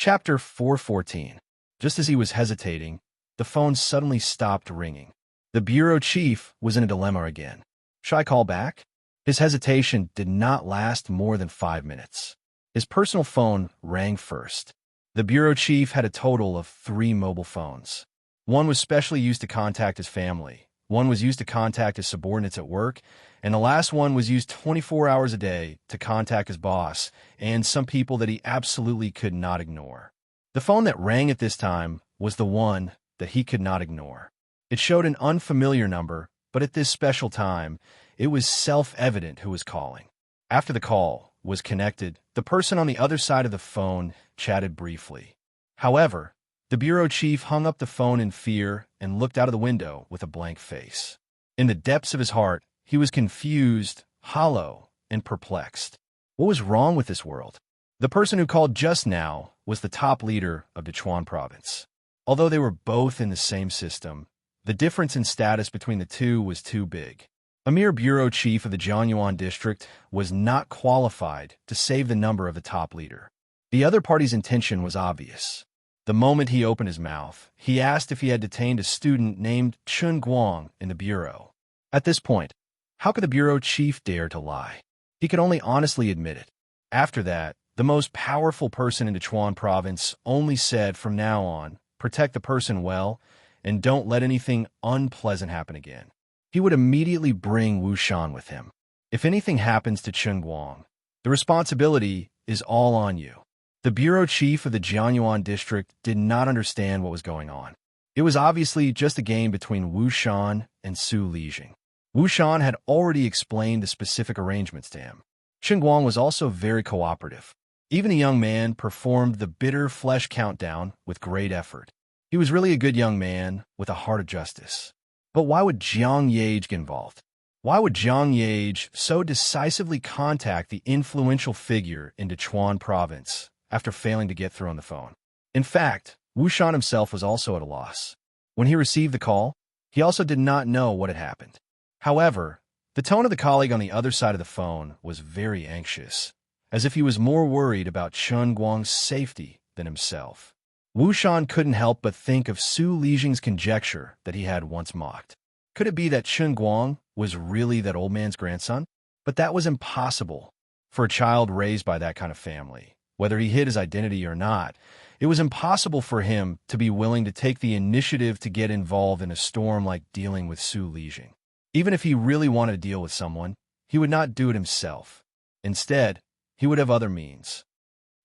Chapter 414. Just as he was hesitating, the phone suddenly stopped ringing. The bureau chief was in a dilemma again. Should I call back? His hesitation did not last more than 5 minutes. His personal phone rang first. The bureau chief had a total of 3 mobile phones. One was specially used to contact his family, one was used to contact his subordinates at work, and the last one was used 24 hours a day to contact his boss and some people that he absolutely could not ignore. The phone that rang at this time was the one that he could not ignore. It showed an unfamiliar number, but at this special time, it was self-evident who was calling. After the call was connected, the person on the other side of the phone chatted briefly. However, the bureau chief hung up the phone in fear and looked out of the window with a blank face. In the depths of his heart, he was confused, hollow, and perplexed. What was wrong with this world? The person who called just now was the top leader of Sichuan province. Although they were both in the same system, the difference in status between the two was too big. A mere bureau chief of the Jianyuan district was not qualified to save the number of the top leader. The other party's intention was obvious. The moment he opened his mouth, he asked if he had detained a student named Chun Guang in the bureau. At this point, how could the bureau chief dare to lie? He could only honestly admit it. After that, the most powerful person in Sichuan province only said from now on, protect the person well, and don't let anything unpleasant happen again. He would immediately bring Wu Shan with him. If anything happens to Chun Guang, the responsibility is all on you. The bureau chief of the Jianyuan district did not understand what was going on. It was obviously just a game between Wu Shan and Su Lijing. Wu Shan had already explained the specific arrangements to him. Chun Guang was also very cooperative. Even the young man performed the bitter flesh countdown with great effort. He was really a good young man with a heart of justice. But why would Jiang Yage get involved? Why would Jiang Yage so decisively contact the influential figure in Sichuan province after failing to get through on the phone? In fact, Wu Shan himself was also at a loss. When he received the call, he also did not know what had happened. However, the tone of the colleague on the other side of the phone was very anxious, as if he was more worried about Chun Guang's safety than himself. Wu Shan couldn't help but think of Su Lijing's conjecture that he had once mocked. Could it be that Chun Guang was really that old man's grandson? But that was impossible. For a child raised by that kind of family, whether he hid his identity or not, it was impossible for him to be willing to take the initiative to get involved in a storm like dealing with Su Lijing. Even if he really wanted to deal with someone, he would not do it himself. Instead, he would have other means.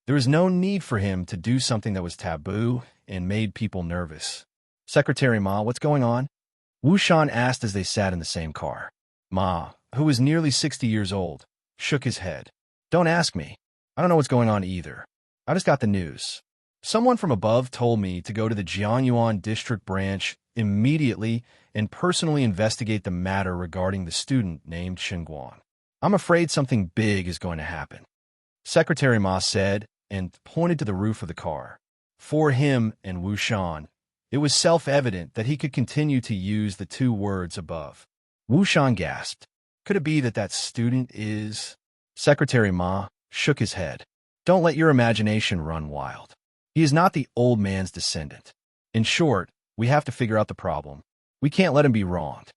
There was no need for him to do something that was taboo and made people nervous. Secretary Ma, what's going on? Wu Shan asked as they sat in the same car. Ma, who was nearly 60 years old, shook his head. Don't ask me. I don't know what's going on either. I just got the news. Someone from above told me to go to the Jianyuan district branch immediately and personally investigate the matter regarding the student named Chun Guang. I'm afraid something big is going to happen. Secretary Ma said and pointed to the roof of the car. For him and Wu Shan, it was self-evident that he could continue to use the 2 words above. Wu Shan gasped. Could it be that that student is... Secretary Ma shook his head. Don't let your imagination run wild. He is not the old man's descendant. In short, we have to figure out the problem. We can't let him be wronged.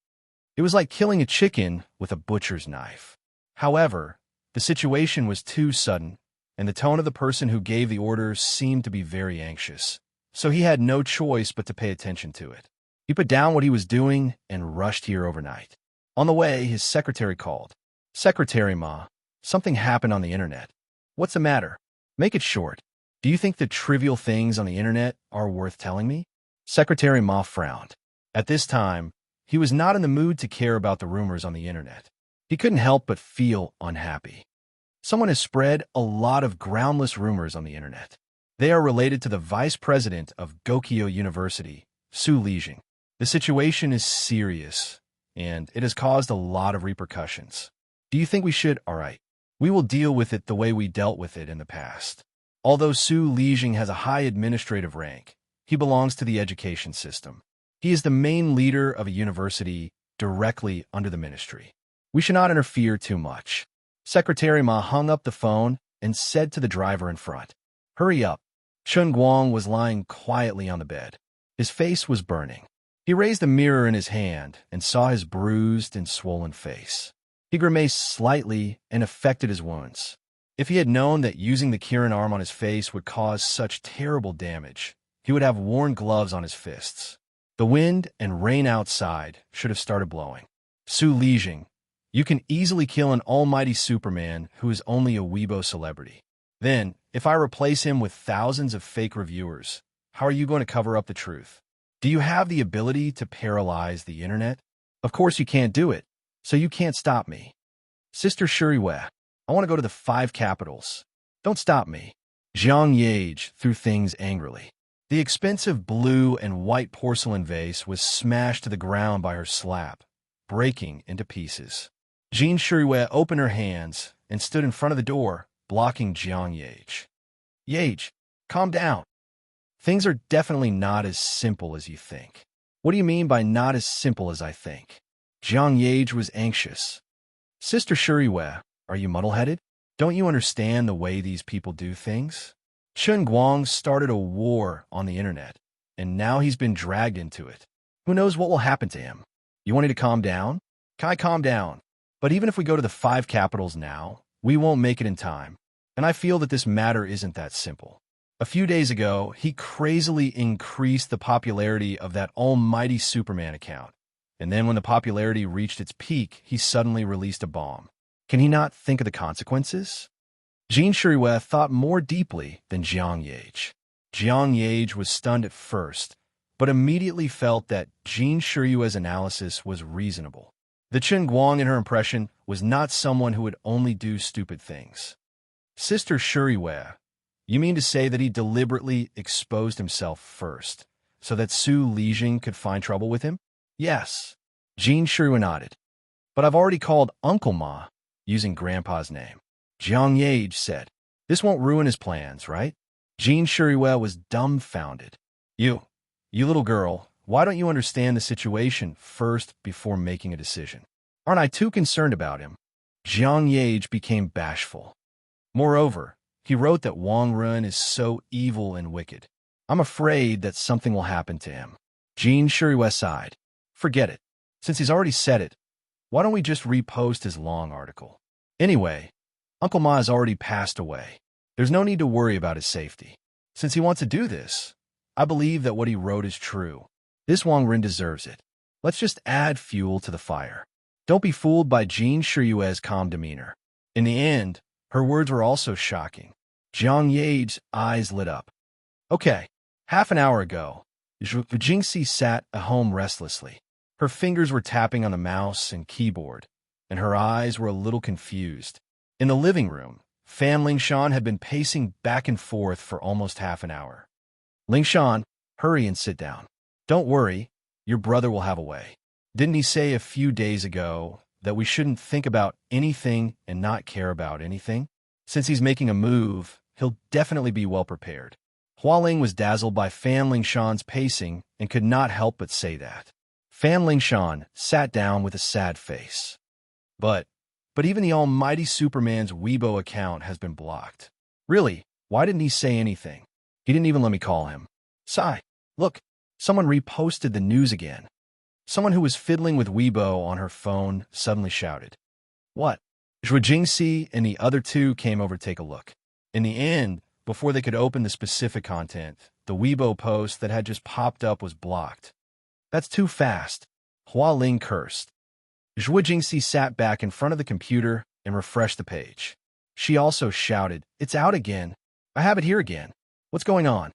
It was like killing a chicken with a butcher's knife. However, the situation was too sudden, and the tone of the person who gave the orders seemed to be very anxious, so he had no choice but to pay attention to it. He put down what he was doing and rushed here overnight. On the way, his secretary called. Secretary Ma, something happened on the internet. What's the matter? Make it short. Do you think the trivial things on the internet are worth telling me? Secretary Ma frowned. At this time, he was not in the mood to care about the rumors on the internet. He couldn't help but feel unhappy. Someone has spread a lot of groundless rumors on the internet. They are related to the vice president of Gokyo University, Su Lijing. The situation is serious, and it has caused a lot of repercussions. Do you think we should? All right. We will deal with it the way we dealt with it in the past. Although Su Lijing has a high administrative rank, he belongs to the education system. He is the main leader of a university directly under the ministry. We should not interfere too much. Secretary Ma hung up the phone and said to the driver in front, Hurry up. Chun Guang was lying quietly on the bed. His face was burning. He raised the mirror in his hand and saw his bruised and swollen face. He grimaced slightly and affected his wounds. If he had known that using the Kirin arm on his face would cause such terrible damage, he would have worn gloves on his fists. The wind and rain outside should have started blowing. Su Lijing, you can easily kill an almighty Superman who is only a Weibo celebrity. Then, if I replace him with thousands of fake reviewers, how are you going to cover up the truth? Do you have the ability to paralyze the internet? Of course you can't do it, so you can't stop me. Sister Shuriwe, I want to go to the 5 capitals. Don't stop me. Zhang Yage threw things angrily. The expensive blue and white porcelain vase was smashed to the ground by her slap, breaking into pieces. Jean Shuriwe opened her hands and stood in front of the door, blocking Jiang Yage. Yage, calm down. Things are definitely not as simple as you think. What do you mean by not as simple as I think? Jiang Yage was anxious. Sister Shuriwe, are you muddle-headed? Don't you understand the way these people do things? Chun Guang started a war on the internet, and now he's been dragged into it. Who knows what will happen to him? You want me to calm down? Kai, calm down. But even if we go to the 5 capitals now, we won't make it in time. And I feel that this matter isn't that simple. A few days ago, he crazily increased the popularity of that almighty Superman account. And then when the popularity reached its peak, he suddenly released a bomb. Can he not think of the consequences? Jean Shuriwe thought more deeply than Jiang Yage. Jiang Yage was stunned at first, but immediately felt that Jean Shuriwe's analysis was reasonable. The Chun Guang, in her impression, was not someone who would only do stupid things. Sister Shuriwe, you mean to say that he deliberately exposed himself first, so that Su Lijing could find trouble with him? Yes. Jean Shuriwe nodded. But I've already called Uncle Ma, using Grandpa's name. Jiang Yage said, this won't ruin his plans, right? Jean Shuriwe was dumbfounded. You little girl, why don't you understand the situation first before making a decision? Aren't I too concerned about him? Jiang Yage became bashful. Moreover, he wrote that Wang Run is so evil and wicked. I'm afraid that something will happen to him. Jean Shuriwe sighed. Forget it. Since he's already said it, why don't we just repost his long article? Anyway, Uncle Ma has already passed away. There's no need to worry about his safety. Since he wants to do this, I believe that what he wrote is true. This Wang Rin deserves it. Let's just add fuel to the fire. Don't be fooled by Jean Shuriwe's calm demeanor. In the end, her words were also shocking. Jiang Yage's eyes lit up. Okay, half an hour ago, Zhu Jingxi sat at home restlessly. Her fingers were tapping on the mouse and keyboard, and her eyes were a little confused. In the living room, Fan Lingshan had been pacing back and forth for almost half an hour. Lingshan, hurry and sit down. Don't worry, your brother will have a way. Didn't he say a few days ago that we shouldn't think about anything and not care about anything? Since he's making a move, he'll definitely be well prepared. Hualing was dazzled by Fan Lingshan's pacing and could not help but say that. Fan Lingshan sat down with a sad face. But even the almighty Superman's Weibo account has been blocked. Really, why didn't he say anything? He didn't even let me call him. Sigh, look, someone reposted the news again. Someone who was fiddling with Weibo on her phone suddenly shouted. What? Zhu Jingxi and the other two came over to take a look. In the end, before they could open the specific content, the Weibo post that had just popped up was blocked. That's too fast. Hua Ling cursed. Zhu Jingxi sat back in front of the computer and refreshed the page. She also shouted, "It's out again. I have it here again. What's going on?"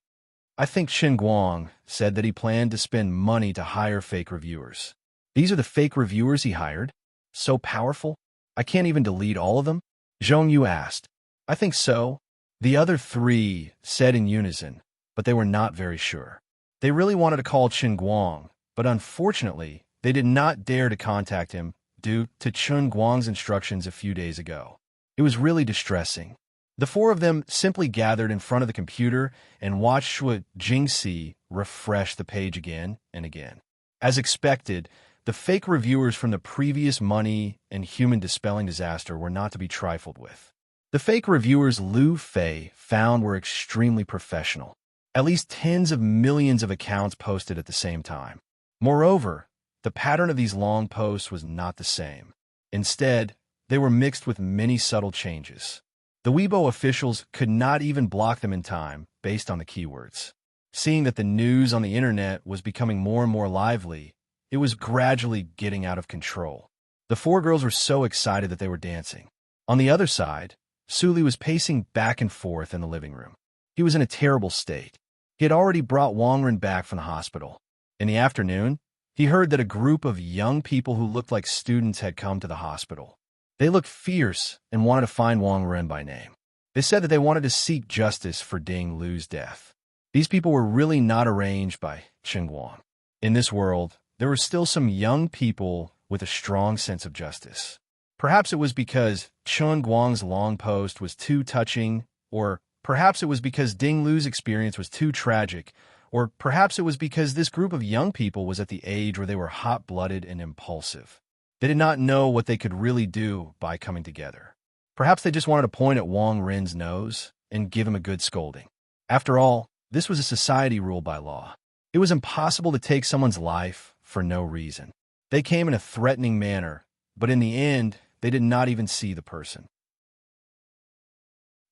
I think Chun Guang said that he planned to spend money to hire fake reviewers. These are the fake reviewers he hired? So powerful? I can't even delete all of them? Zhong Yu asked. I think so. The other three said in unison, but they were not very sure. They really wanted to call Chun Guang, but unfortunately, they did not dare to contact him due to Chun Guang's instructions a few days ago. It was really distressing. The four of them simply gathered in front of the computer and watched Zhu Jingxi refresh the page again and again. As expected, the fake reviewers from the previous money and human dispelling disaster were not to be trifled with. The fake reviewers Liu Fei found were extremely professional. At least tens of millions of accounts posted at the same time. Moreover, the pattern of these long posts was not the same. Instead, they were mixed with many subtle changes. The Weibo officials could not even block them in time based on the keywords. Seeing that the news on the internet was becoming more and more lively, it was gradually getting out of control. The four girls were so excited that they were dancing. On the other side, Suli was pacing back and forth in the living room. He was in a terrible state. He had already brought Wangren back from the hospital. In the afternoon, he heard that a group of young people who looked like students had come to the hospital. They looked fierce and wanted to find Wangren by name. They said that they wanted to seek justice for Ding Lu's death. These people were really not arranged by Chen Guang. In this world, there were still some young people with a strong sense of justice. Perhaps it was because Chen Guang's long post was too touching, or perhaps it was because Ding Lu's experience was too tragic, or perhaps it was because this group of young people was at the age where they were hot-blooded and impulsive. They did not know what they could really do by coming together. Perhaps they just wanted to point at Wang Ren's nose and give him a good scolding. After all, this was a society ruled by law. It was impossible to take someone's life for no reason. They came in a threatening manner, but in the end, they did not even see the person.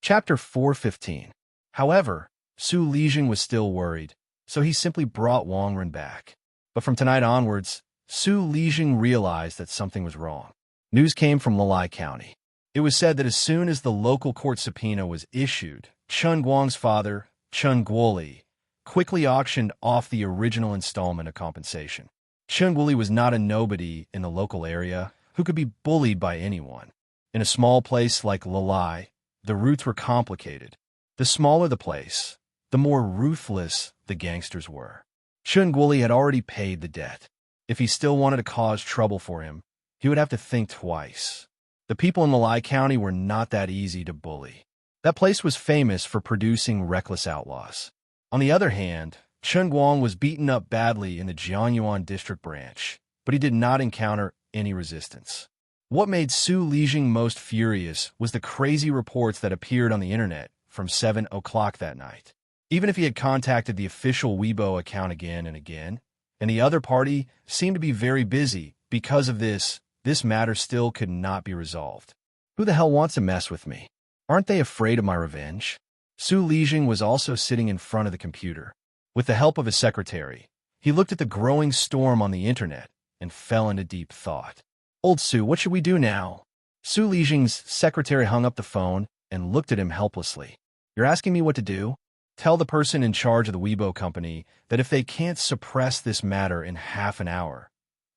Chapter 4:15. However, Su Lijing was still worried, so he simply brought Wang Ren back. But from tonight onwards, Su Lijing realized that something was wrong. News came from Lalai County. It was said that as soon as the local court subpoena was issued, Chen Guang's father, Chen Guoli, quickly auctioned off the original installment of compensation. Chen Guoli was not a nobody in the local area who could be bullied by anyone. In a small place like Lalai, the roots were complicated. The smaller the place, the more ruthless the gangsters were. Chen Guoli had already paid the debt. If he still wanted to cause trouble for him, he would have to think twice. The people in Lalai County were not that easy to bully. That place was famous for producing reckless outlaws. On the other hand, Chen Guang was beaten up badly in the Jianyuan district branch, but he did not encounter any resistance. What made Su Lijing most furious was the crazy reports that appeared on the internet from 7 o'clock that night. Even if he had contacted the official Weibo account again and again, and the other party seemed to be very busy, because of this matter still could not be resolved. Who the hell wants to mess with me? Aren't they afraid of my revenge? Su Lijing was also sitting in front of the computer. With the help of his secretary, he looked at the growing storm on the internet and fell into deep thought. Old Su, what should we do now? Su Lijing's secretary hung up the phone and looked at him helplessly. You're asking me what to do? Tell the person in charge of the Weibo company that if they can't suppress this matter in half an hour,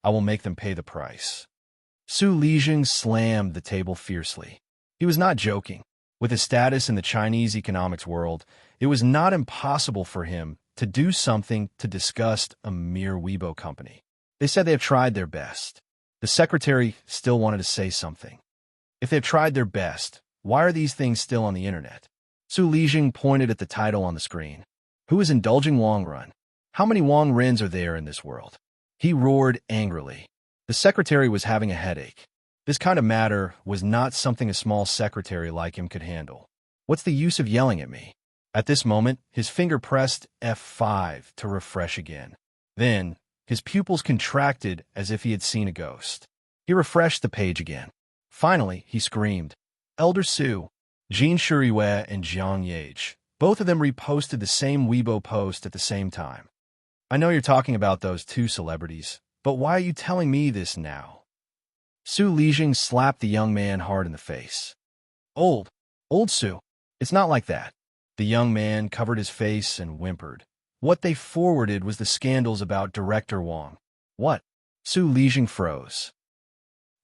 I will make them pay the price. Su Lijing slammed the table fiercely. He was not joking. With his status in the Chinese economics world, it was not impossible for him to do something to disgust a mere Weibo company. They said they have tried their best. The secretary still wanted to say something. If they've tried their best, why are these things still on the internet? Su Lijing pointed at the title on the screen. Who is indulging Wang Ren? How many Wang Rens are there in this world? He roared angrily. The secretary was having a headache. This kind of matter was not something a small secretary like him could handle. What's the use of yelling at me? At this moment, his finger pressed F5 to refresh again. Then, his pupils contracted as if he had seen a ghost. He refreshed the page again. Finally, he screamed, Elder Su, Jin Shuriwei and Jiang Yage. Both of them reposted the same Weibo post at the same time. I know you're talking about those two celebrities, but why are you telling me this now? Su Lijing slapped the young man hard in the face. Old Su, it's not like that. The young man covered his face and whimpered. What they forwarded was the scandals about Director Wang. What? Su Lijing froze.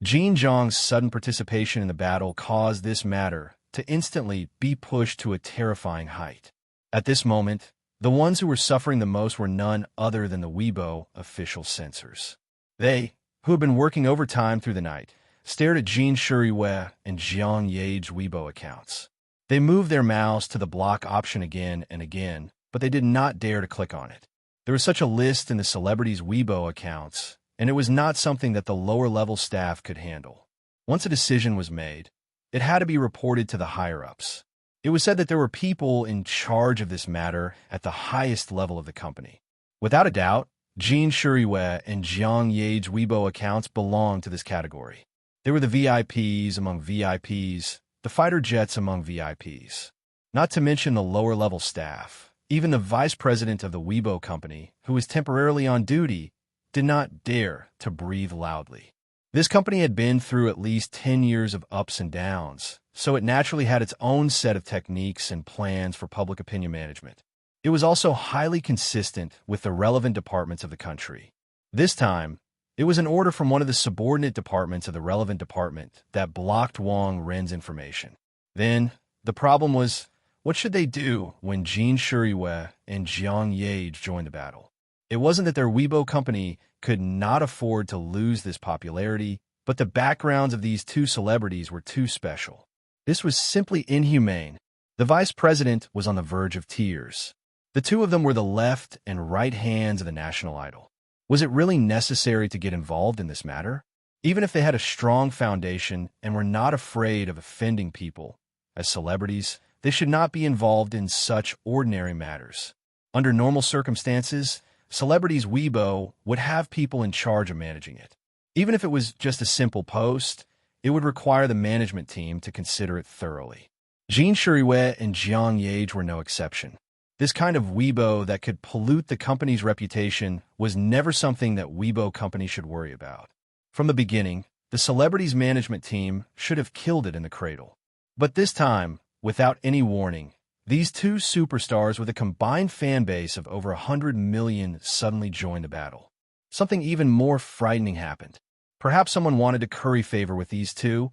Jin Zhang's sudden participation in the battle caused this matter to instantly be pushed to a terrifying height. At this moment, the ones who were suffering the most were none other than the Weibo official censors. They, who had been working overtime through the night, stared at Jin Shuriwei and Jiang Yage's Weibo accounts. They moved their mouse to the block option again and again, but they did not dare to click on it. There was such a list in the celebrities' Weibo accounts, and it was not something that the lower-level staff could handle. Once a decision was made, it had to be reported to the higher-ups. It was said that there were people in charge of this matter at the highest level of the company. Without a doubt, Jin Shuriwei and Jiang Ye's Weibo accounts belonged to this category. They were the VIPs among VIPs, the fighter jets among VIPs. Not to mention the lower-level staff. Even the vice president of the Weibo company, who was temporarily on duty, did not dare to breathe loudly. This company had been through at least 10 years of ups and downs, so it naturally had its own set of techniques and plans for public opinion management. It was also highly consistent with the relevant departments of the country. This time, it was an order from one of the subordinate departments of the relevant department that blocked Wang Ren's information. Then, the problem was, what should they do when Jin Shuriwei and Jiang Ye joined the battle? It wasn't that their Weibo company could not afford to lose this popularity, but the backgrounds of these two celebrities were too special. This was simply inhumane. The vice president was on the verge of tears. The two of them were the left and right hands of the national idol. Was it really necessary to get involved in this matter? Even if they had a strong foundation and were not afraid of offending people, as celebrities, they should not be involved in such ordinary matters. Under normal circumstances, celebrities' Weibo would have people in charge of managing it. Even if it was just a simple post, it would require the management team to consider it thoroughly. Jin Shuriwei and Jiang Ye were no exception. This kind of Weibo that could pollute the company's reputation was never something that Weibo company should worry about. From the beginning, the celebrities' management team should have killed it in the cradle. But this time, without any warning, these two superstars with a combined fan base of over 100 million suddenly joined the battle. Something even more frightening happened. Perhaps someone wanted to curry favor with these two,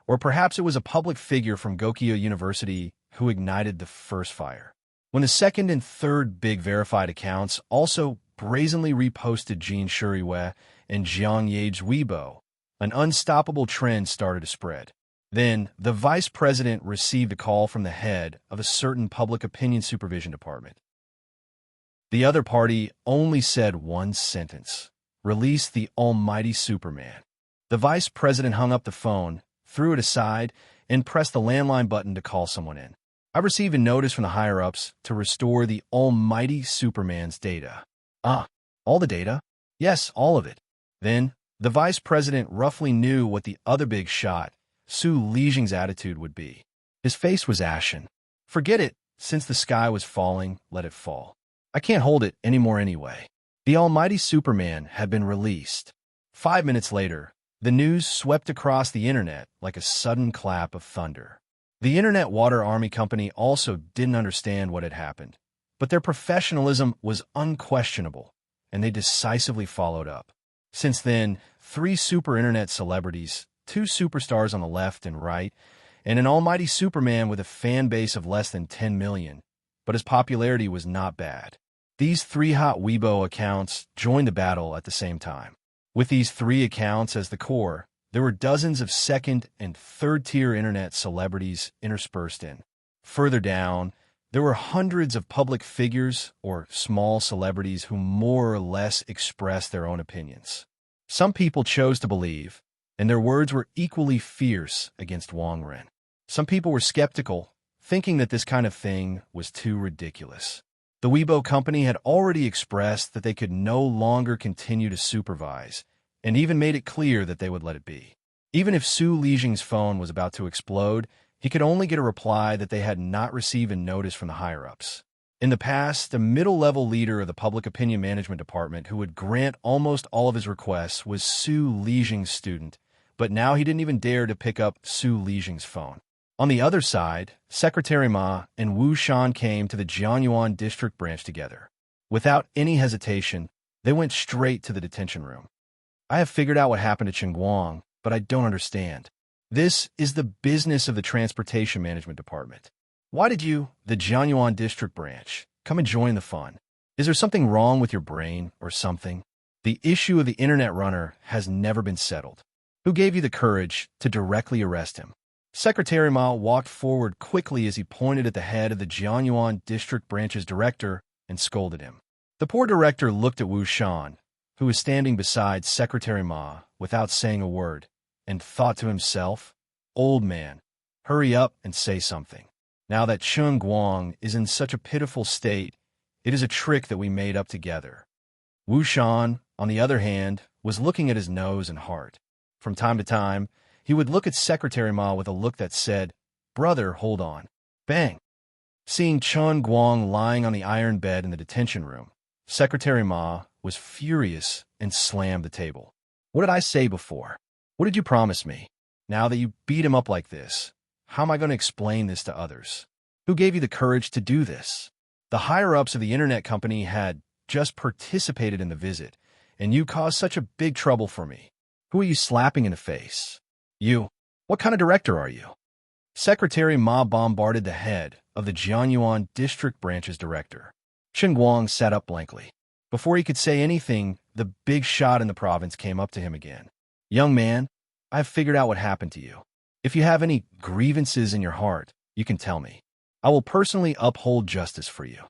or perhaps it was a public figure from Gokyo University who ignited the first fire. When the second and third big verified accounts also brazenly reposted Jin Shuriwei and Jiang Ye's Weibo, an unstoppable trend started to spread. Then, the vice president received a call from the head of a certain public opinion supervision department. The other party only said one sentence: release the almighty Superman. The vice president hung up the phone, threw it aside, and pressed the landline button to call someone in. I received a notice from the higher-ups to restore the almighty Superman's data. All the data? Yes, all of it. Then, the vice president roughly knew what the other big shot, Su Lijing's attitude would be. His face was ashen. Forget it. Since the sky was falling, let it fall. I can't hold it anymore anyway. The almighty Superman had been released. 5 minutes later, the news swept across the internet like a sudden clap of thunder. The Internet Water Army Company also didn't understand what had happened, but their professionalism was unquestionable, and they decisively followed up. Since then, 3 super internet celebrities, 2 superstars on the left and right, and an almighty Superman with a fan base of less than 10 million, but his popularity was not bad. These 3 hot Weibo accounts joined the battle at the same time. With these 3 accounts as the core, there were dozens of second- and third-tier internet celebrities interspersed in. Further down, there were hundreds of public figures or small celebrities who more or less expressed their own opinions. Some people chose to believe, and their words were equally fierce against Wang Ren. Some people were skeptical, thinking that this kind of thing was too ridiculous. The Weibo company had already expressed that they could no longer continue to supervise, and even made it clear that they would let it be. Even if Su Lijing's phone was about to explode, he could only get a reply that they had not received a notice from the higher-ups. In the past, the middle-level leader of the Public Opinion Management Department who would grant almost all of his requests was Su Lijing's student, but now he didn't even dare to pick up Su Lijing's phone. On the other side, Secretary Ma and Wu Shan came to the Jianyuan district branch together. Without any hesitation, they went straight to the detention room. I have figured out what happened to Chen Guang, but I don't understand. This is the business of the Transportation Management Department. Why did you, the Jianyuan district branch, come and join the fun? Is there something wrong with your brain or something? The issue of the internet runner has never been settled. Who gave you the courage to directly arrest him? Secretary Ma walked forward quickly as he pointed at the head of the Jianyuan district branch's director and scolded him. The poor director looked at Wu Shan, who was standing beside Secretary Ma without saying a word, and thought to himself, "Old man, hurry up and say something." Now that Chun Guang is in such a pitiful state, it is a trick that we made up together. Wu Shan, on the other hand, was looking at his nose and heart. From time to time, he would look at Secretary Ma with a look that said, "Brother, hold on." Bang! Seeing Chun Guang lying on the iron bed in the detention room, Secretary Ma was furious and slammed the table. "What did I say before? What did you promise me? Now that you beat him up like this, how am I going to explain this to others? Who gave you the courage to do this? The higher-ups of the internet company had just participated in the visit, and you caused such a big trouble for me. Who are you slapping in the face? You. What kind of director are you?" Secretary Ma bombarded the head of the Jianyuan District Branch's director. Chen Guang sat up blankly. Before he could say anything, the big shot in the province came up to him again. "Young man, I've figured out what happened to you. If you have any grievances in your heart, you can tell me. I will personally uphold justice for you."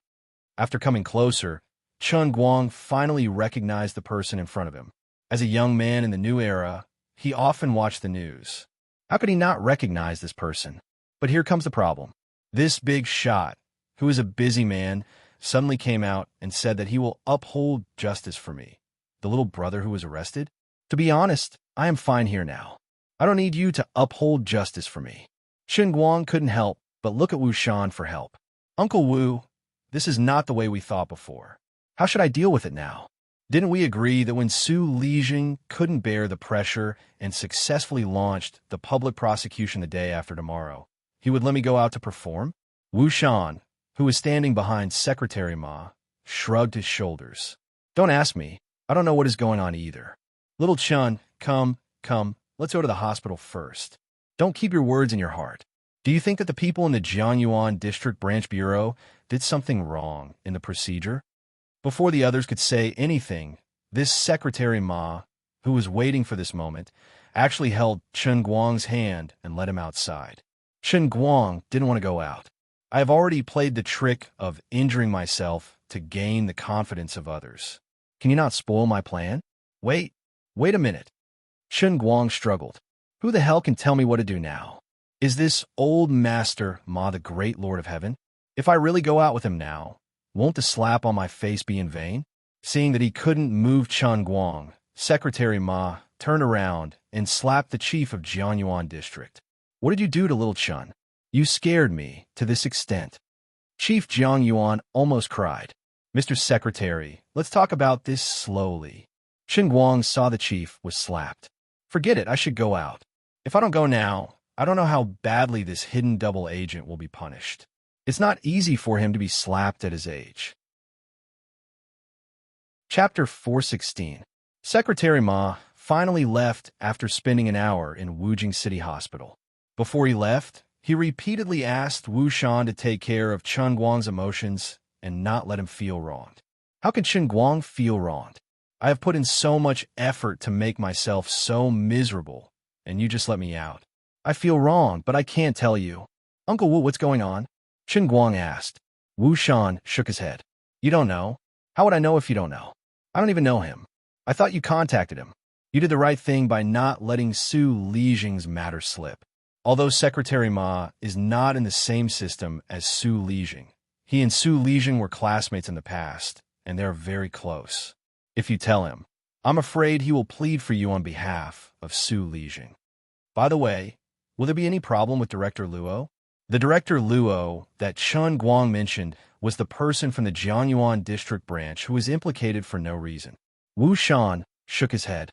After coming closer, Chun Guang finally recognized the person in front of him. As a young man in the new era, he often watched the news. How could he not recognize this person? But here comes the problem. This big shot, who is a busy man, suddenly came out and said that he will uphold justice for me, the little brother who was arrested. To be honest, I am fine here now. I don't need you to uphold justice for me. Shin Guang couldn't help but look at Wu Shan for help. "Uncle Wu, this is not the way we thought before. How should I deal with it now? Didn't we agree that when Su Lijing couldn't bear the pressure and successfully launched the public prosecution the day after tomorrow, he would let me go out to perform?" Wu Shan, who was standing behind Secretary Ma, shrugged his shoulders. "Don't ask me. I don't know what is going on either. Little Chun, come, let's go to the hospital first. Don't keep your words in your heart. Do you think that the people in the Jianyuan District Branch Bureau did something wrong in the procedure?" Before the others could say anything, this Secretary Ma, who was waiting for this moment, actually held Chen Guang's hand and led him outside. Chen Guang didn't want to go out. "I have already played the trick of injuring myself to gain the confidence of others. Can you not spoil my plan? Wait a minute." Chen Guang struggled. "Who the hell can tell me what to do now? Is this old master Ma the great Lord of Heaven? If I really go out with him now, won't the slap on my face be in vain?" Seeing that he couldn't move Chen Guang, Secretary Ma turned around and slapped the chief of Jianyuan District. "What did you do to little Chun? You scared me to this extent." Chief Jianyuan almost cried. "Mr. Secretary, let's talk about this slowly." Chen Guang saw the chief was slapped. "Forget it, I should go out. If I don't go now, I don't know how badly this hidden double agent will be punished. It's not easy for him to be slapped at his age." Chapter 416. Secretary Ma finally left after spending an hour in Wujing City Hospital. Before he left, he repeatedly asked Wu Shan to take care of Chen Guang's emotions and not let him feel wronged. "How can Chen Guang feel wronged? I have put in so much effort to make myself so miserable, and you just let me out. I feel wrong, but I can't tell you." "Uncle Wu, what's going on?" Chen Guang asked. Wu Shan shook his head. "You don't know? How would I know if you don't know? I don't even know him. I thought you contacted him. You did the right thing by not letting Su Lijing's matter slip. Although Secretary Ma is not in the same system as Su Lijing, he and Su Lijing were classmates in the past, and they're very close. If you tell him, I'm afraid he will plead for you on behalf of Su Lijing. By the way, will there be any problem with Director Luo?" The Director Luo that Chen Guang mentioned was the person from the Jianyuan District Branch who was implicated for no reason. Wu Shan shook his head.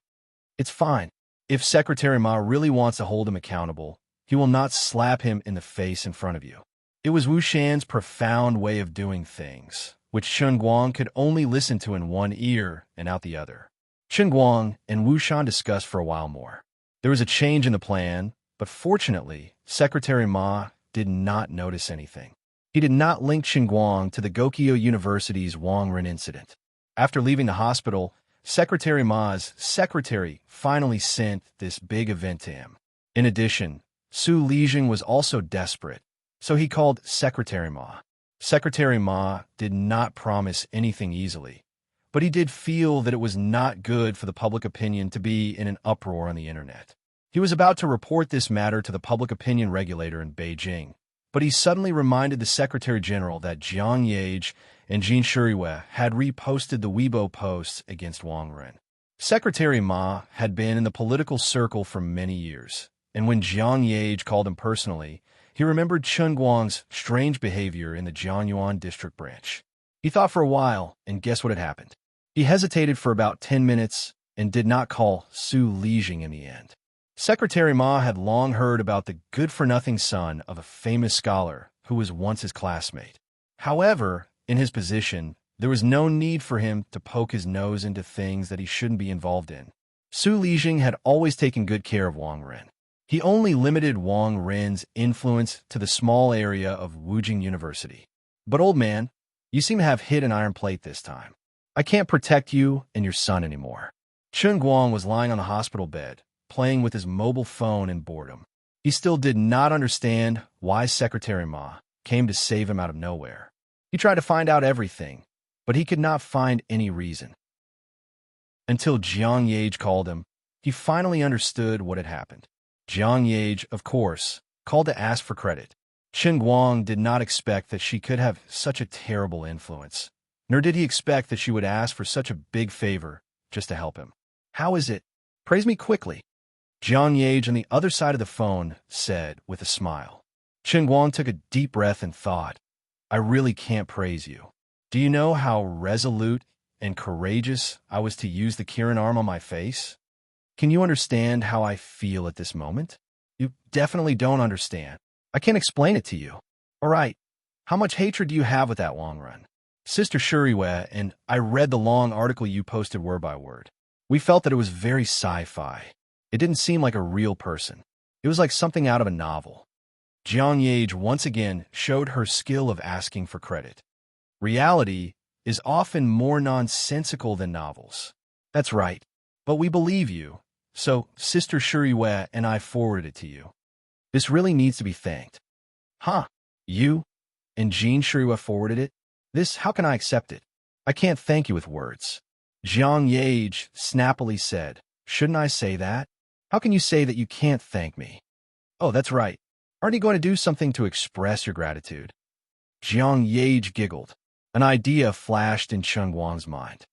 "It's fine. If Secretary Ma really wants to hold him accountable, he will not slap him in the face in front of you." It was Wu Shan's profound way of doing things, which Chen Guang could only listen to in one ear and out the other. Chen Guang and Wu Shan discussed for a while more. There was a change in the plan, but fortunately, Secretary Ma did not notice anything. He did not link Chen Guang to the Gokyo University's Wang Ren incident. After leaving the hospital, Secretary Ma's secretary finally sent this big event to him. In addition, Su Lijing was also desperate, so he called Secretary Ma. Secretary Ma did not promise anything easily, but he did feel that it was not good for the public opinion to be in an uproar on the internet. He was about to report this matter to the public opinion regulator in Beijing, but he suddenly reminded the Secretary General that Jiang Yage and Jin Shuriwei had reposted the Weibo posts against Wang Ren. Secretary Ma had been in the political circle for many years, and when Jiang Yage called him personally, he remembered Chen Guang's strange behavior in the Jianyuan district branch. He thought for a while, and guess what had happened? He hesitated for about 10 minutes and did not call Su Lijing in the end. Secretary Ma had long heard about the good-for-nothing son of a famous scholar who was once his classmate. However, in his position, there was no need for him to poke his nose into things that he shouldn't be involved in. Su Lijing had always taken good care of Wang Ren. He only limited Wang Ren's influence to the small area of Wujing University. But old man, you seem to have hit an iron plate this time. I can't protect you and your son anymore. Chen Guang was lying on the hospital bed, playing with his mobile phone in boredom. He still did not understand why Secretary Ma came to save him out of nowhere. He tried to find out everything, but he could not find any reason. Until Jiang Yage called him, he finally understood what had happened. Jiang Yage, of course, called to ask for credit. Chen Guang did not expect that she could have such a terrible influence, nor did he expect that she would ask for such a big favor just to help him. How is it? Praise me quickly. Jiang Yage on the other side of the phone said with a smile. Chen Guang took a deep breath and thought, I really can't praise you. Do you know how resolute and courageous I was to use the Kirin arm on my face? Can you understand how I feel at this moment? You definitely don't understand. I can't explain it to you. All right, how much hatred do you have with that Wang Ren? Sister Shuriwei and I read the long article you posted word by word. We felt that it was very sci-fi. It didn't seem like a real person. It was like something out of a novel. Jiang Yage once again showed her skill of asking for credit. Reality is often more nonsensical than novels. That's right, but we believe you. So, Sister Shuriwei and I forwarded it to you. This really needs to be thanked. Huh? You and Jin Shuriwei forwarded it? This, how can I accept it? I can't thank you with words. Jiang Yage snappily said, Shouldn't I say that? How can you say that you can't thank me? Oh, that's right. Aren't you going to do something to express your gratitude? Jiang Yage giggled. An idea flashed in Chen Guang's mind.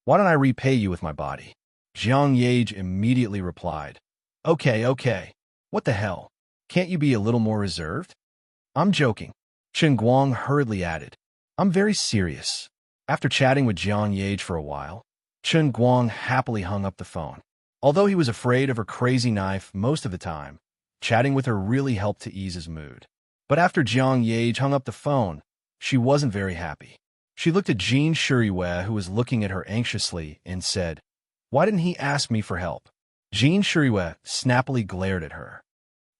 Why don't I repay you with my body? Jiang Yage immediately replied, Okay. What the hell? Can't you be a little more reserved? I'm joking. Chen Guang hurriedly added, I'm very serious. After chatting with Jiang Yage for a while, Chen Guang happily hung up the phone. Although he was afraid of her crazy knife most of the time, chatting with her really helped to ease his mood. But after Jiang Yage hung up the phone, she wasn't very happy. She looked at Jin Shuriwei, who was looking at her anxiously, and said, Why didn't he ask me for help? Jin Shuriwei snappily glared at her.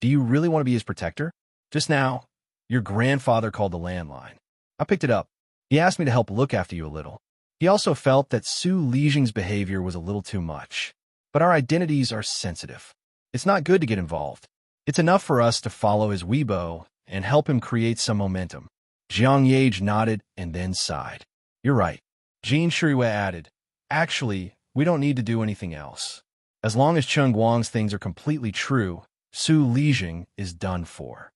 Do you really want to be his protector? Just now, your grandfather called the landline. I picked it up. He asked me to help look after you a little. He also felt that Su Lijing's behavior was a little too much. But our identities are sensitive. It's not good to get involved. It's enough for us to follow his Weibo and help him create some momentum. Jiang Yage nodded and then sighed. You're right. Jin Shuriwei added, Actually, we don't need to do anything else. As long as Chen Guang's things are completely true, Su Lijing is done for.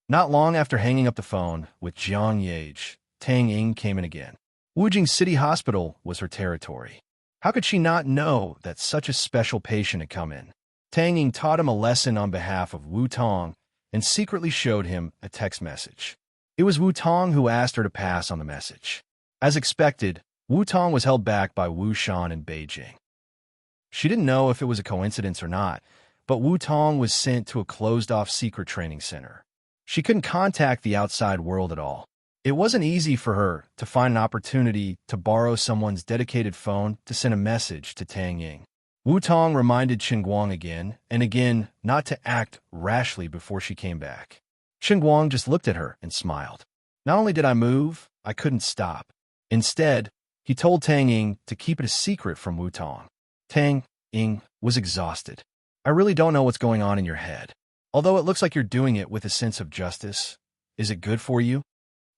Not long after hanging up the phone with Jiang Yage, Tang Ying came in again. Wujing City Hospital was her territory. How could she not know that such a special patient had come in? Tang Ying taught him a lesson on behalf of Wu Tong and secretly showed him a text message. It was Wu Tong who asked her to pass on the message. As expected, Wu Tong was held back by Wu Shan in Beijing. She didn't know if it was a coincidence or not, but Wu Tong was sent to a closed-off secret training center. She couldn't contact the outside world at all. It wasn't easy for her to find an opportunity to borrow someone's dedicated phone to send a message to Tang Ying. Wu Tong reminded Chen Guang again and again not to act rashly before she came back. Chen Guang just looked at her and smiled. Not only did I move, I couldn't stop. Instead, he told Tang Ying to keep it a secret from Wu Tong. Tang Ying was exhausted. I really don't know what's going on in your head. Although it looks like you're doing it with a sense of justice, is it good for you?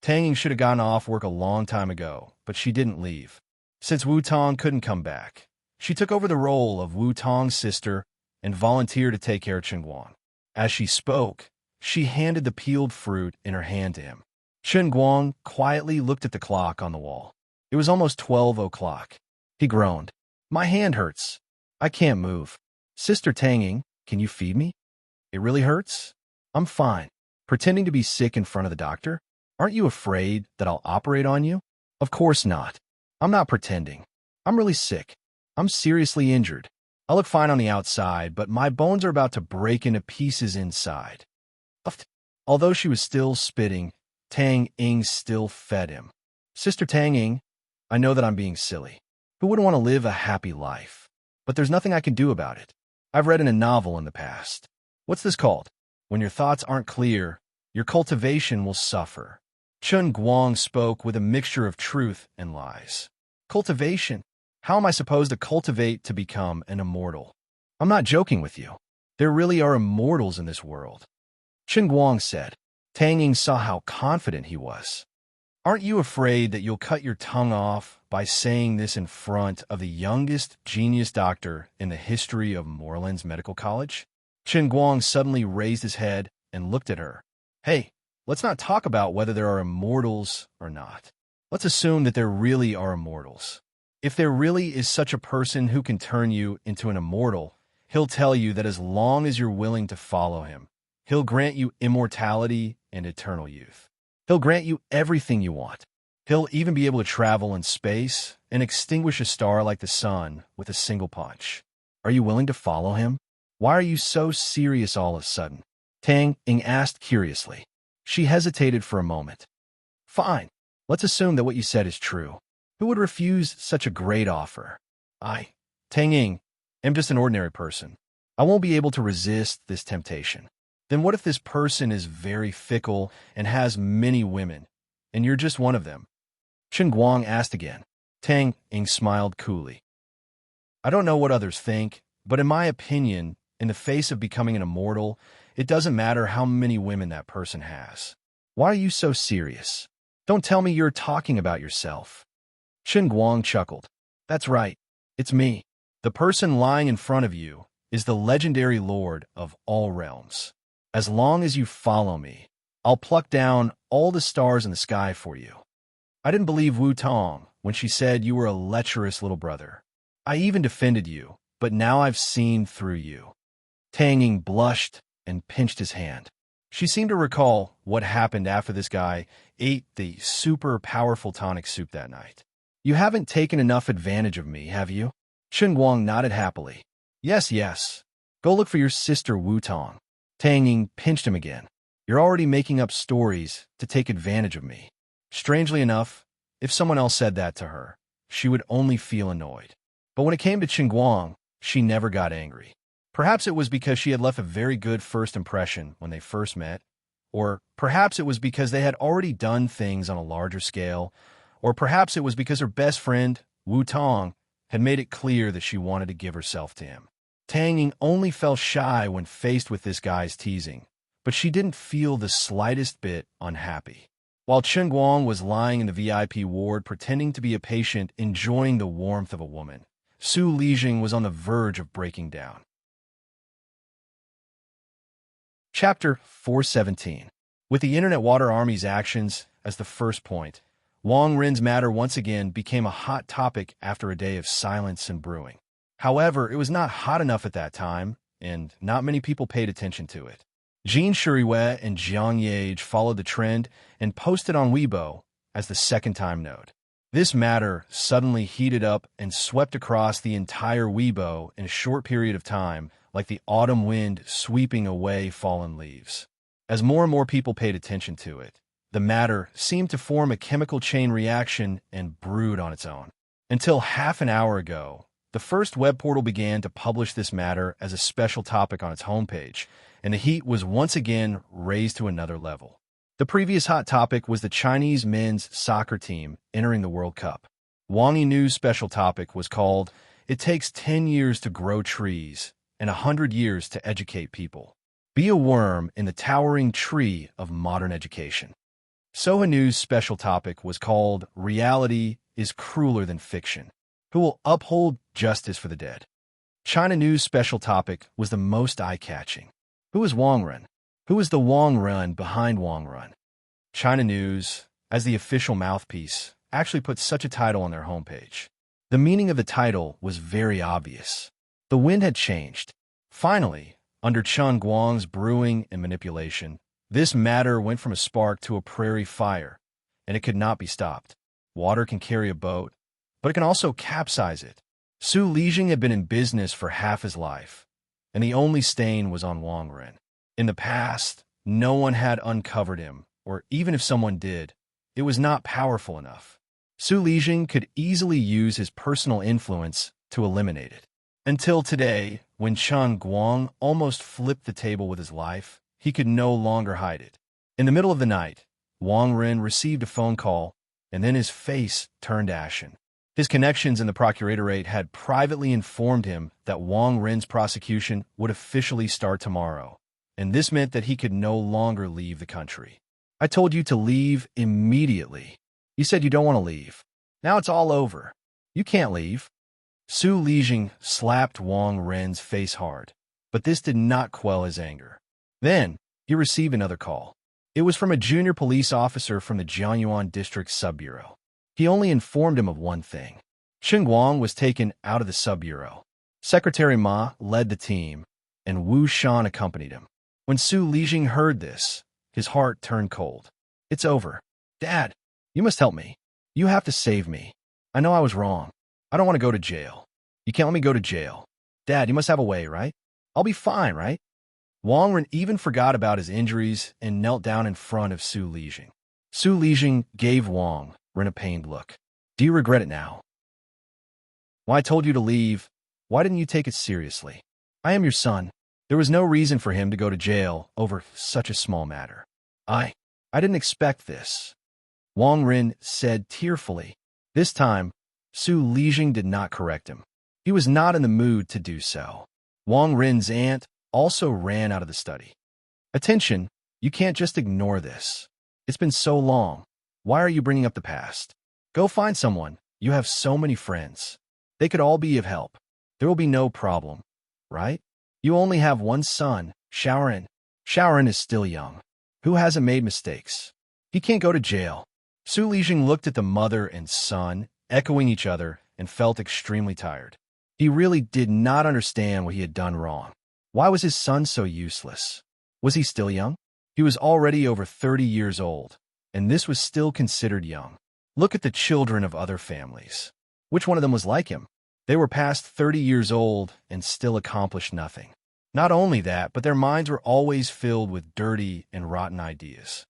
Tang Ying should have gotten off work a long time ago, but she didn't leave. Since Wu Tong couldn't come back, she took over the role of Wu Tong's sister and volunteered to take care of Chen Guang. As she spoke, She handed the peeled fruit in her hand to him. Chen Guang quietly looked at the clock on the wall. It was almost 12 o'clock. He groaned. My hand hurts. I can't move. Sister Tanging, can you feed me? It really hurts? I'm fine. Pretending to be sick in front of the doctor? Aren't you afraid that I'll operate on you? Of course not. I'm not pretending. I'm really sick. I'm seriously injured. I look fine on the outside, but my bones are about to break into pieces inside. Although she was still spitting, Tang Ying still fed him. Sister Tang Ying, I know that I'm being silly. Who wouldn't want to live a happy life? But there's nothing I can do about it. I've read in a novel in the past. What's this called? When your thoughts aren't clear, your cultivation will suffer. Chen Guang spoke with a mixture of truth and lies. Cultivation? How am I supposed to cultivate to become an immortal? I'm not joking with you. There really are immortals in this world. Chen Guang said. Tang Ying saw how confident he was. Aren't you afraid that you'll cut your tongue off by saying this in front of the youngest genius doctor in the history of Moreland's Medical College? Chen Guang suddenly raised his head and looked at her. Hey, let's not talk about whether there are immortals or not. Let's assume that there really are immortals. If there really is such a person who can turn you into an immortal, he'll tell you that as long as you're willing to follow him, he'll grant you immortality and eternal youth. He'll grant you everything you want. He'll even be able to travel in space and extinguish a star like the sun with a single punch. Are you willing to follow him? Why are you so serious all of a sudden? Tang Ying asked curiously. She hesitated for a moment. Fine. Let's assume that what you said is true. Who would refuse such a great offer? Tang Ying, am just an ordinary person. I won't be able to resist this temptation. Then what if this person is very fickle and has many women, and you're just one of them? Chen Guang asked again. Tang Ying smiled coolly. I don't know what others think, but in my opinion, in the face of becoming an immortal, it doesn't matter how many women that person has. Why are you so serious? Don't tell me you're talking about yourself. Chen Guang chuckled. That's right. It's me. The person lying in front of you is the legendary lord of all realms. As long as you follow me, I'll pluck down all the stars in the sky for you. I didn't believe Wu Tong when she said you were a lecherous little brother. I even defended you, but now I've seen through you. Tang Ying blushed and pinched his hand. She seemed to recall what happened after this guy ate the super powerful tonic soup that night. You haven't taken enough advantage of me, have you? Chen Guang nodded happily. Yes. Go look for your sister Wu Tong. Tang Ying pinched him again. You're already making up stories to take advantage of me. Strangely enough, if someone else said that to her, she would only feel annoyed. But when it came to Chen Guang, she never got angry. Perhaps it was because she had left a very good first impression when they first met, or perhaps it was because they had already done things on a larger scale, or perhaps it was because her best friend, Wu Tong, had made it clear that she wanted to give herself to him. Tang Ying only felt shy when faced with this guy's teasing, but she didn't feel the slightest bit unhappy. While Chen Guang was lying in the VIP ward pretending to be a patient enjoying the warmth of a woman, Su Lijing was on the verge of breaking down. Chapter 417. With the Internet Water Army's actions as the first point, Wang Rin's matter once again became a hot topic after a day of silence and brewing. However, it was not hot enough at that time, and not many people paid attention to it. Jin Shuriwei and Jiang Yage followed the trend and posted on Weibo as the second-time node. This matter suddenly heated up and swept across the entire Weibo in a short period of time, like the autumn wind sweeping away fallen leaves. As more and more people paid attention to it, the matter seemed to form a chemical chain reaction and brood on its own. Until half an hour ago, the first web portal began to publish this matter as a special topic on its homepage, and the heat was once again raised to another level. The previous hot topic was the Chinese men's soccer team entering the World Cup. Wang Yinu's special topic was called, It Takes 10 Years to Grow Trees and 100 Years to Educate People. Be a worm in the towering tree of modern education. Soha News' special topic was called, Reality is Crueler Than Fiction. Who will uphold justice for the dead? China News' special topic was the most eye-catching. Who is Wang Rin? Who is the Wang Run behind Wang Run? China News, as the official mouthpiece, actually put such a title on their homepage. The meaning of the title was very obvious. The wind had changed. Finally, under Chen Guang's brewing and manipulation, this matter went from a spark to a prairie fire, and it could not be stopped. Water can carry a boat, but it can also capsize it. Su Lijing had been in business for half his life, and the only stain was on Wang Ren. In the past, no one had uncovered him, or even if someone did, it was not powerful enough. Su Lijing could easily use his personal influence to eliminate it. Until today, when Chen Guang almost flipped the table with his life, he could no longer hide it. In the middle of the night, Wang Ren received a phone call, and then his face turned ashen. His connections in the procuratorate had privately informed him that Wang Ren's prosecution would officially start tomorrow, and this meant that he could no longer leave the country. I told you to leave immediately. You said you don't want to leave. Now it's all over. You can't leave. Su Lijing slapped Wang Ren's face hard, but this did not quell his anger. Then, he received another call. It was from a junior police officer from the Jianyuan District Sub-Bureau. He only informed him of one thing. Chen Guang was taken out of the Sub-Bureau. Secretary Ma led the team, and Wu Shan accompanied him. When Su Lijing heard this, his heart turned cold. It's over. Dad, you must help me. You have to save me. I know I was wrong. I don't want to go to jail. You can't let me go to jail. Dad, you must have a way, right? I'll be fine, right? Wang Ren even forgot about his injuries and knelt down in front of Su Lijing. Su Lijing gave Wang Ren a pained look. Do you regret it now? When I told you to leave, why didn't you take it seriously? I am your son. There was no reason for him to go to jail over such a small matter. I didn't expect this. Wang Ren said tearfully. This time, Su Lijing did not correct him. He was not in the mood to do so. Wang Ren's aunt also ran out of the study. Attention, you can't just ignore this. It's been so long. Why are you bringing up the past? Go find someone. You have so many friends. They could all be of help. There will be no problem, right? You only have one son, Shaoran. Shaoran is still young. Who hasn't made mistakes? He can't go to jail. Su Lijing looked at the mother and son, echoing each other, and felt extremely tired. He really did not understand what he had done wrong. Why was his son so useless? Was he still young? He was already over 30 years old, and this was still considered young. Look at the children of other families. Which one of them was like him? They were past 30 years old and still accomplished nothing. Not only that, but their minds were always filled with dirty and rotten ideas.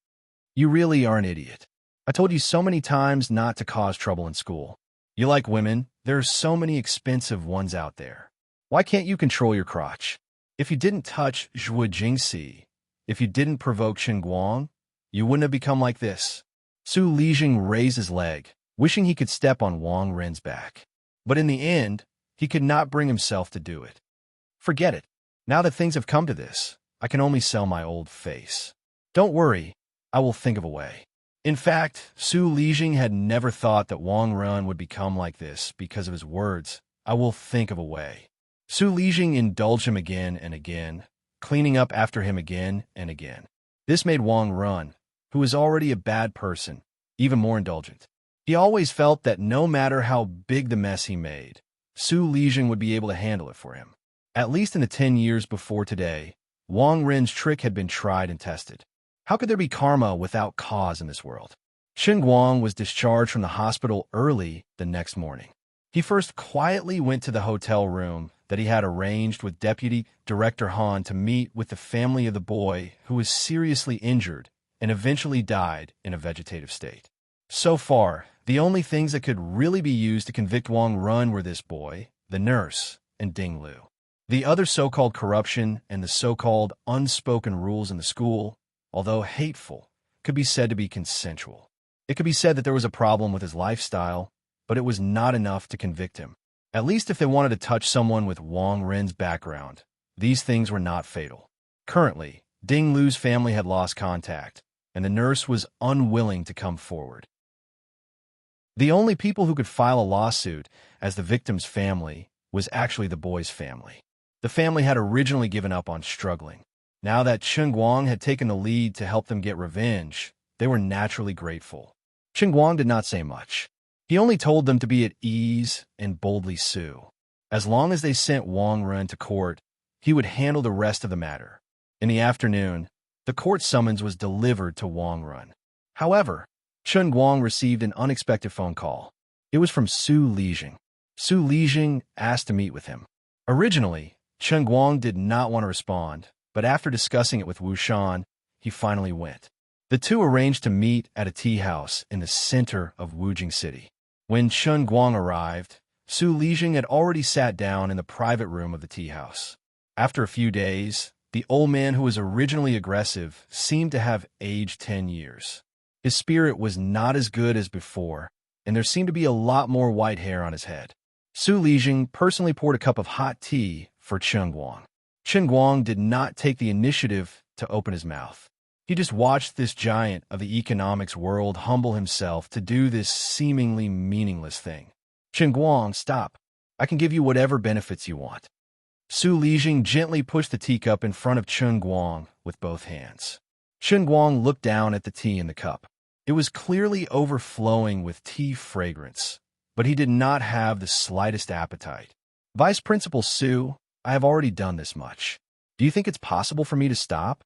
You really are an idiot. I told you so many times not to cause trouble in school. You like women, there are so many expensive ones out there. Why can't you control your crotch? If you didn't touch Zhuo Jingxi, if you didn't provoke Chen Guang, you wouldn't have become like this. Su Lijing raised his leg, wishing he could step on Wang Ren's back. But in the end, he could not bring himself to do it. Forget it. Now that things have come to this, I can only sell my old face. Don't worry, I will think of a way. In fact, Su Lijing had never thought that Wang Ren would become like this because of his words. I will think of a way. Su Lijing indulged him again and again, cleaning up after him again and again. This made Wang Ren, who was already a bad person, even more indulgent. He always felt that no matter how big the mess he made, Su Lijing would be able to handle it for him. At least in the 10 years before today, Wang Ren's trick had been tried and tested. How could there be karma without cause in this world? Chen Guang was discharged from the hospital early the next morning. He first quietly went to the hotel room that he had arranged with Deputy Director Han to meet with the family of the boy who was seriously injured and eventually died in a vegetative state. So far, the only things that could really be used to convict Wang Ren were this boy, the nurse, and Ding Lu. The other so-called corruption and the so-called unspoken rules in the school, although hateful, could be said to be consensual. It could be said that there was a problem with his lifestyle, but it was not enough to convict him. At least if they wanted to touch someone with Wang Ren's background, these things were not fatal. Currently, Ding Lu's family had lost contact, and the nurse was unwilling to come forward. The only people who could file a lawsuit as the victim's family was actually the boy's family. The family had originally given up on struggling. Now that Chen Guang had taken the lead to help them get revenge, they were naturally grateful. Chen Guang did not say much. He only told them to be at ease and boldly sue. As long as they sent Wang Run to court, he would handle the rest of the matter. In the afternoon, the court summons was delivered to Wang Run. However, Chen Guang received an unexpected phone call. It was from Su Lijing. Su Lijing asked to meet with him. Originally, Chen Guang did not want to respond, but after discussing it with Wu Shan, he finally went. The two arranged to meet at a tea house in the center of Wujing City. When Chen Guang arrived, Su Lijing had already sat down in the private room of the tea house. After a few days, the old man who was originally aggressive seemed to have aged 10 years. His spirit was not as good as before, and there seemed to be a lot more white hair on his head. Su Lijing personally poured a cup of hot tea for Chen Guang. Chen Guang did not take the initiative to open his mouth. He just watched this giant of the economics world humble himself to do this seemingly meaningless thing. Chen Guang, stop. I can give you whatever benefits you want. Su Lijing gently pushed the teacup in front of Chen Guang with both hands. Chen Guang looked down at the tea in the cup. It was clearly overflowing with tea fragrance, but he did not have the slightest appetite. Vice Principal Su, I have already done this much. Do you think it's possible for me to stop?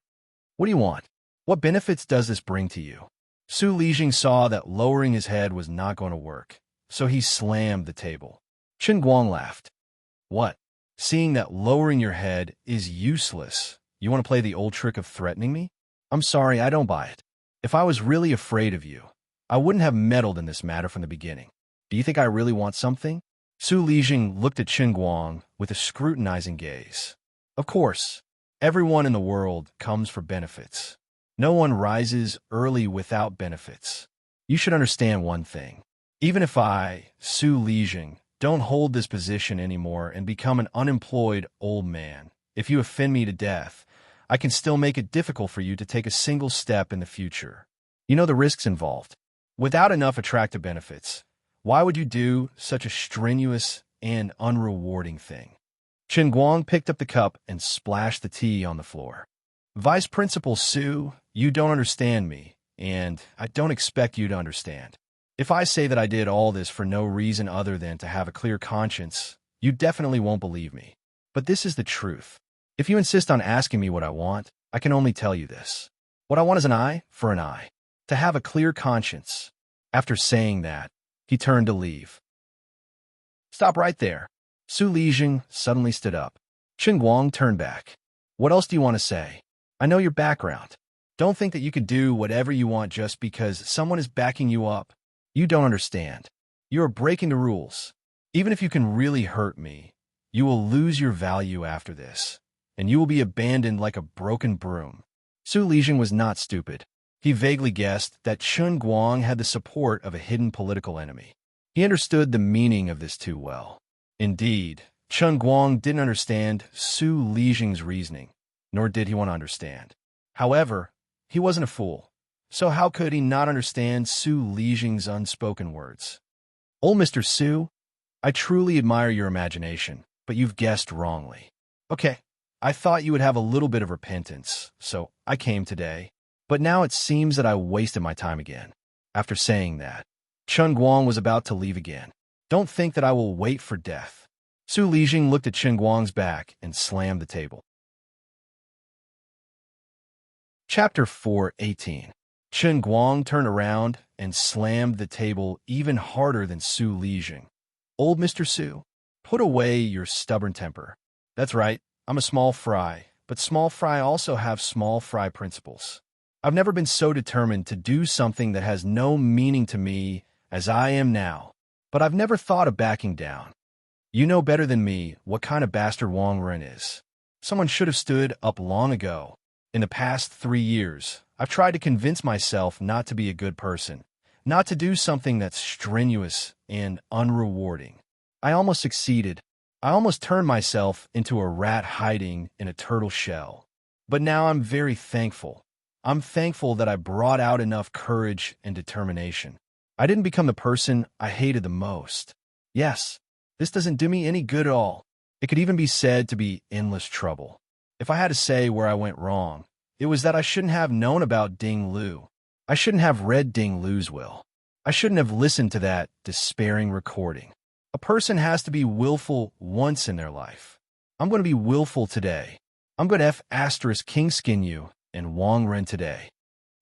What do you want? What benefits does this bring to you? Su Lijing saw that lowering his head was not going to work, so he slammed the table. Chen Guang laughed. What? Seeing that lowering your head is useless, you want to play the old trick of threatening me? I'm sorry, I don't buy it. If I was really afraid of you, I wouldn't have meddled in this matter from the beginning. Do you think I really want something? Su Lijing looked at Chen Guang with a scrutinizing gaze. Of course, everyone in the world comes for benefits. No one rises early without benefits. You should understand one thing. Even if I, Su Lijing, don't hold this position anymore and become an unemployed old man, if you offend me to death, I can still make it difficult for you to take a single step in the future. You know the risks involved. Without enough attractive benefits, why would you do such a strenuous and unrewarding thing? Chen Guang picked up the cup and splashed the tea on the floor. Vice Principal Su, you don't understand me, and I don't expect you to understand. If I say that I did all this for no reason other than to have a clear conscience, you definitely won't believe me. But this is the truth. If you insist on asking me what I want, I can only tell you this. What I want is an eye for an eye. To have a clear conscience. After saying that, he turned to leave. Stop right there. Su Lijing suddenly stood up. Chen Guang turned back. What else do you want to say? I know your background. Don't think that you could do whatever you want just because someone is backing you up. You don't understand. You are breaking the rules. Even if you can really hurt me, you will lose your value after this, and you will be abandoned like a broken broom. Su Lijing was not stupid. He vaguely guessed that Chen Guang had the support of a hidden political enemy. He understood the meaning of this too well. Indeed, Chen Guang didn't understand Su Lijing's reasoning, nor did he want to understand. However, he wasn't a fool, so how could he not understand Su Lijing's unspoken words? Old Mr. Su, I truly admire your imagination, but you've guessed wrongly. Okay, I thought you would have a little bit of repentance, so I came today. But now it seems that I wasted my time again. After saying that, Chen Guang was about to leave again. Don't think that I will wait for death. Su Lijing looked at Chen Guang's back and slammed the table. Chapter 4:18. Chen Guang turned around and slammed the table even harder than Su Lijing. Old Mr. Su, put away your stubborn temper. That's right, I'm a small fry, but small fry also have small fry principles. I've never been so determined to do something that has no meaning to me as I am now, but I've never thought of backing down. You know better than me what kind of bastard Wang Ren is. Someone should have stood up long ago. In the past 3 years, I've tried to convince myself not to be a good person, not to do something that's strenuous and unrewarding. I almost succeeded. I almost turned myself into a rat hiding in a turtle shell. But now I'm very thankful. I'm thankful that I brought out enough courage and determination. I didn't become the person I hated the most. Yes, this doesn't do me any good at all. It could even be said to be endless trouble. If I had to say where I went wrong, it was that I shouldn't have known about Ding Lu. I shouldn't have read Ding Lu's will. I shouldn't have listened to that despairing recording. A person has to be willful once in their life. I'm going to be willful today. I'm going to F***Kingskin you and Wang Ren today.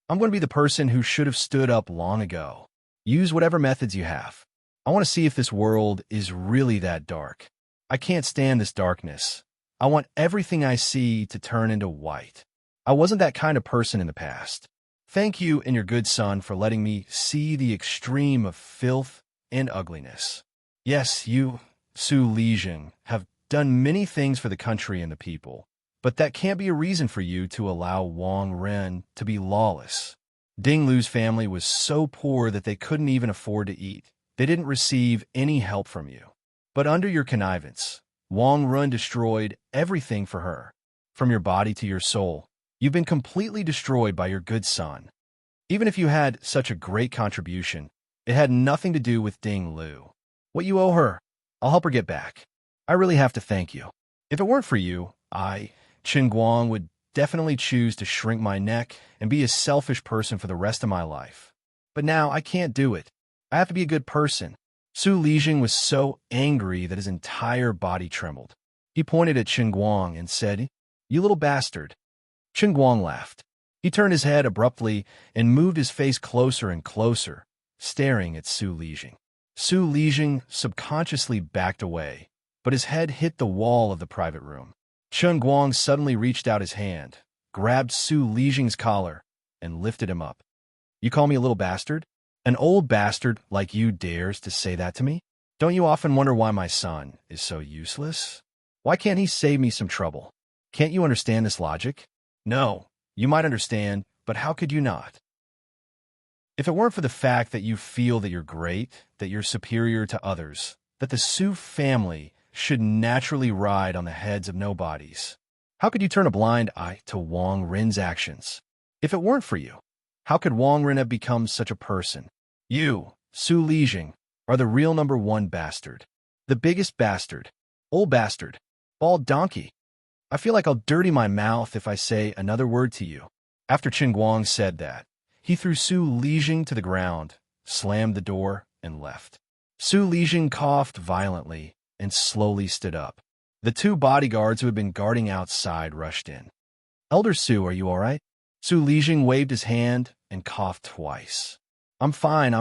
I'm going to be the person who should have stood up long ago. Use whatever methods you have. I want to see if this world is really that dark. I can't stand this darkness. I want everything I see to turn into white. I wasn't that kind of person in the past. Thank you and your good son for letting me see the extreme of filth and ugliness. Yes, you, Su Lijing, have done many things for the country and the people, but that can't be a reason for you to allow Wang Ren to be lawless. Ding Lu's family was so poor that they couldn't even afford to eat. They didn't receive any help from you. But under your connivance, Wang Ren destroyed everything for her. From your body to your soul, you've been completely destroyed by your good son. Even if you had such a great contribution, it had nothing to do with Ding Lu. What you owe her, I'll help her get back. I really have to thank you. If it weren't for you, Qin Guang, would definitely choose to shrink my neck and be a selfish person for the rest of my life. But now I can't do it. I have to be a good person. Su Lijing was so angry that his entire body trembled. He pointed at Qin Guang and said, "You little bastard." Qin Guang laughed. He turned his head abruptly and moved his face closer and closer, staring at Su Lijing. Su Lijing subconsciously backed away, but his head hit the wall of the private room. Qin Guang suddenly reached out his hand, grabbed Su Lijing's collar, and lifted him up. "You call me a little bastard? An old bastard like you dares to say that to me? Don't you often wonder why my son is so useless? Why can't he save me some trouble? Can't you understand this logic? No, you might understand, but how could you not? If it weren't for the fact that you feel that you're great, that you're superior to others, that the Su family should naturally ride on the heads of nobodies, how could you turn a blind eye to Wang Ren's actions? If it weren't for you, how could Wang Ren have become such a person? You, Su Lijing, are the real #1 bastard. The biggest bastard. Old bastard. Bald donkey. I feel like I'll dirty my mouth if I say another word to you." After Qin Guang said that, he threw Su Lijing to the ground, slammed the door, and left. Su Lijing coughed violently and slowly stood up. The 2 bodyguards who had been guarding outside rushed in. "Elder Su, are you all right?" Su Lijing waved his hand and coughed twice. I'm fine.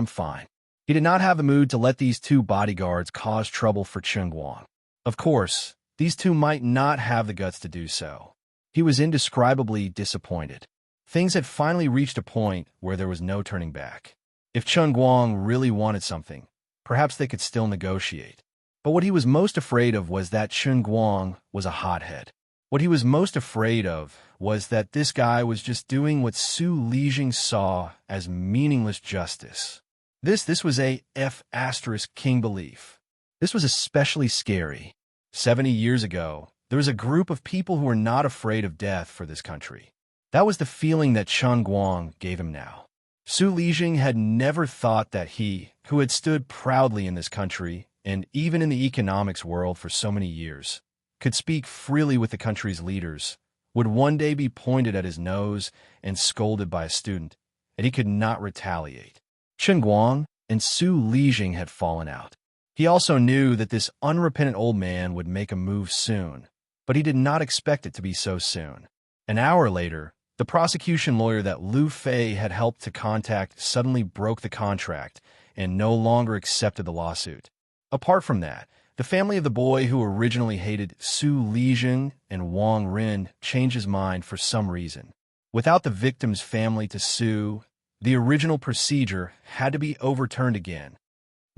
He did not have the mood to let these 2 bodyguards cause trouble for Qin Guang. Of course, these 2 might not have the guts to do so. He was indescribably disappointed. Things had finally reached a point where there was no turning back. If Qin Guang really wanted something, perhaps they could still negotiate. But what he was most afraid of was that Qin Guang was a hothead. What he was most afraid of was that this guy was just doing what Su Lijing saw as meaningless justice. This was a F***king belief. This was especially scary. 70 years ago, there was a group of people who were not afraid of death for this country. That was the feeling that Qin Guang gave him now. Su Lijing had never thought that he, who had stood proudly in this country and even in the economics world for so many years, could speak freely with the country's leaders, would one day be pointed at his nose and scolded by a student, and he could not retaliate. Qin Guang and Su Lijing had fallen out. He also knew that this unrepentant old man would make a move soon, but he did not expect it to be so soon. An hour later, the prosecution lawyer that Lu Fei had helped to contact suddenly broke the contract and no longer accepted the lawsuit. Apart from that, the family of the boy who originally hated Su Lijing and Wang Ren changed his mind for some reason. Without the victim's family to sue, the original procedure had to be overturned again.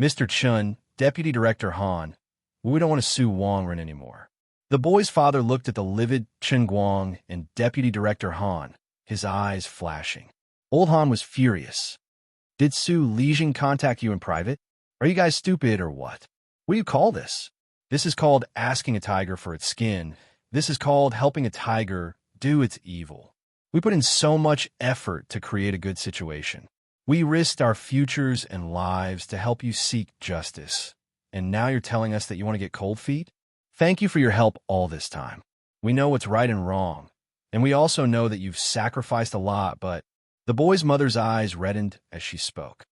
"Mr. Chun, Deputy Director Han, we don't want to sue Wang Ren anymore." The boy's father looked at the livid Qin Guang and Deputy Director Han, his eyes flashing. Old Han was furious. "Did Su Lijing contact you in private? Are you guys stupid or what? What do you call this? This is called asking a tiger for its skin. This is called helping a tiger do its evil. We put in so much effort to create a good situation. We risked our futures and lives to help you seek justice. And now you're telling us that you want to get cold feet? Thank you for your help all this time. We know what's right and wrong, and we also know that you've sacrificed a lot, but the boy's mother's eyes reddened as she spoke.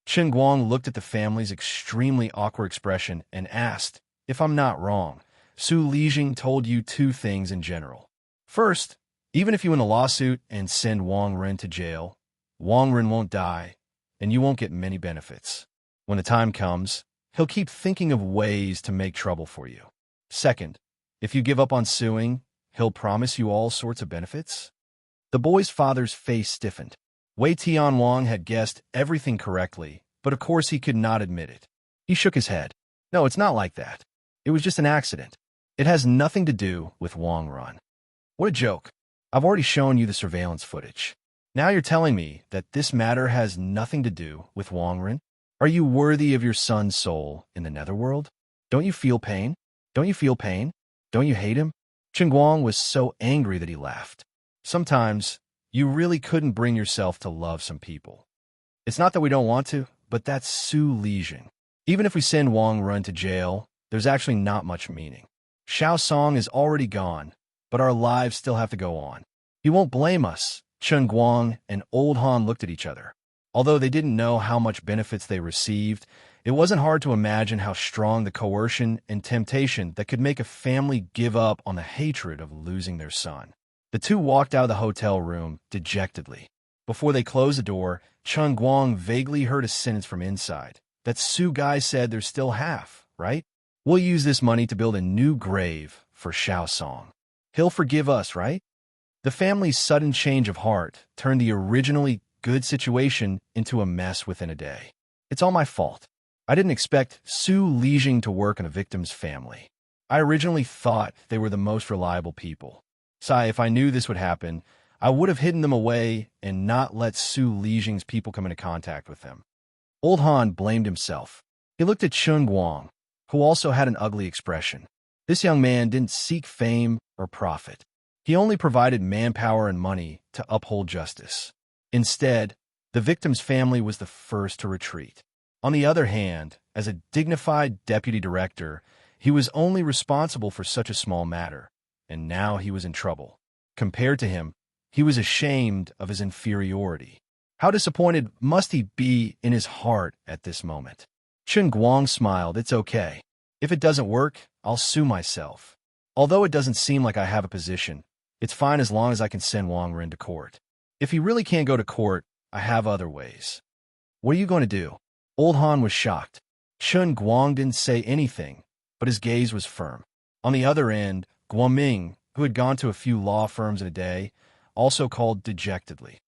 Chen Guang looked at the family's extremely awkward expression and asked, if I'm not wrong, Su Lijing told you two things in general. First, even if you win the lawsuit and send Wang Ren to jail, Wang Ren won't die, and you won't get many benefits. When the time comes, he'll keep thinking of ways to make trouble for you. Second, if you give up on suing, he'll promise you all sorts of benefits. The boy's father's face stiffened. Wei Tianwang had guessed everything correctly, but of course he could not admit it. He shook his head. No, it's not like that. It was just an accident. It has nothing to do with Wang Ren. What a joke. I've already shown you the surveillance footage. Now you're telling me that this matter has nothing to do with Wang Ren? Are you worthy of your son's soul in the netherworld? Don't you feel pain? Don't you feel pain? Don't you hate him? Chen Guang was so angry that he laughed. Sometimes, you really couldn't bring yourself to love some people. It's not that we don't want to, but that's Su Lijing. Even if we send Wang Ren to jail, there's actually not much meaning. Xiao Song is already gone, but our lives still have to go on. He won't blame us. Chen Guang and Old Han looked at each other. Although they didn't know how much benefits they received, it wasn't hard to imagine how strong the coercion and temptation that could make a family give up on the hatred of losing their son. The two walked out of the hotel room dejectedly. Before they closed the door, Chen Guang vaguely heard a sentence from inside. That Su guy said there's still half, right? We'll use this money to build a new grave for Xiao Song. He'll forgive us, right? The family's sudden change of heart turned the originally good situation into a mess within a day. It's all my fault. I didn't expect Su Lijing to work in a victim's family. I originally thought they were the most reliable people. Sai, if I knew this would happen, I would have hidden them away and not let Su Lijing's people come into contact with them. Old Han blamed himself. He looked at Chen Guang, who also had an ugly expression. This young man didn't seek fame or profit. He only provided manpower and money to uphold justice. Instead, the victim's family was the first to retreat. On the other hand, as a dignified deputy director, he was only responsible for such a small matter, and now he was in trouble. Compared to him, he was ashamed of his inferiority. How disappointed must he be in his heart at this moment? Chen Guang smiled. It's okay. If it doesn't work, I'll sue myself. Although it doesn't seem like I have a position, it's fine as long as I can send Wang Ren to court. If he really can't go to court, I have other ways. What are you going to do? Old Han was shocked. Chen Guang didn't say anything, but his gaze was firm. On the other end, Guoming, who had gone to a few law firms in a day, also called dejectedly.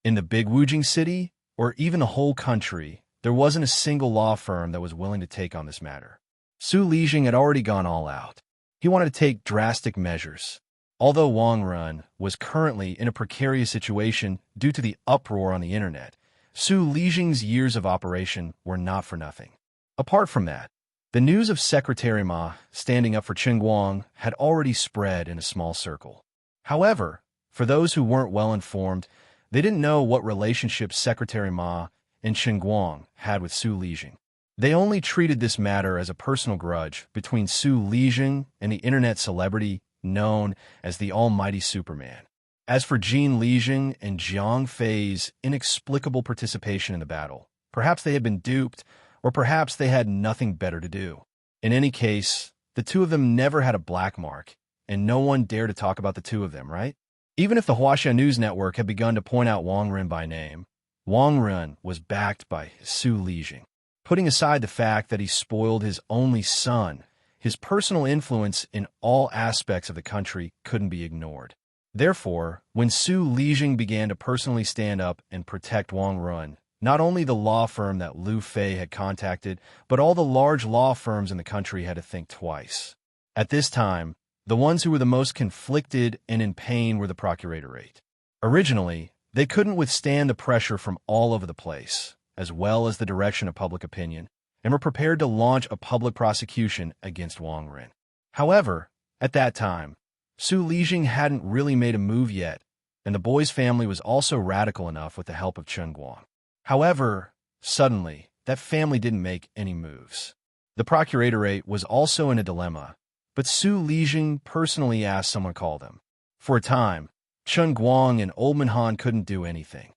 In the big Wujing city, or even the whole country, there wasn't a single law firm that was willing to take on this matter. Su Lijing had already gone all out. He wanted to take drastic measures. Although Wang Ren was currently in a precarious situation due to the uproar on the internet, Su Lijing's years of operation were not for nothing. Apart from that, the news of Secretary Ma standing up for Chen Guang had already spread in a small circle. However, for those who weren't well informed, they didn't know what relationship Secretary Ma and Chen Guang had with Su Lijing. They only treated this matter as a personal grudge between Su Lijing and the internet celebrity known as the Almighty Superman. As for Jin Lijing and Jiang Fei's inexplicable participation in the battle, perhaps they had been duped, or perhaps they had nothing better to do. In any case, the two of them never had a black mark, and no one dared to talk about the two of them, right? Even if the Huaxia News Network had begun to point out Wang Ren by name, Wang Ren was backed by Su Lijing. Putting aside the fact that he spoiled his only son, his personal influence in all aspects of the country couldn't be ignored. Therefore, when Su Lijing began to personally stand up and protect Wang Ren, not only the law firm that Liu Fei had contacted, but all the large law firms in the country had to think twice. At this time, the ones who were the most conflicted and in pain were the procuratorate. Originally, they couldn't withstand the pressure from all over the place, as well as the direction of public opinion, and were prepared to launch a public prosecution against Wang Ren. However, at that time, Su Lijing hadn't really made a move yet, and the boy's family was also radical enough with the help of Chen Guang. However, suddenly, that family didn't make any moves. The procuratorate was also in a dilemma, but Su Lijing personally asked someone to call them. For a time, Chen Guang and Old Man Han couldn't do anything.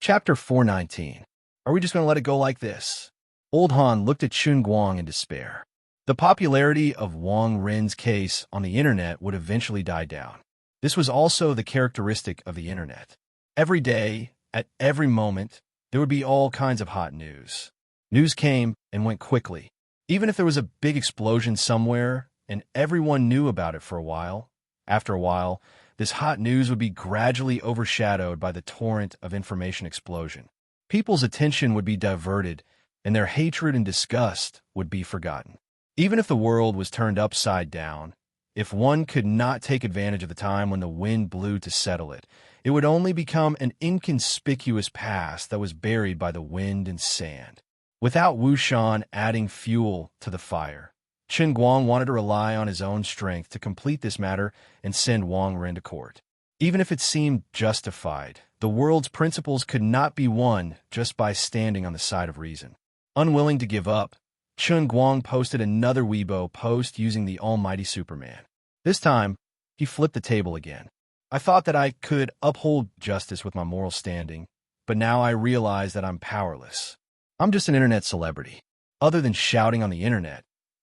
Chapter 419. Are we just going to let it go like this? Old Han looked at Chen Guang in despair. The popularity of Wang Ren's case on the internet would eventually die down. This was also the characteristic of the internet. Every day, at every moment, there would be all kinds of hot news. News came and went quickly. Even if there was a big explosion somewhere and everyone knew about it for a while, after a while, this hot news would be gradually overshadowed by the torrent of information explosion. People's attention would be diverted, and their hatred and disgust would be forgotten. Even if the world was turned upside down, if one could not take advantage of the time when the wind blew to settle it, it would only become an inconspicuous past that was buried by the wind and sand. Without Wu Shan adding fuel to the fire, Chen Guang wanted to rely on his own strength to complete this matter and send Wang Ren to court. Even if it seemed justified, the world's principles could not be won just by standing on the side of reason. Unwilling to give up, Chen Guang posted another Weibo post using the almighty Superman. This time, he flipped the table again. I thought that I could uphold justice with my moral standing, but now I realize that I'm powerless. I'm just an internet celebrity. Other than shouting on the internet,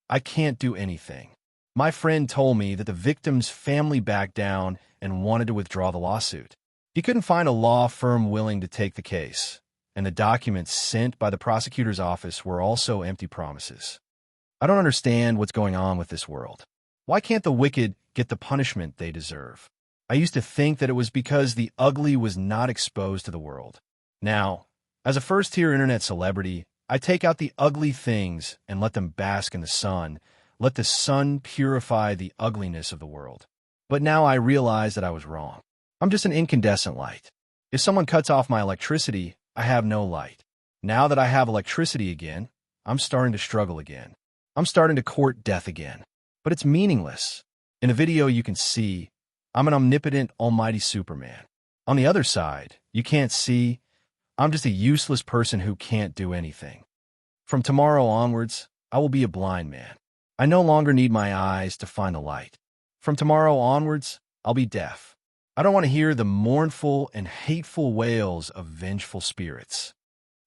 I can't do anything. My friend told me that the victim's family backed down and wanted to withdraw the lawsuit. He couldn't find a law firm willing to take the case, and the documents sent by the prosecutor's office were also empty promises. I don't understand what's going on with this world. Why can't the wicked get the punishment they deserve? I used to think that it was because the ugly was not exposed to the world. Now, as a first-tier internet celebrity, I take out the ugly things and let them bask in the sun. Let the sun purify the ugliness of the world. But now I realize that I was wrong. I'm just an incandescent light. If someone cuts off my electricity, I have no light. Now that I have electricity again, I'm starting to struggle again. I'm starting to court death again. But it's meaningless. In a video you can see, I'm an omnipotent, almighty Superman. On the other side, you can't see, I'm just a useless person who can't do anything. From tomorrow onwards, I will be a blind man. I no longer need my eyes to find the light. From tomorrow onwards, I'll be deaf. I don't want to hear the mournful and hateful wails of vengeful spirits.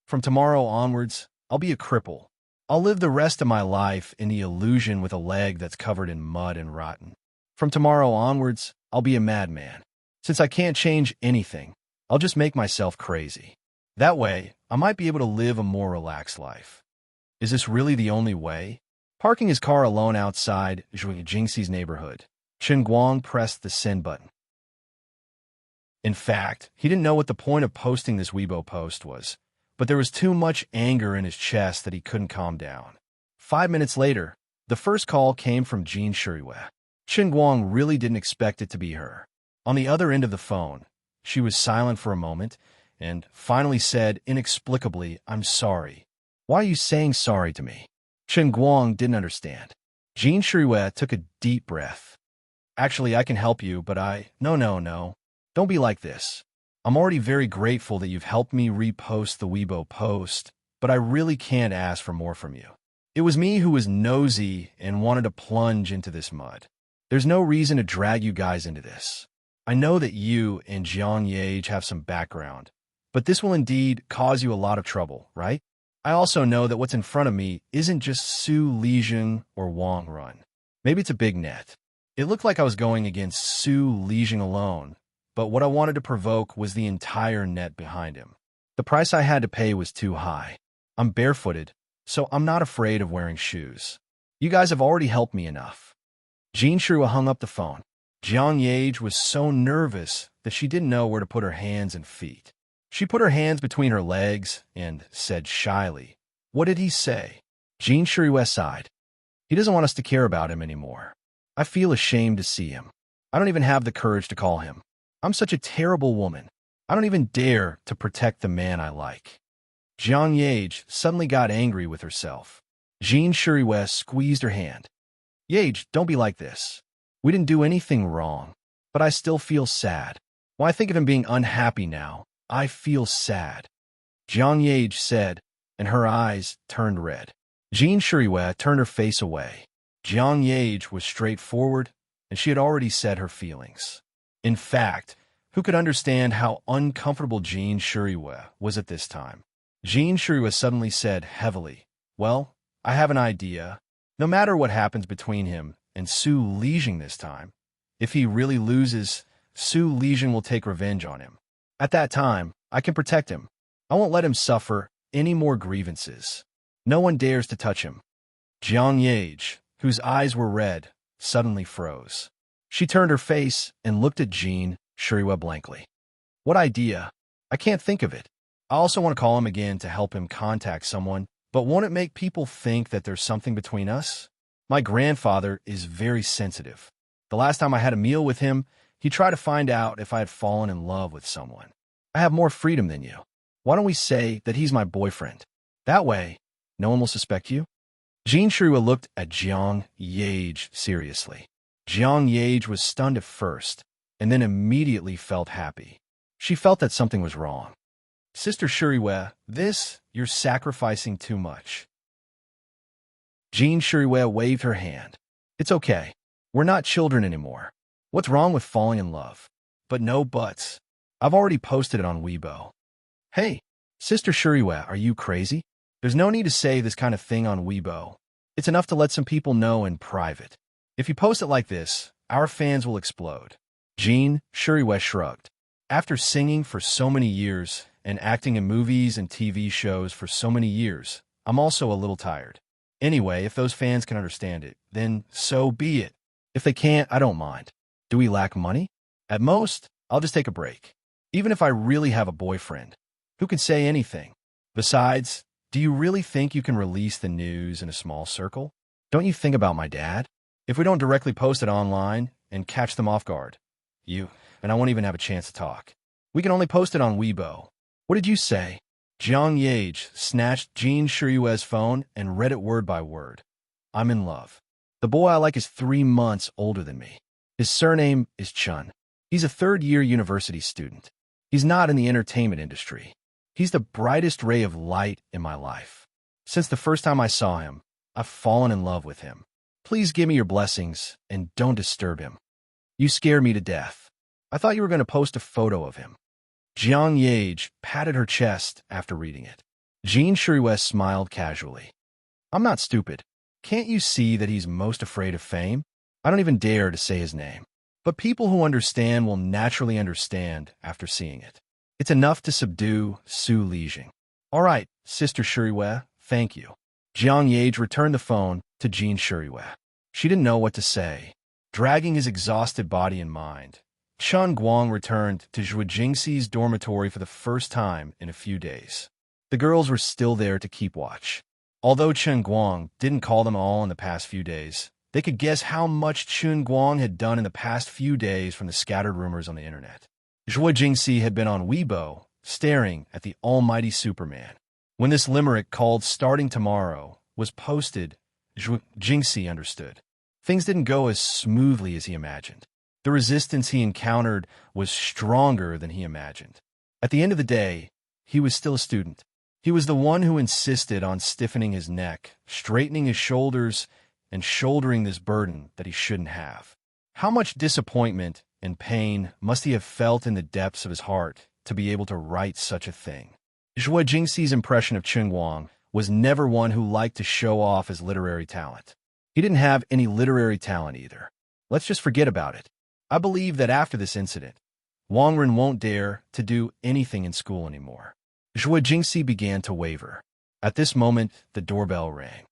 From tomorrow onwards, I'll be a cripple. I'll live the rest of my life in the illusion with a leg that's covered in mud and rotten. From tomorrow onwards, I'll be a madman. Since I can't change anything, I'll just make myself crazy. That way, I might be able to live a more relaxed life. Is this really the only way? Parking his car alone outside Jingxi's neighborhood, Chen Guang pressed the send button. In fact, he didn't know what the point of posting this Weibo post was, but there was too much anger in his chest that he couldn't calm down. 5 minutes later, the first call came from Jean Shuriwe. Chen Guang really didn't expect it to be her. On the other end of the phone, she was silent for a moment and finally said inexplicably, "I'm sorry." "Why are you saying sorry to me?" Chen Guang didn't understand. Jean Shuriwe took a deep breath. "Actually, I can help you, but No. Don't be like this. I'm already very grateful that you've helped me repost the Weibo post, but I really can't ask for more from you. It was me who was nosy and wanted to plunge into this mud. There's no reason to drag you guys into this. I know that you and Jiang Yage have some background, but this will indeed cause you a lot of trouble, right? I also know that what's in front of me isn't just Su Lijing or Wang Ren. Maybe it's a big net. It looked like I was going against Su Lijing alone, but what I wanted to provoke was the entire net behind him. The price I had to pay was too high. I'm barefooted, so I'm not afraid of wearing shoes. You guys have already helped me enough." Jean Shuriwe hung up the phone. Jiang Yage was so nervous that she didn't know where to put her hands and feet. She put her hands between her legs and said shyly, "What did he say?" Jean Shuriwe sighed. "He doesn't want us to care about him anymore. I feel ashamed to see him. I don't even have the courage to call him. I'm such a terrible woman. I don't even dare to protect the man I like." Jiang Yage suddenly got angry with herself. Jean Shuriwe squeezed her hand. "Yage, don't be like this. We didn't do anything wrong, but I still feel sad. When I think of him being unhappy now, I feel sad." Jiang Yage said, and her eyes turned red. Jean Shuriwei turned her face away. Jiang Yage was straightforward, and she had already said her feelings. In fact, who could understand how uncomfortable Jean Shuriwei was at this time? Jean Shuriwei suddenly said heavily, "Well, I have an idea. No matter what happens between him and Su Lijing this time, if he really loses, Su Lijing will take revenge on him. At that time, I can protect him. I won't let him suffer any more grievances. No one dares to touch him." Jiang Yage, whose eyes were red, suddenly froze. She turned her face and looked at Jean Shuriwei blankly. "What idea? I can't think of it. I also want to call him again to help him contact someone, but won't it make people think that there's something between us? My grandfather is very sensitive. The last time I had a meal with him, he tried to find out if I had fallen in love with someone. I have more freedom than you. Why don't we say that he's my boyfriend? That way, no one will suspect you?" Jean Shuriwei looked at Jiang Yage seriously. Jiang Yage was stunned at first, and then immediately felt happy. She felt that something was wrong. "Sister Shuriwei, you're sacrificing too much." Jean Shuriwei waved her hand. "It's okay. We're not children anymore. What's wrong with falling in love? But no buts. I've already posted it on Weibo." "Hey, Sister Shuriwei, are you crazy? There's no need to say this kind of thing on Weibo. It's enough to let some people know in private. If you post it like this, our fans will explode." Jean Shuriwei shrugged. "After singing for so many years and acting in movies and TV shows for so many years, I'm also a little tired. Anyway, if those fans can understand it, then so be it. If they can't, I don't mind. Do we lack money? At most, I'll just take a break. Even if I really have a boyfriend, who can say anything? Besides, do you really think you can release the news in a small circle? Don't you think about my dad? If we don't directly post it online and catch them off guard, you and I won't even have a chance to talk. We can only post it on Weibo. What did you say?" Jiang Yage snatched Jean Shuriwei's phone and read it word by word. "I'm in love. The boy I like is 3 months older than me. His surname is Chun. He's a third-year university student. He's not in the entertainment industry. He's the brightest ray of light in my life. Since the first time I saw him, I've fallen in love with him. Please give me your blessings and don't disturb him. You scare me to death. I thought you were going to post a photo of him." Jiang Yage patted her chest after reading it. Jean Shuriwei smiled casually. "I'm not stupid. Can't you see that he's most afraid of fame? I don't even dare to say his name. But people who understand will naturally understand after seeing it. It's enough to subdue Su Lijing." "All right, Sister Shuriwei, thank you." Jiang Yage returned the phone to Jean Shuriwei. She didn't know what to say. Dragging his exhausted body and mind, Chun Guang returned to Zhuo Jingxi's dormitory for the first time in a few days. The girls were still there to keep watch. Although Chun Guang didn't call them all in the past few days, they could guess how much Chun Guang had done in the past few days from the scattered rumors on the internet. Zhuo Jingxi had been on Weibo, staring at the almighty Superman. When this limerick called "Starting Tomorrow" was posted, Zhuo Jingxi understood. Things didn't go as smoothly as he imagined. The resistance he encountered was stronger than he imagined. At the end of the day, he was still a student. He was the one who insisted on stiffening his neck, straightening his shoulders, and shouldering this burden that he shouldn't have. How much disappointment and pain must he have felt in the depths of his heart to be able to write such a thing? Zhuo Jingxi's impression of Chun Guang was never one who liked to show off his literary talent. He didn't have any literary talent either. Let's just forget about it. I believe that after this incident, Wang Ren won't dare to do anything in school anymore. Zhuo Jingxi began to waver. At this moment, the doorbell rang.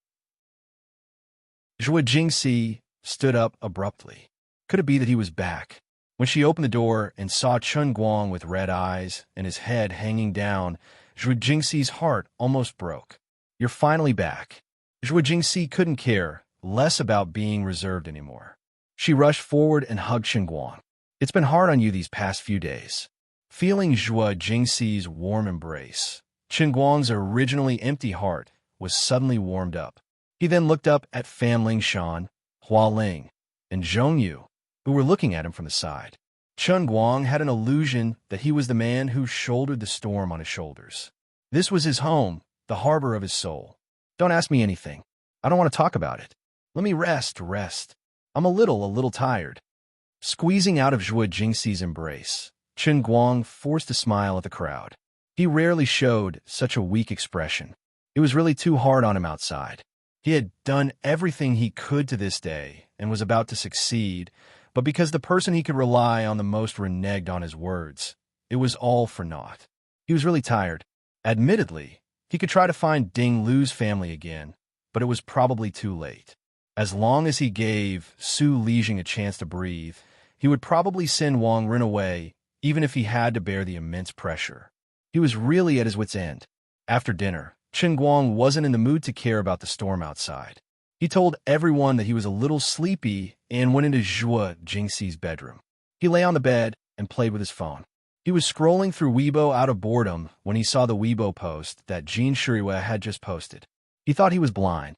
Zhuo Jingxi stood up abruptly. Could it be that he was back? When she opened the door and saw Chun Guang with red eyes and his head hanging down, Zhuo Jingxi's heart almost broke. "You're finally back." Zhuo Jingxi couldn't care less about being reserved anymore. She rushed forward and hugged Chun Guang. "It's been hard on you these past few days." Feeling Zhuo Jingxi's warm embrace, Chun Guang's originally empty heart was suddenly warmed up. He then looked up at Fan Lingshan, Hua Ling, and Zhong Yu, who were looking at him from the side. Chun Guang had an illusion that he was the man who shouldered the storm on his shoulders. This was his home, the harbor of his soul. Don't ask me anything. I don't want to talk about it. Let me rest. I'm a little tired. Squeezing out of Zhuo Jingxi's embrace, Chen Guang forced a smile at the crowd. He rarely showed such a weak expression. It was really too hard on him outside. He had done everything he could to this day and was about to succeed, but because the person he could rely on the most reneged on his words, it was all for naught. He was really tired. Admittedly, he could try to find Ding Lu's family again, but it was probably too late. As long as he gave Su Lijing a chance to breathe, he would probably send Wang Ren away, even if he had to bear the immense pressure. He was really at his wit's end. After dinner, Chen Guang wasn't in the mood to care about the storm outside. He told everyone that he was a little sleepy and went into Zhuo Jingxi's bedroom. He lay on the bed and played with his phone. He was scrolling through Weibo out of boredom when he saw the Weibo post that Jin Shuriwa had just posted. He thought he was blind.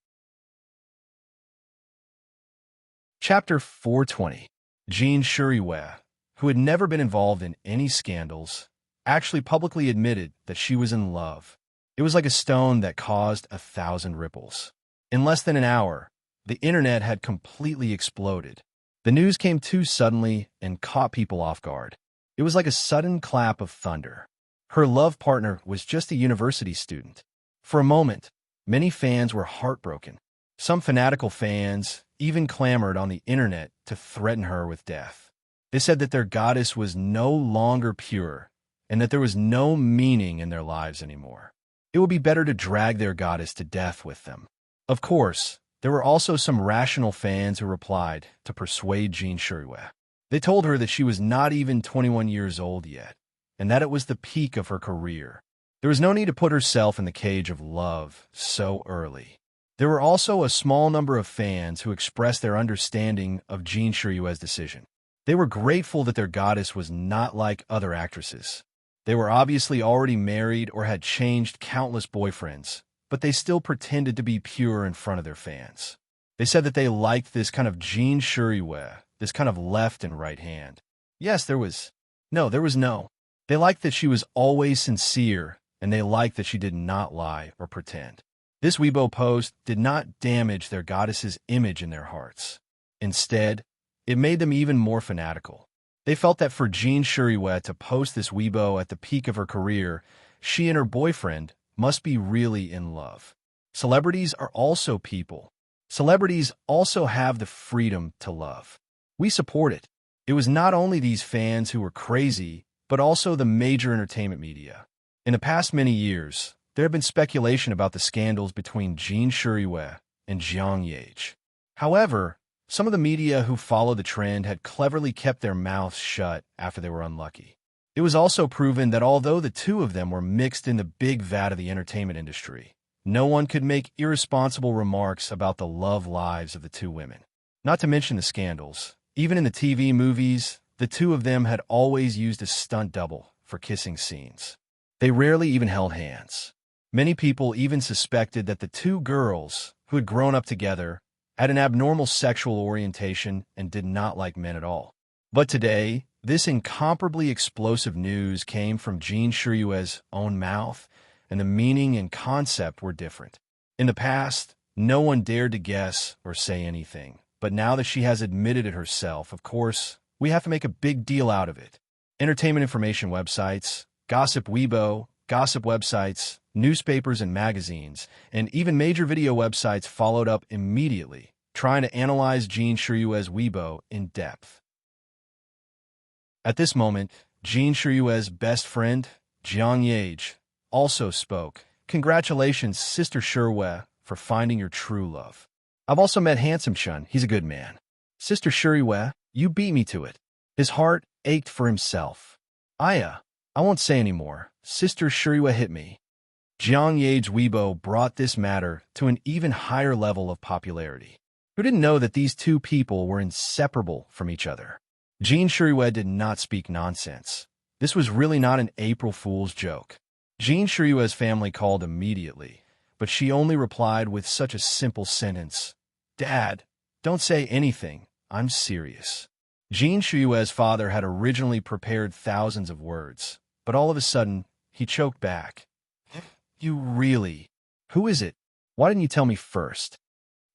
Chapter 420. Jin Shuriwa, who had never been involved in any scandals, actually publicly admitted that she was in love. It was like a stone that caused 1,000 ripples. In less than an hour, the internet had completely exploded. The news came too suddenly and caught people off guard. It was like a sudden clap of thunder. Her love partner was just a university student. For a moment, many fans were heartbroken. Some fanatical fans even clamored on the internet to threaten her with death. They said that their goddess was no longer pure and that there was no meaning in their lives anymore. It would be better to drag their goddess to death with them. Of course, there were also some rational fans who replied to persuade Jin Shuriwa. They told her that she was not even 21 years old yet, and that it was the peak of her career. There was no need to put herself in the cage of love so early. There were also a small number of fans who expressed their understanding of Jin Shuriwa's decision. They were grateful that their goddess was not like other actresses. They were obviously already married or had changed countless boyfriends, but they still pretended to be pure in front of their fans. They said that they liked this kind of Jin Shuriwa, this kind of left and right hand. Yes, there was no. They liked that she was always sincere, and they liked that she did not lie or pretend. This Weibo post did not damage their goddess's image in their hearts. Instead, it made them even more fanatical. They felt that for Jin Shuriwa to post this Weibo at the peak of her career, she and her boyfriend must be really in love. Celebrities are also people. Celebrities also have the freedom to love. We support it. It was not only these fans who were crazy, but also the major entertainment media. In the past many years, there have been speculation about the scandals between Jin Shuriwa and Jiang Yage. However, some of the media who followed the trend had cleverly kept their mouths shut after they were unlucky. It was also proven that although the two of them were mixed in the big vat of the entertainment industry, no one could make irresponsible remarks about the love lives of the two women. Not to mention the scandals. Even in the TV movies, the two of them had always used a stunt double for kissing scenes. They rarely even held hands. Many people even suspected that the two girls, who had grown up together, had an abnormal sexual orientation and did not like men at all. But today, this incomparably explosive news came from Jin Shuriwa's own mouth, and the meaning and concept were different. In the past, no one dared to guess or say anything, but now that she has admitted it herself, of course, we have to make a big deal out of it. Entertainment information websites, gossip Weibo, gossip websites, newspapers and magazines, and even major video websites followed up immediately, trying to analyze Jin Shuriwa's Weibo in depth. At this moment, Jin Shuriwa's best friend, Jiang Yage, also spoke. Congratulations, Sister Shuriwa, for finding your true love. I've also met Handsome Chun. He's a good man. Sister Shuriwa, you beat me to it. His heart ached for himself. I won't say any more. Sister Shuriwa hit me. Jiang Yage's Weibo brought this matter to an even higher level of popularity. Who didn't know that these two people were inseparable from each other? Jin Shuriwa did not speak nonsense. This was really not an April Fool's joke. Jin Shuriwa's family called immediately, but she only replied with such a simple sentence. Dad, don't say anything. I'm serious. Jin Shuriwa's father had originally prepared thousands of words, but all of a sudden, he choked back. You really? Who is it? Why didn't you tell me first?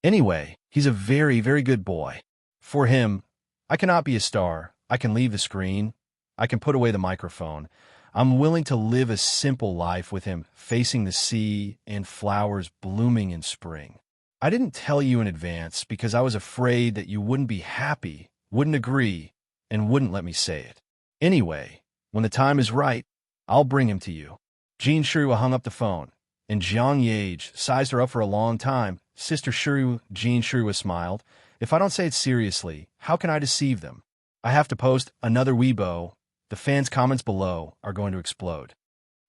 Anyway, he's a very, very good boy. For him, I cannot be a star. I can leave the screen. I can put away the microphone. I'm willing to live a simple life with him, facing the sea and flowers blooming in spring. I didn't tell you in advance because I was afraid that you wouldn't be happy, wouldn't agree, and wouldn't let me say it. Anyway, when the time is right, I'll bring him to you. Jean Shirua hung up the phone, and Jiang Yage sized her up for a long time. Sister Shirua, Jean Shirua smiled. If I don't say it seriously, how can I deceive them? I have to post another Weibo. The fans' comments below are going to explode.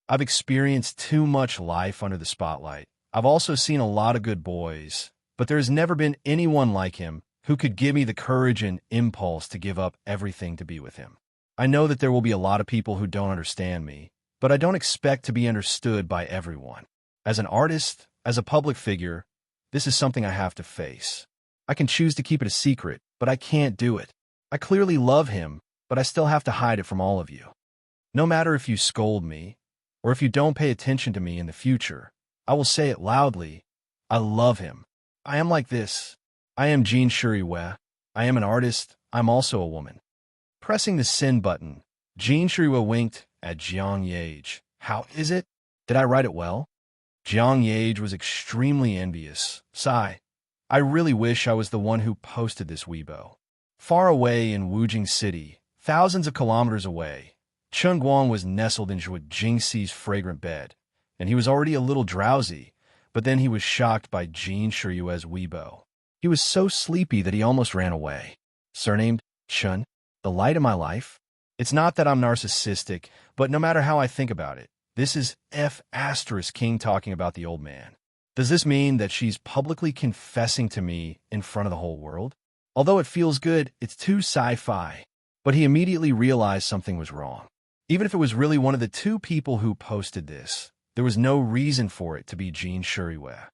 I've experienced too much life under the spotlight. I've also seen a lot of good boys, but there has never been anyone like him who could give me the courage and impulse to give up everything to be with him. I know that there will be a lot of people who don't understand me, but I don't expect to be understood by everyone. As an artist, as a public figure, this is something I have to face. I can choose to keep it a secret, but I can't do it. I clearly love him, but I still have to hide it from all of you. No matter if you scold me, or if you don't pay attention to me in the future, I will say it loudly. I love him. I am like this. I am Jean Shirua. I am an artist. I'm also a woman. Pressing the send button, Jean Shirua winked at Jiang Yage. How is it? Did I write it well? Jiang Yage was extremely envious. Sigh. I really wish I was the one who posted this Weibo. Far away in Wujing City, thousands of kilometers away, Chen Guang was nestled in Zhuo Jingxi's fragrant bed, and he was already a little drowsy, but then he was shocked by Jean Shirua's Weibo. He was so sleepy that he almost ran away. Surnamed Chen, the light of my life? It's not that I'm narcissistic, but no matter how I think about it, this is F** King talking about the old man. Does this mean that she's publicly confessing to me in front of the whole world? Although it feels good, it's too sci-fi. But he immediately realized something was wrong. Even if it was really one of the two people who posted this, there was no reason for it to be Jean Shirua.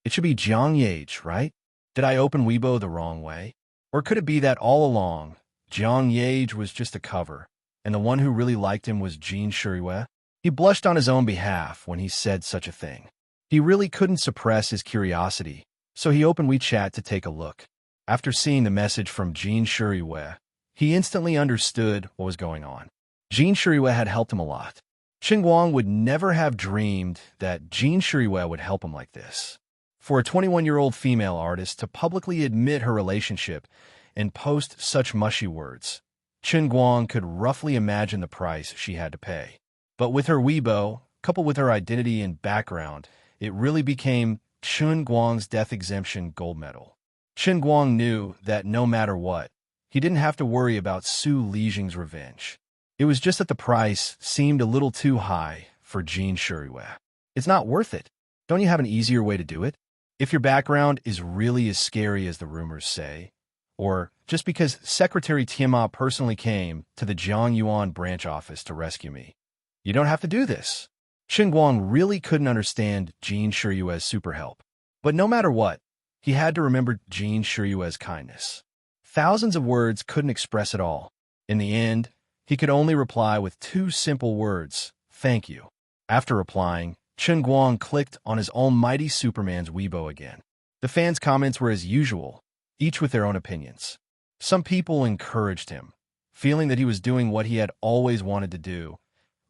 It should be Jiang Yage, right? Did I open Weibo the wrong way? Or could it be that all along, Jiang Yage was just a cover, and the one who really liked him was Jean Shirua? He blushed on his own behalf when he said such a thing. He really couldn't suppress his curiosity, so he opened WeChat to take a look. After seeing the message from Jean Shirua, he instantly understood what was going on. Jean Shirua had helped him a lot. Chen Guang would never have dreamed that Jean Shirua would help him like this. For a 21-year-old female artist to publicly admit her relationship and post such mushy words, Chen Guang could roughly imagine the price she had to pay. But with her Weibo, coupled with her identity and background, it really became Chen Guang's death exemption gold medal. Chen Guang knew that no matter what, he didn't have to worry about Su Lijing's revenge. It was just that the price seemed a little too high for Jean Shirua. It's not worth it. Don't you have an easier way to do it? If your background is really as scary as the rumors say, or just because Secretary Tianma personally came to the Zhongyuan branch office to rescue me, you don't have to do this. Chen Guang really couldn't understand Jean Shirua's super help. But no matter what, he had to remember Jean Shirua's kindness. Thousands of words couldn't express it all. In the end, he could only reply with two simple words, thank you. After replying, Chen Guang clicked on his almighty Superman's Weibo again. The fans' comments were as usual, each with their own opinions. Some people encouraged him, feeling that he was doing what he had always wanted to do,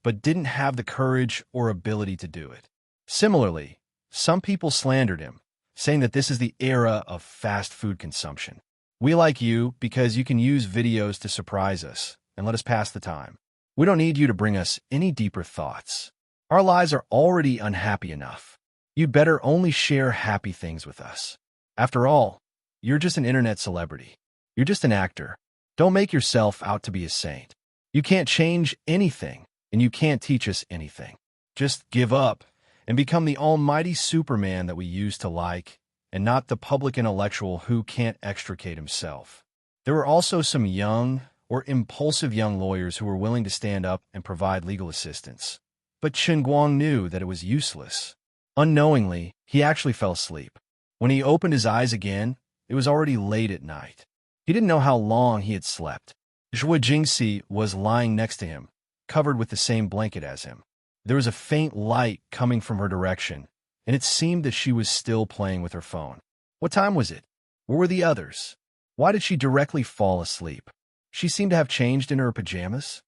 but didn't have the courage or ability to do it. Similarly, some people slandered him, saying that this is the era of fast food consumption. We like you because you can use videos to surprise us and let us pass the time. We don't need you to bring us any deeper thoughts. Our lives are already unhappy enough. You'd better only share happy things with us. After all, you're just an internet celebrity. You're just an actor. Don't make yourself out to be a saint. You can't change anything, and you can't teach us anything. Just give up and become the almighty Superman that we used to like, and not the public intellectual who can't extricate himself. There were also some young or impulsive young lawyers who were willing to stand up and provide legal assistance. But Chen Guang knew that it was useless. Unknowingly, he actually fell asleep. When he opened his eyes again, it was already late at night. He didn't know how long he had slept. Zhuo Jingxi was lying next to him, covered with the same blanket as him. There was a faint light coming from her direction, and it seemed that she was still playing with her phone. What time was it? Where were the others? Why did she directly fall asleep? She seemed to have changed into her pajamas.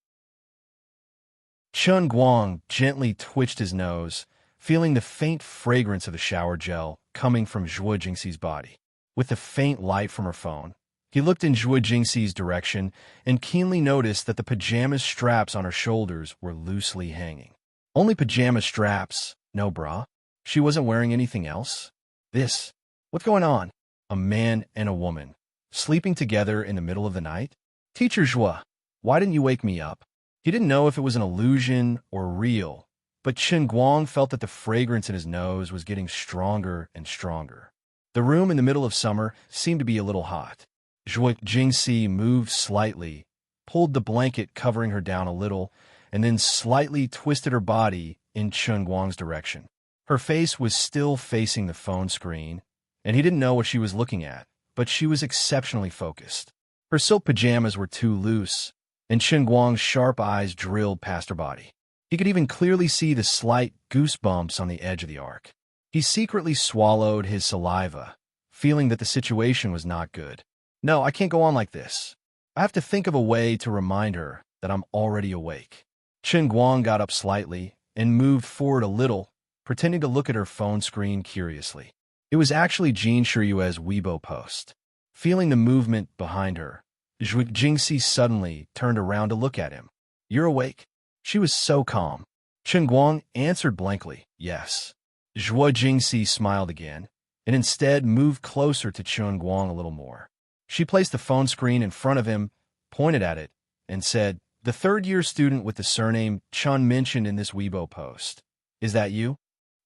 Chun Guang gently twitched his nose, feeling the faint fragrance of the shower gel coming from Zhuo Jingxi's body. With the faint light from her phone, he looked in Zhuo Jingxi's direction and keenly noticed that the pajama straps on her shoulders were loosely hanging. Only pajama straps, no bra. She wasn't wearing anything else. What's going on? A man and a woman, sleeping together in the middle of the night? Teacher Zhuo, why didn't you wake me up? He didn't know if it was an illusion or real, but Chen Guang felt that the fragrance in his nose was getting stronger and stronger. The room in the middle of summer seemed to be a little hot. Zhuo Jingxi moved slightly, pulled the blanket covering her down a little, and then slightly twisted her body in Chen Guang's direction. Her face was still facing the phone screen, and he didn't know what she was looking at, but she was exceptionally focused. Her silk pajamas were too loose, and Chen Guang's sharp eyes drilled past her body. He could even clearly see the slight goosebumps on the edge of the arc. He secretly swallowed his saliva, feeling that the situation was not good. No, I can't go on like this. I have to think of a way to remind her that I'm already awake. Chen Guang got up slightly and moved forward a little, pretending to look at her phone screen curiously. It was actually Jin Shiyue's Weibo post. Feeling the movement behind her, Zhuo Jingxi suddenly turned around to look at him. You're awake? She was so calm. Chen Guang answered blankly, yes. Zhuo Jingxi smiled again, and instead moved closer to Chen Guang a little more. She placed the phone screen in front of him, pointed at it, and said, the third-year student with the surname Chun mentioned in this Weibo post. Is that you?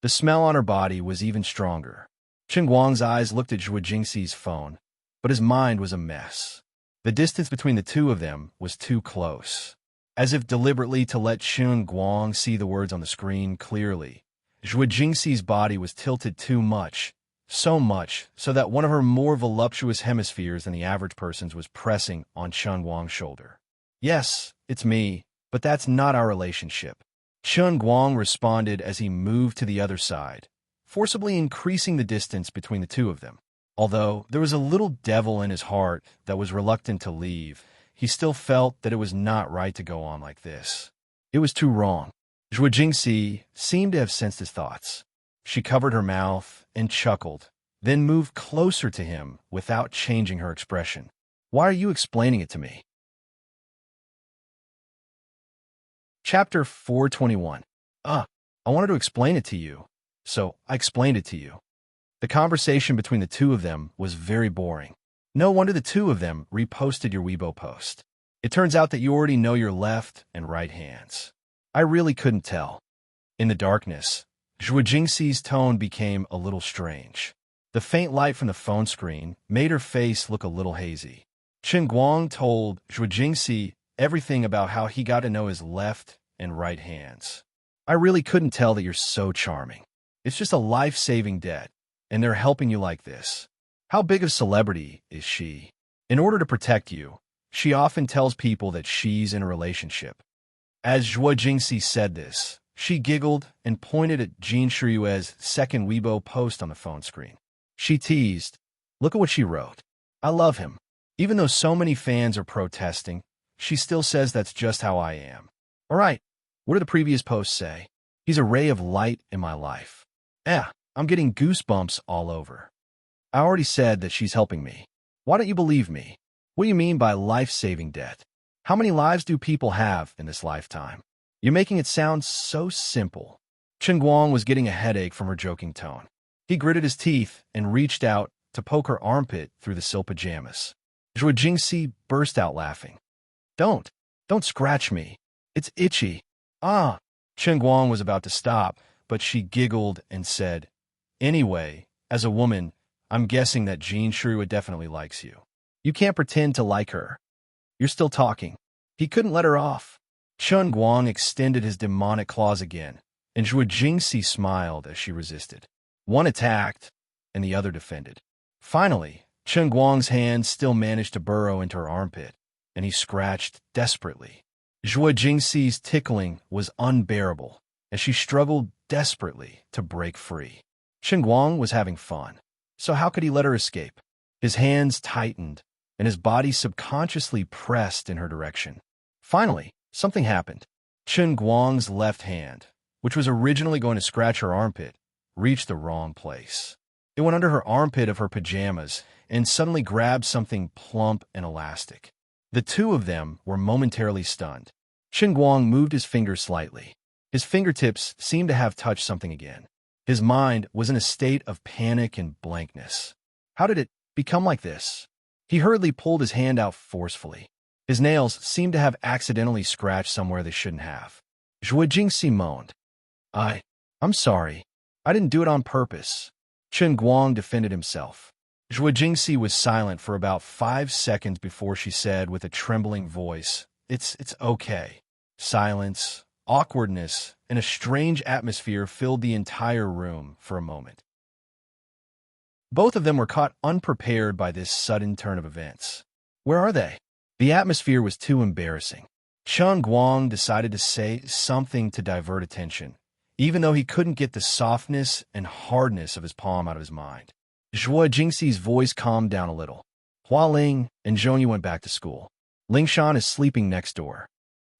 The smell on her body was even stronger. Chen Guang's eyes looked at Zhuo Jingxi's phone, but his mind was a mess. The distance between the two of them was too close. As if deliberately to let Chen Guang see the words on the screen clearly, Zhuo Jingxi's body was tilted too much, so much so that one of her more voluptuous hemispheres than the average person's was pressing on Chen Guang's shoulder. Yes, it's me, but that's not our relationship. Chen Guang responded as he moved to the other side, forcibly increasing the distance between the two of them. Although there was a little devil in his heart that was reluctant to leave, he still felt that it was not right to go on like this. It was too wrong. Zhuo Jingxi seemed to have sensed his thoughts. She covered her mouth and chuckled, then moved closer to him without changing her expression. Why are you explaining it to me? Chapter 421. I wanted to explain it to you, so I explained it to you. The conversation between the two of them was very boring. No wonder the two of them reposted your Weibo post. It turns out that you already know your left and right hands. I really couldn't tell. In the darkness, Zhuo Jingxi's tone became a little strange. The faint light from the phone screen made her face look a little hazy. Chen Guang told Zhuo Jingxi everything about how he got to know his left and right hands. I really couldn't tell that you're so charming. It's just a life-saving debt, and they're helping you like this. How big of a celebrity is she? In order to protect you, she often tells people that she's in a relationship. As Zhuo Jingxi said this, she giggled and pointed at Jin Shiyue's second Weibo post on the phone screen. She teased, look at what she wrote. I love him. Even though so many fans are protesting, she still says that's just how I am. All right, what do the previous posts say? He's a ray of light in my life. I'm getting goosebumps all over. I already said that she's helping me. Why don't you believe me? What do you mean by life-saving debt? How many lives do people have in this lifetime? You're making it sound so simple. Chen Guang was getting a headache from her joking tone. He gritted his teeth and reached out to poke her armpit through the silk pajamas. Zhuo Jingxi burst out laughing. Don't scratch me. It's itchy. Chen Guang was about to stop, but she giggled and said, anyway, as a woman, I'm guessing that Jin Shiyue definitely likes you. You can't pretend to like her. You're still talking. He couldn't let her off. Chen Guang extended his demonic claws again, and Zhuo Jingxi smiled as she resisted. One attacked, and the other defended. Finally, Chen Guang's hand still managed to burrow into her armpit, and he scratched desperately. Zhuo Jingxi's tickling was unbearable, as she struggled desperately to break free. Chen Guang was having fun, so how could he let her escape? His hands tightened, and his body subconsciously pressed in her direction. Finally, something happened. Chen Guang's left hand, which was originally going to scratch her armpit, reached the wrong place. It went under her armpit of her pajamas and suddenly grabbed something plump and elastic. The two of them were momentarily stunned. Chen Guang moved his fingers slightly. His fingertips seemed to have touched something again. His mind was in a state of panic and blankness. How did it become like this? He hurriedly pulled his hand out forcefully. His nails seemed to have accidentally scratched somewhere they shouldn't have. Zhuo Jingxi moaned. I'm sorry. I didn't do it on purpose. Chen Guang defended himself. Zhuo Jingxi was silent for about 5 seconds before she said with a trembling voice, It's okay. Silence, awkwardness, and a strange atmosphere filled the entire room for a moment. Both of them were caught unprepared by this sudden turn of events. Where are they? The atmosphere was too embarrassing. Chen Guang decided to say something to divert attention, even though he couldn't get the softness and hardness of his palm out of his mind. Zhuo Jingxi's voice calmed down a little. Hua Ling and Zhongyu went back to school. Lingshan is sleeping next door.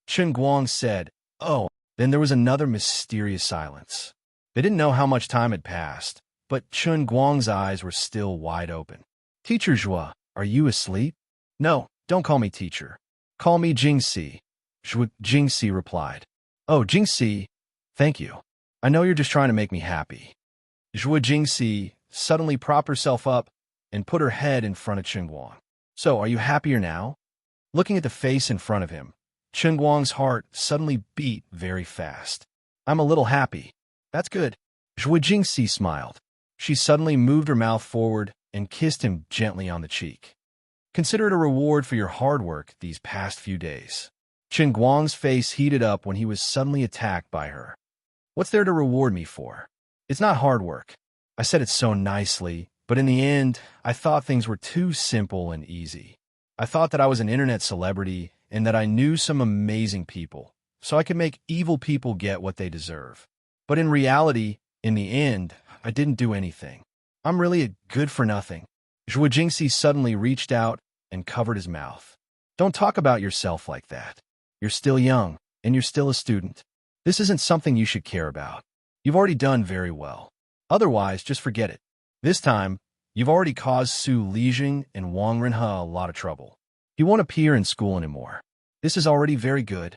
Chen Guang said, Oh, then there was another mysterious silence. They didn't know how much time had passed, but Chen Guang's eyes were still wide open. Teacher Zhuo, are you asleep? No, don't call me teacher. Call me Jingxi. Zhuo Jingxi replied. Oh, Jingxi, thank you. I know you're just trying to make me happy. Zhuo Jingxi suddenly propped herself up and put her head in front of Chen Guang. So, are you happier now? Looking at the face in front of him, Chen Guang's heart suddenly beat very fast. I'm a little happy. That's good. Zhuo Jingxi smiled. She suddenly moved her mouth forward and kissed him gently on the cheek. Consider it a reward for your hard work these past few days. Chen Guang's face heated up when he was suddenly attacked by her. What's there to reward me for? It's not hard work. I said it so nicely, but in the end, I thought things were too simple and easy. I thought that I was an internet celebrity and that I knew some amazing people, so I could make evil people get what they deserve. But in reality, in the end, I didn't do anything. I'm really a good-for-nothing. Zhuo Jingxi suddenly reached out and covered his mouth. Don't talk about yourself like that. You're still young, and you're still a student. This isn't something you should care about. You've already done very well. Otherwise, just forget it. This time, you've already caused Su Lijing and Wang Renhe a lot of trouble. He won't appear in school anymore. This is already very good.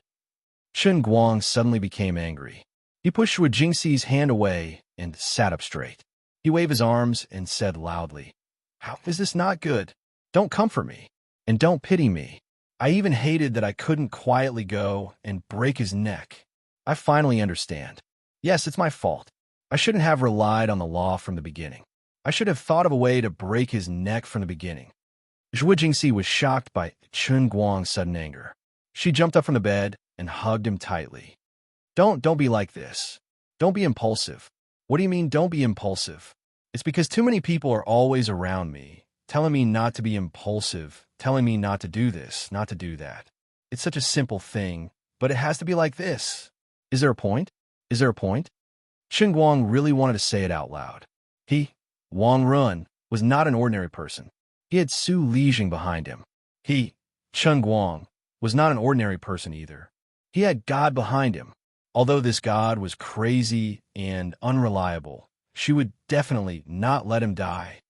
Chen Guang suddenly became angry. He pushed Zhuo Jingxi's hand away and sat up straight. He waved his arms and said loudly, How is this not good? Don't comfort me, and don't pity me. I even hated that I couldn't quietly go and break his neck. I finally understand. Yes, it's my fault. I shouldn't have relied on the law from the beginning. I should have thought of a way to break his neck from the beginning. Zhuo Jingxi was shocked by Chen Guang's sudden anger. She jumped up from the bed and hugged him tightly. Don't be like this. Don't be impulsive. What do you mean, don't be impulsive? It's because too many people are always around me, telling me not to be impulsive, telling me not to do this, not to do that. It's such a simple thing, but it has to be like this. Is there a point? Is there a point? Chen Guang really wanted to say it out loud. He, Wang Run, was not an ordinary person. He had Su Lijing behind him. He, Chen Guang, was not an ordinary person either. He had God behind him. Although this God was crazy and unreliable, she would definitely not let him die.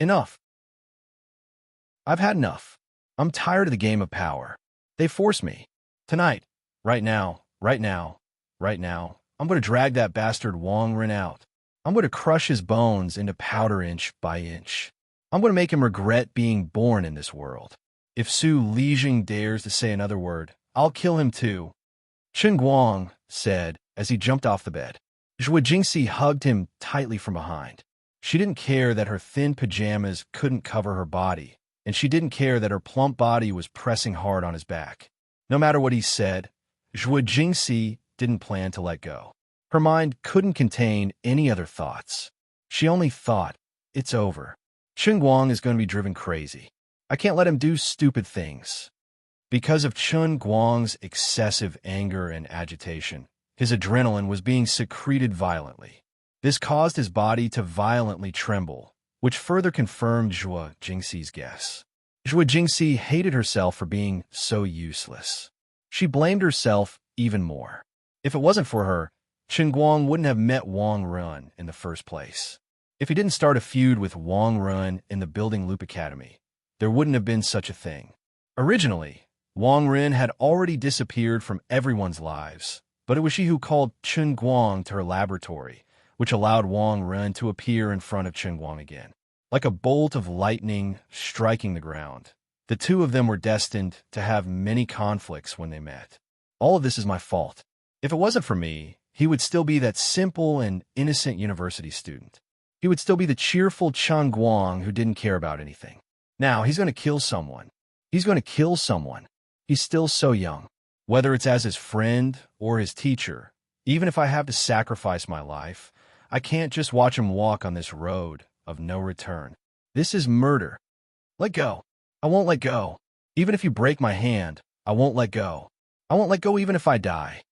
Enough. I've had enough. I'm tired of the game of power. They force me. Tonight, right now, right now, right now, I'm going to drag that bastard Wang Ren out. I'm going to crush his bones into powder inch by inch. I'm going to make him regret being born in this world. If Su Lijing dares to say another word, I'll kill him too. Chen Guang said as he jumped off the bed. Zhuo Jingxi hugged him tightly from behind. She didn't care that her thin pajamas couldn't cover her body, and she didn't care that her plump body was pressing hard on his back. No matter what he said, Zhuo Jingxi didn't plan to let go. Her mind couldn't contain any other thoughts. She only thought, it's over. Chen Guang is going to be driven crazy. I can't let him do stupid things. Because of Chen Guang's excessive anger and agitation, his adrenaline was being secreted violently. This caused his body to violently tremble, which further confirmed Zhuo Jingxi's guess. Zhuo Jingxi hated herself for being so useless. She blamed herself even more. If it wasn't for her, Chen Guang wouldn't have met Wang Run in the first place. If he didn't start a feud with Wang Run in the Building Loop Academy, there wouldn't have been such a thing. Originally, Wang Ren had already disappeared from everyone's lives, but it was she who called Chen Guang to her laboratory, which allowed Wang Ren to appear in front of Chen Guang again. Like a bolt of lightning striking the ground, the two of them were destined to have many conflicts when they met. All of this is my fault. If it wasn't for me, he would still be that simple and innocent university student. He would still be the cheerful Chen Guang who didn't care about anything. Now, he's going to kill someone. He's going to kill someone. He's still so young. Whether it's as his friend or his teacher, even if I have to sacrifice my life, I can't just watch him walk on this road of no return. This is murder. Let go. I won't let go. Even if you break my hand, I won't let go. I won't let go even if I die.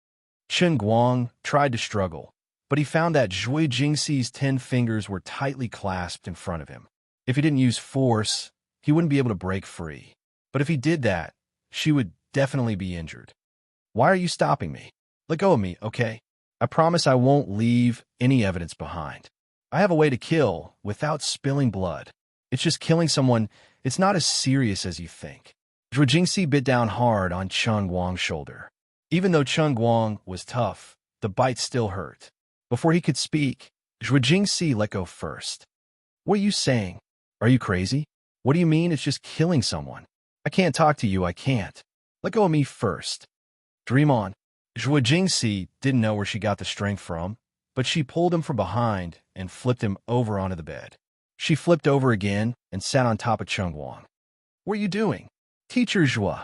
Chen Guang tried to struggle, but he found that Zhuo Jingxi's 10 fingers were tightly clasped in front of him. If he didn't use force, he wouldn't be able to break free. But if he did that, she would definitely be injured. Why are you stopping me? Let go of me, okay? I promise I won't leave any evidence behind. I have a way to kill without spilling blood. It's just killing someone. It's not as serious as you think. Zhuo Jingxi bit down hard on Chen Guang's shoulder. Even though Chen Guang was tough, the bite still hurt. Before he could speak, Zhuo Jingxi let go first. What are you saying? Are you crazy? What do you mean it's just killing someone? I can't talk to you, I can't. Let go of me first. Dream on. Zhuo Jingxi didn't know where she got the strength from, but she pulled him from behind and flipped him over onto the bed. She flipped over again and sat on top of Chen Guang. What are you doing? Teacher Zhuo.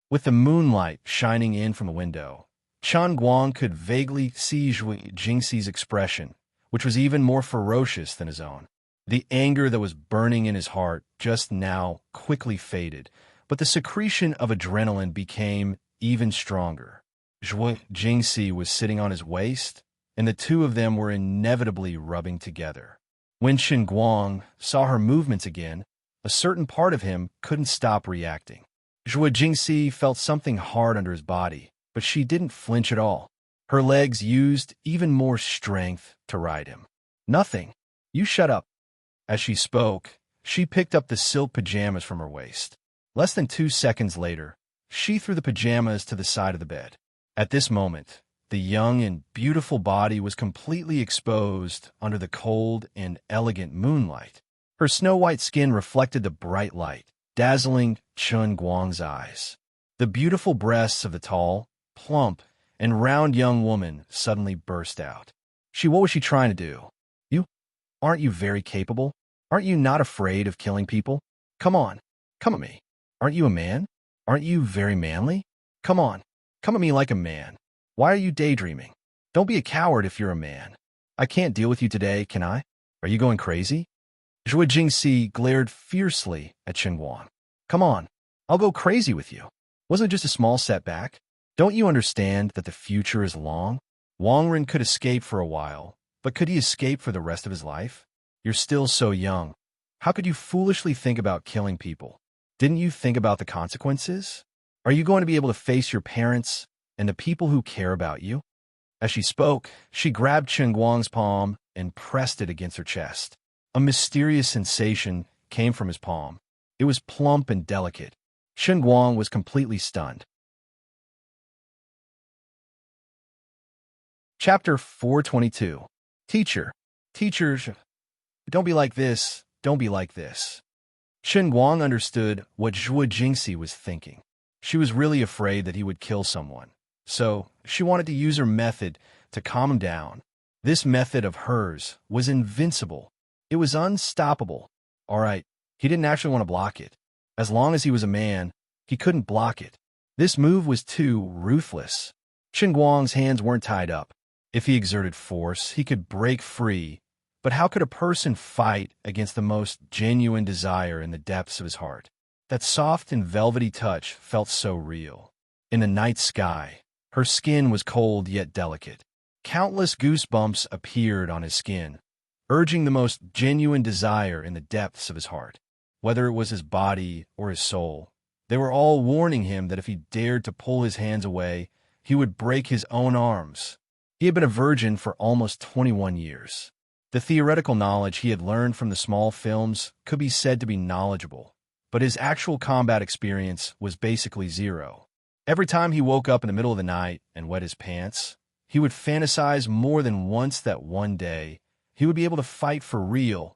With the moonlight shining in from the window, Chen Guang could vaguely see Zhuo Jingxi's expression, which was even more ferocious than his own. The anger that was burning in his heart just now quickly faded, but the secretion of adrenaline became even stronger. Zhuo Jingxi was sitting on his waist, and the two of them were inevitably rubbing together. When Chen Guang saw her movements again, a certain part of him couldn't stop reacting. Zhuo Jingxi felt something hard under his body, but she didn't flinch at all. Her legs used even more strength to ride him. Nothing. You shut up. As she spoke, she picked up the silk pajamas from her waist. Less than 2 seconds later, she threw the pajamas to the side of the bed. At this moment, the young and beautiful body was completely exposed under the cold and elegant moonlight. Her snow-white skin reflected the bright light, dazzling Chen Guang's eyes. The beautiful breasts of the tall, plump, and round young woman suddenly burst out. What was she trying to do? Aren't you very capable? Aren't you not afraid of killing people? Come on, come at me. Aren't you a man? Aren't you very manly? Come on, come at me like a man. Why are you daydreaming? Don't be a coward if you're a man. I can't deal with you today, can I? Are you going crazy? Zhuo Jingxi glared fiercely at Chen Guang. Come on, I'll go crazy with you. Wasn't it just a small setback? Don't you understand that the future is long? Wang Ren could escape for a while, but could he escape for the rest of his life? You're still so young. How could you foolishly think about killing people? Didn't you think about the consequences? Are you going to be able to face your parents and the people who care about you? As she spoke, she grabbed Chen Guang's palm and pressed it against her chest. A mysterious sensation came from his palm. It was plump and delicate. Chen Guang was completely stunned. Chapter 422. Teacher. Teachers, don't be like this. Don't be like this. Chen Guang understood what Zhuo Jingxi was thinking. She was really afraid that he would kill someone, so she wanted to use her method to calm him down. This method of hers was invincible. It was unstoppable. All right, he didn't actually want to block it. As long as he was a man, he couldn't block it. This move was too ruthless. Chen Guang's hands weren't tied up. If he exerted force, he could break free, but how could a person fight against the most genuine desire in the depths of his heart? That soft and velvety touch felt so real. In the night sky, her skin was cold yet delicate. Countless goosebumps appeared on his skin, urging the most genuine desire in the depths of his heart. Whether it was his body or his soul, they were all warning him that if he dared to pull his hands away, he would break his own arms. He had been a virgin for almost 21 years. The theoretical knowledge he had learned from the small films could be said to be knowledgeable, but his actual combat experience was basically zero. Every time he woke up in the middle of the night and wet his pants, he would fantasize more than once that one day he would be able to fight for real.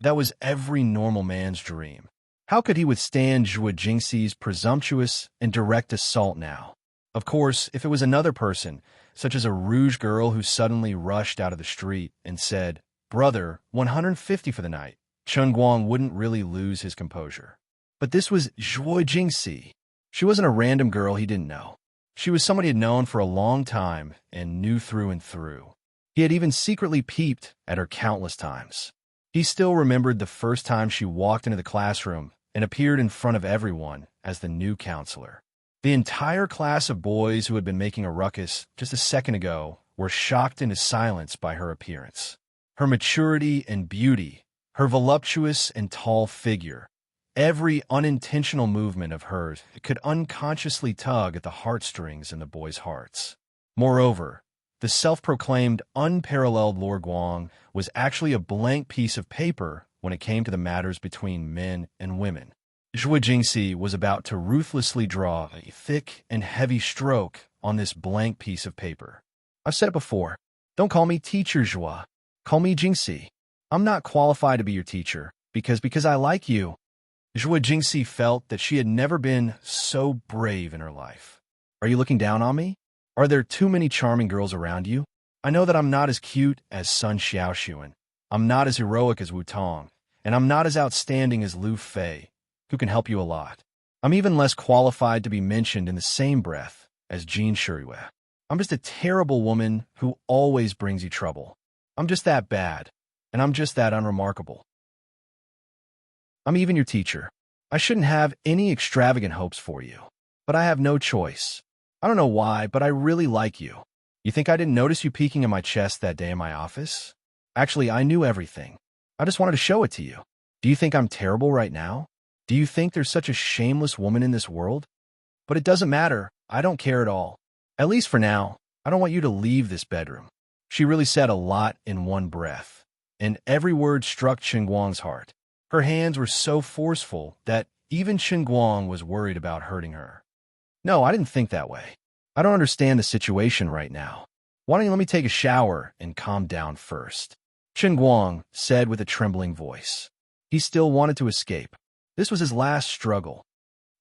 That was every normal man's dream. How could he withstand Zhuo Jingxi's presumptuous and direct assault now? Of course, if it was another person, such as a rouge girl who suddenly rushed out of the street and said, "Brother, 150 for the night," Chen Guang wouldn't really lose his composure. But this was Zhuo Jingxi. She wasn't a random girl he didn't know. She was somebody he had known for a long time and knew through and through. He had even secretly peeped at her countless times. He still remembered the first time she walked into the classroom and appeared in front of everyone as the new counselor. The entire class of boys who had been making a ruckus just a second ago were shocked into silence by her appearance. Her maturity and beauty, her voluptuous and tall figure, every unintentional movement of hers could unconsciously tug at the heartstrings in the boys' hearts. Moreover, the self-proclaimed unparalleled Lord Guang was actually a blank piece of paper when it came to the matters between men and women. Zhuo Jingxi was about to ruthlessly draw a thick and heavy stroke on this blank piece of paper. I've said it before, don't call me Teacher Zhuo. Call me Jingxi. I'm not qualified to be your teacher because I like you. Zhuo Jingxi felt that she had never been so brave in her life. Are you looking down on me? Are there too many charming girls around you? I know that I'm not as cute as Sun Xiaoxuan. I'm not as heroic as Wu Tong, and I'm not as outstanding as Lu Fei, who can help you a lot. I'm even less qualified to be mentioned in the same breath as Jin Shuriyue. I'm just a terrible woman who always brings you trouble. I'm just that bad, and I'm just that unremarkable. I'm even your teacher. I shouldn't have any extravagant hopes for you, but I have no choice. I don't know why, but I really like you. You think I didn't notice you peeking in my chest that day in my office? Actually, I knew everything. I just wanted to show it to you. Do you think I'm terrible right now? Do you think there's such a shameless woman in this world? But it doesn't matter. I don't care at all. At least for now, I don't want you to leave this bedroom. She really said a lot in one breath, and every word struck Chen Guang's heart. Her hands were so forceful that even Chen Guang was worried about hurting her. No, I didn't think that way. I don't understand the situation right now. Why don't you let me take a shower and calm down first? Chen Guang said with a trembling voice. He still wanted to escape. This was his last struggle.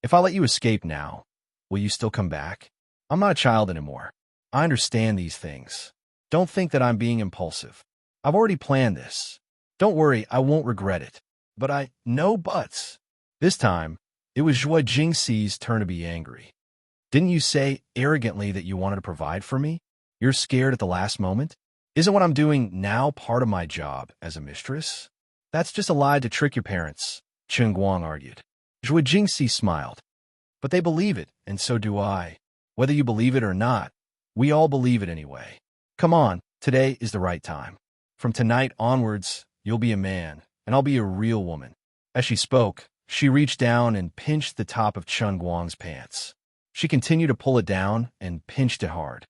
If I let you escape now, will you still come back? I'm not a child anymore. I understand these things. Don't think that I'm being impulsive. I've already planned this. Don't worry, I won't regret it. But no buts. This time, it was Zhuo Jingxi's turn to be angry. Didn't you say arrogantly that you wanted to provide for me? You're scared at the last moment? Isn't what I'm doing now part of my job as a mistress? That's just a lie to trick your parents, Chen Guang argued. Zhuo Jingxi smiled. But they believe it, and so do I. Whether you believe it or not, we all believe it anyway. Come on, today is the right time. From tonight onwards, you'll be a man, and I'll be a real woman. As she spoke, she reached down and pinched the top of Chen Guang's pants. She continued to pull it down and pinched it hard.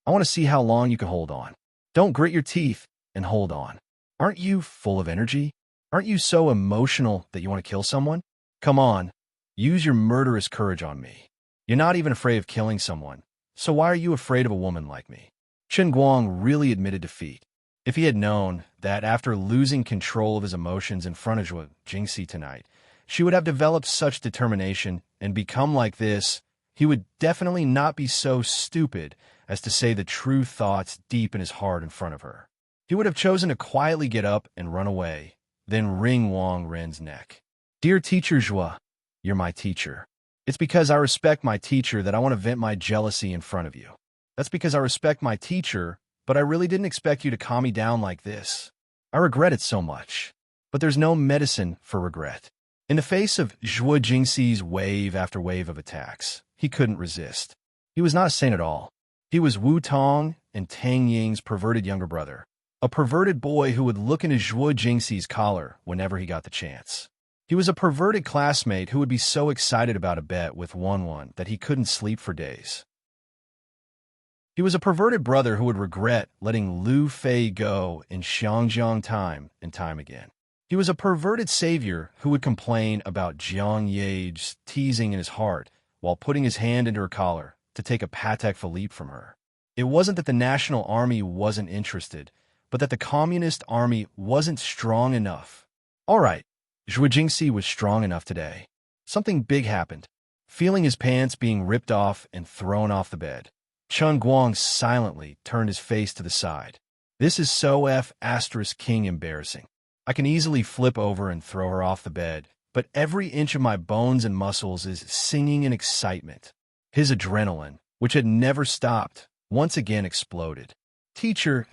I want to see how long you can hold on. Don't grit your teeth and hold on. Aren't you full of energy? Aren't you so emotional that you want to kill someone? Come on, use your murderous courage on me. You're not even afraid of killing someone, so why are you afraid of a woman like me? Chen Guang really admitted defeat. If he had known that after losing control of his emotions in front of Zhuo Jingxi tonight, she would have developed such determination and become like this, he would definitely not be so stupid as to say the true thoughts deep in his heart in front of her. He would have chosen to quietly get up and run away, then wring Wang Ren's neck. Dear Teacher Zhuo, you're my teacher. It's because I respect my teacher that I want to vent my jealousy in front of you. That's because I respect my teacher, but I really didn't expect you to calm me down like this. I regret it so much. But there's no medicine for regret. In the face of Zhuo Jingxi's wave after wave of attacks, he couldn't resist. He was not a saint at all. He was Wu Tong and Tang Ying's perverted younger brother, a perverted boy who would look into Zhuo Jingxi's collar whenever he got the chance. He was a perverted classmate who would be so excited about a bet with Wanwan that he couldn't sleep for days. He was a perverted brother who would regret letting Lu Fei go in Xiangjiang time and time again. He was a perverted savior who would complain about Jiang Ye's teasing in his heart while putting his hand into her collar to take a Patek Philippe from her. It wasn't that the National Army wasn't interested, but that the Communist Army wasn't strong enough. All right, Zhuo Jingxi was strong enough today. Something big happened. Feeling his pants being ripped off and thrown off the bed, Chen Guang silently turned his face to the side. This is so King embarrassing. I can easily flip over and throw her off the bed, but every inch of my bones and muscles is singing in excitement. His adrenaline, which had never stopped, once again exploded. Teacher,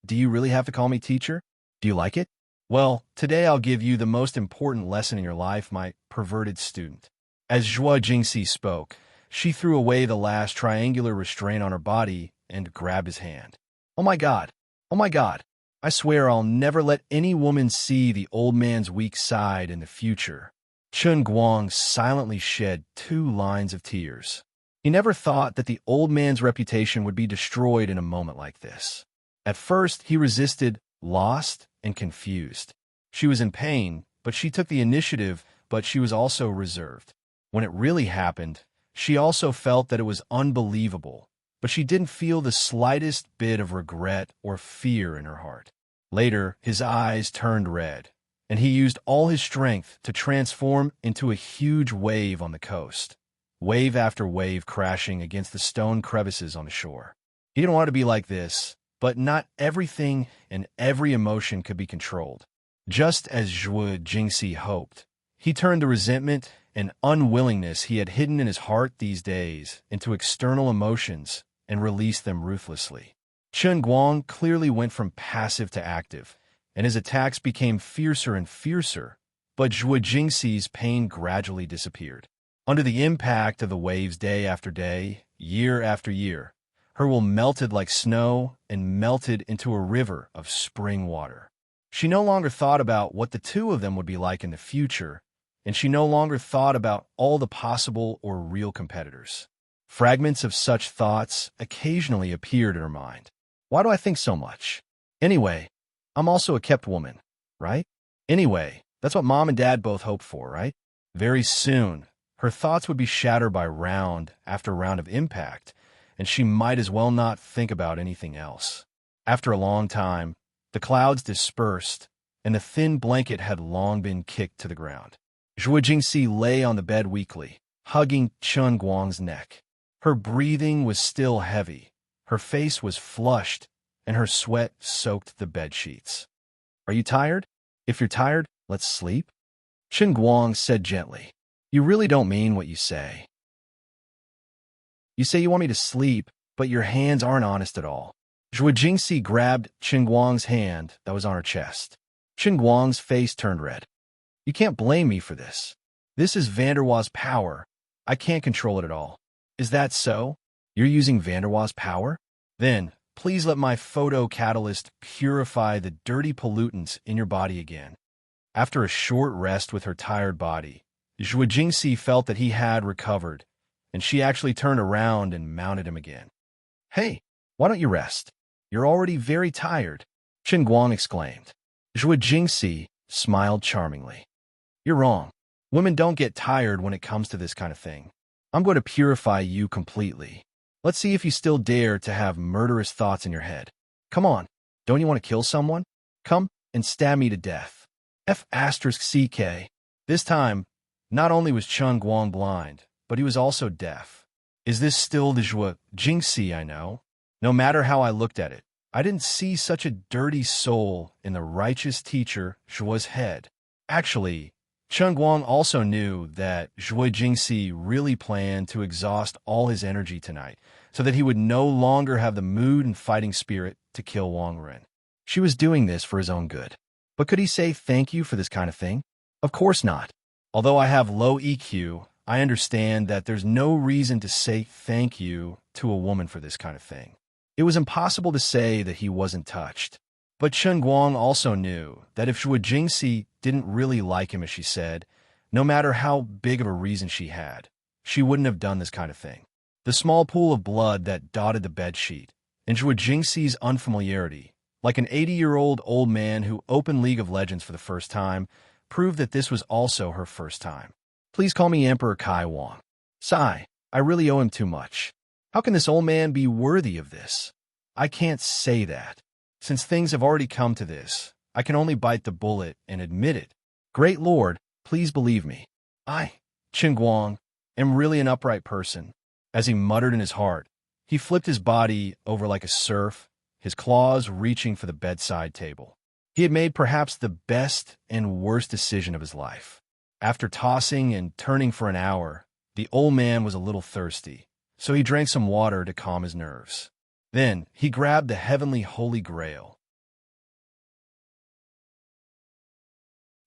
do you really have to call me teacher? Do you like it? Well, today I'll give you the most important lesson in your life, my perverted student. As Zhuo Jingxi spoke, she threw away the last triangular restraint on her body and grabbed his hand. Oh my God! Oh my God! I swear I'll never let any woman see the old man's weak side in the future. Chen Guang silently shed 2 lines of tears. He never thought that the old man's reputation would be destroyed in a moment like this. At first, he resisted, lost, and confused. She was in pain, but she took the initiative, but she was also reserved. When it really happened, she also felt that it was unbelievable, but she didn't feel the slightest bit of regret or fear in her heart. Later, his eyes turned red, and he used all his strength to transform into a huge wave on the coast, wave after wave crashing against the stone crevices on the shore. He didn't want to be like this, but not everything and every emotion could be controlled. Just as Zhuo Jingxi hoped, he turned the resentment and unwillingness he had hidden in his heart these days into external emotions and released them ruthlessly. Chen Guang clearly went from passive to active, and his attacks became fiercer and fiercer, but Zhuo Jingxi's pain gradually disappeared. Under the impact of the waves day after day, year after year, her will melted like snow and melted into a river of spring water. She no longer thought about what the 2 of them would be like in the future, and she no longer thought about all the possible or real competitors. Fragments of such thoughts occasionally appeared in her mind. Why do I think so much? Anyway, I'm also a kept woman, right? Anyway, that's what Mom and Dad both hoped for, right? Very soon, her thoughts would be shattered by round after round of impact, and she might as well not think about anything else. After a long time, the clouds dispersed, and the thin blanket had long been kicked to the ground. Zhuo Jingxi lay on the bed weakly, hugging Chen Guang's neck. Her breathing was still heavy, her face was flushed, and her sweat soaked the bedsheets. Are you tired? If you're tired, let's sleep? Chen Guang said gently. You really don't mean what you say. You say you want me to sleep, but your hands aren't honest at all. Zhuo Jingxi grabbed Chen Guang's hand that was on her chest. Chen Guang's face turned red. You can't blame me for this. This is Vanderwa's power. I can't control it at all. Is that so? You're using Vanderwa's power? Then, please let my photo catalyst purify the dirty pollutants in your body again. After a short rest with her tired body, Zhuo Jingxi felt that he had recovered, and she actually turned around and mounted him again. Hey, why don't you rest? You're already very tired, Chen Guang exclaimed. Zhuo Jingxi smiled charmingly. You're wrong. Women don't get tired when it comes to this kind of thing. I'm going to purify you completely. Let's see if you still dare to have murderous thoughts in your head. Come on, don't you want to kill someone? Come and stab me to death. F***CK. This time, not only was Chen Guang blind, but he was also deaf. Is this still the Zhuo Jingxi I know? No matter how I looked at it, I didn't see such a dirty soul in the righteous teacher Zhuo's head. Actually, Chen Guang also knew that Zhuo Jingxi really planned to exhaust all his energy tonight, so that he would no longer have the mood and fighting spirit to kill Wang Ren. She was doing this for his own good. But could he say thank you for this kind of thing? Of course not. Although I have low EQ, I understand that there's no reason to say thank you to a woman for this kind of thing. It was impossible to say that he wasn't touched. But Chen Guang also knew that if Zhuo Jingxi didn't really like him as she said, no matter how big of a reason she had, she wouldn't have done this kind of thing. The small pool of blood that dotted the bedsheet, and Zhuo Jingxi's unfamiliarity, like an 80-year-old old man who opened League of Legends for the first time, proved that this was also her first time. Please call me Emperor Kai Wang. Sigh, I really owe him too much. How can this old man be worthy of this? I can't say that. Since things have already come to this, I can only bite the bullet and admit it. Great Lord, please believe me. I, Chen Guang, am really an upright person. As he muttered in his heart, he flipped his body over like a surf, his claws reaching for the bedside table. He had made perhaps the best and worst decision of his life. After tossing and turning for an hour, the old man was a little thirsty, so he drank some water to calm his nerves. Then he grabbed the heavenly Holy Grail.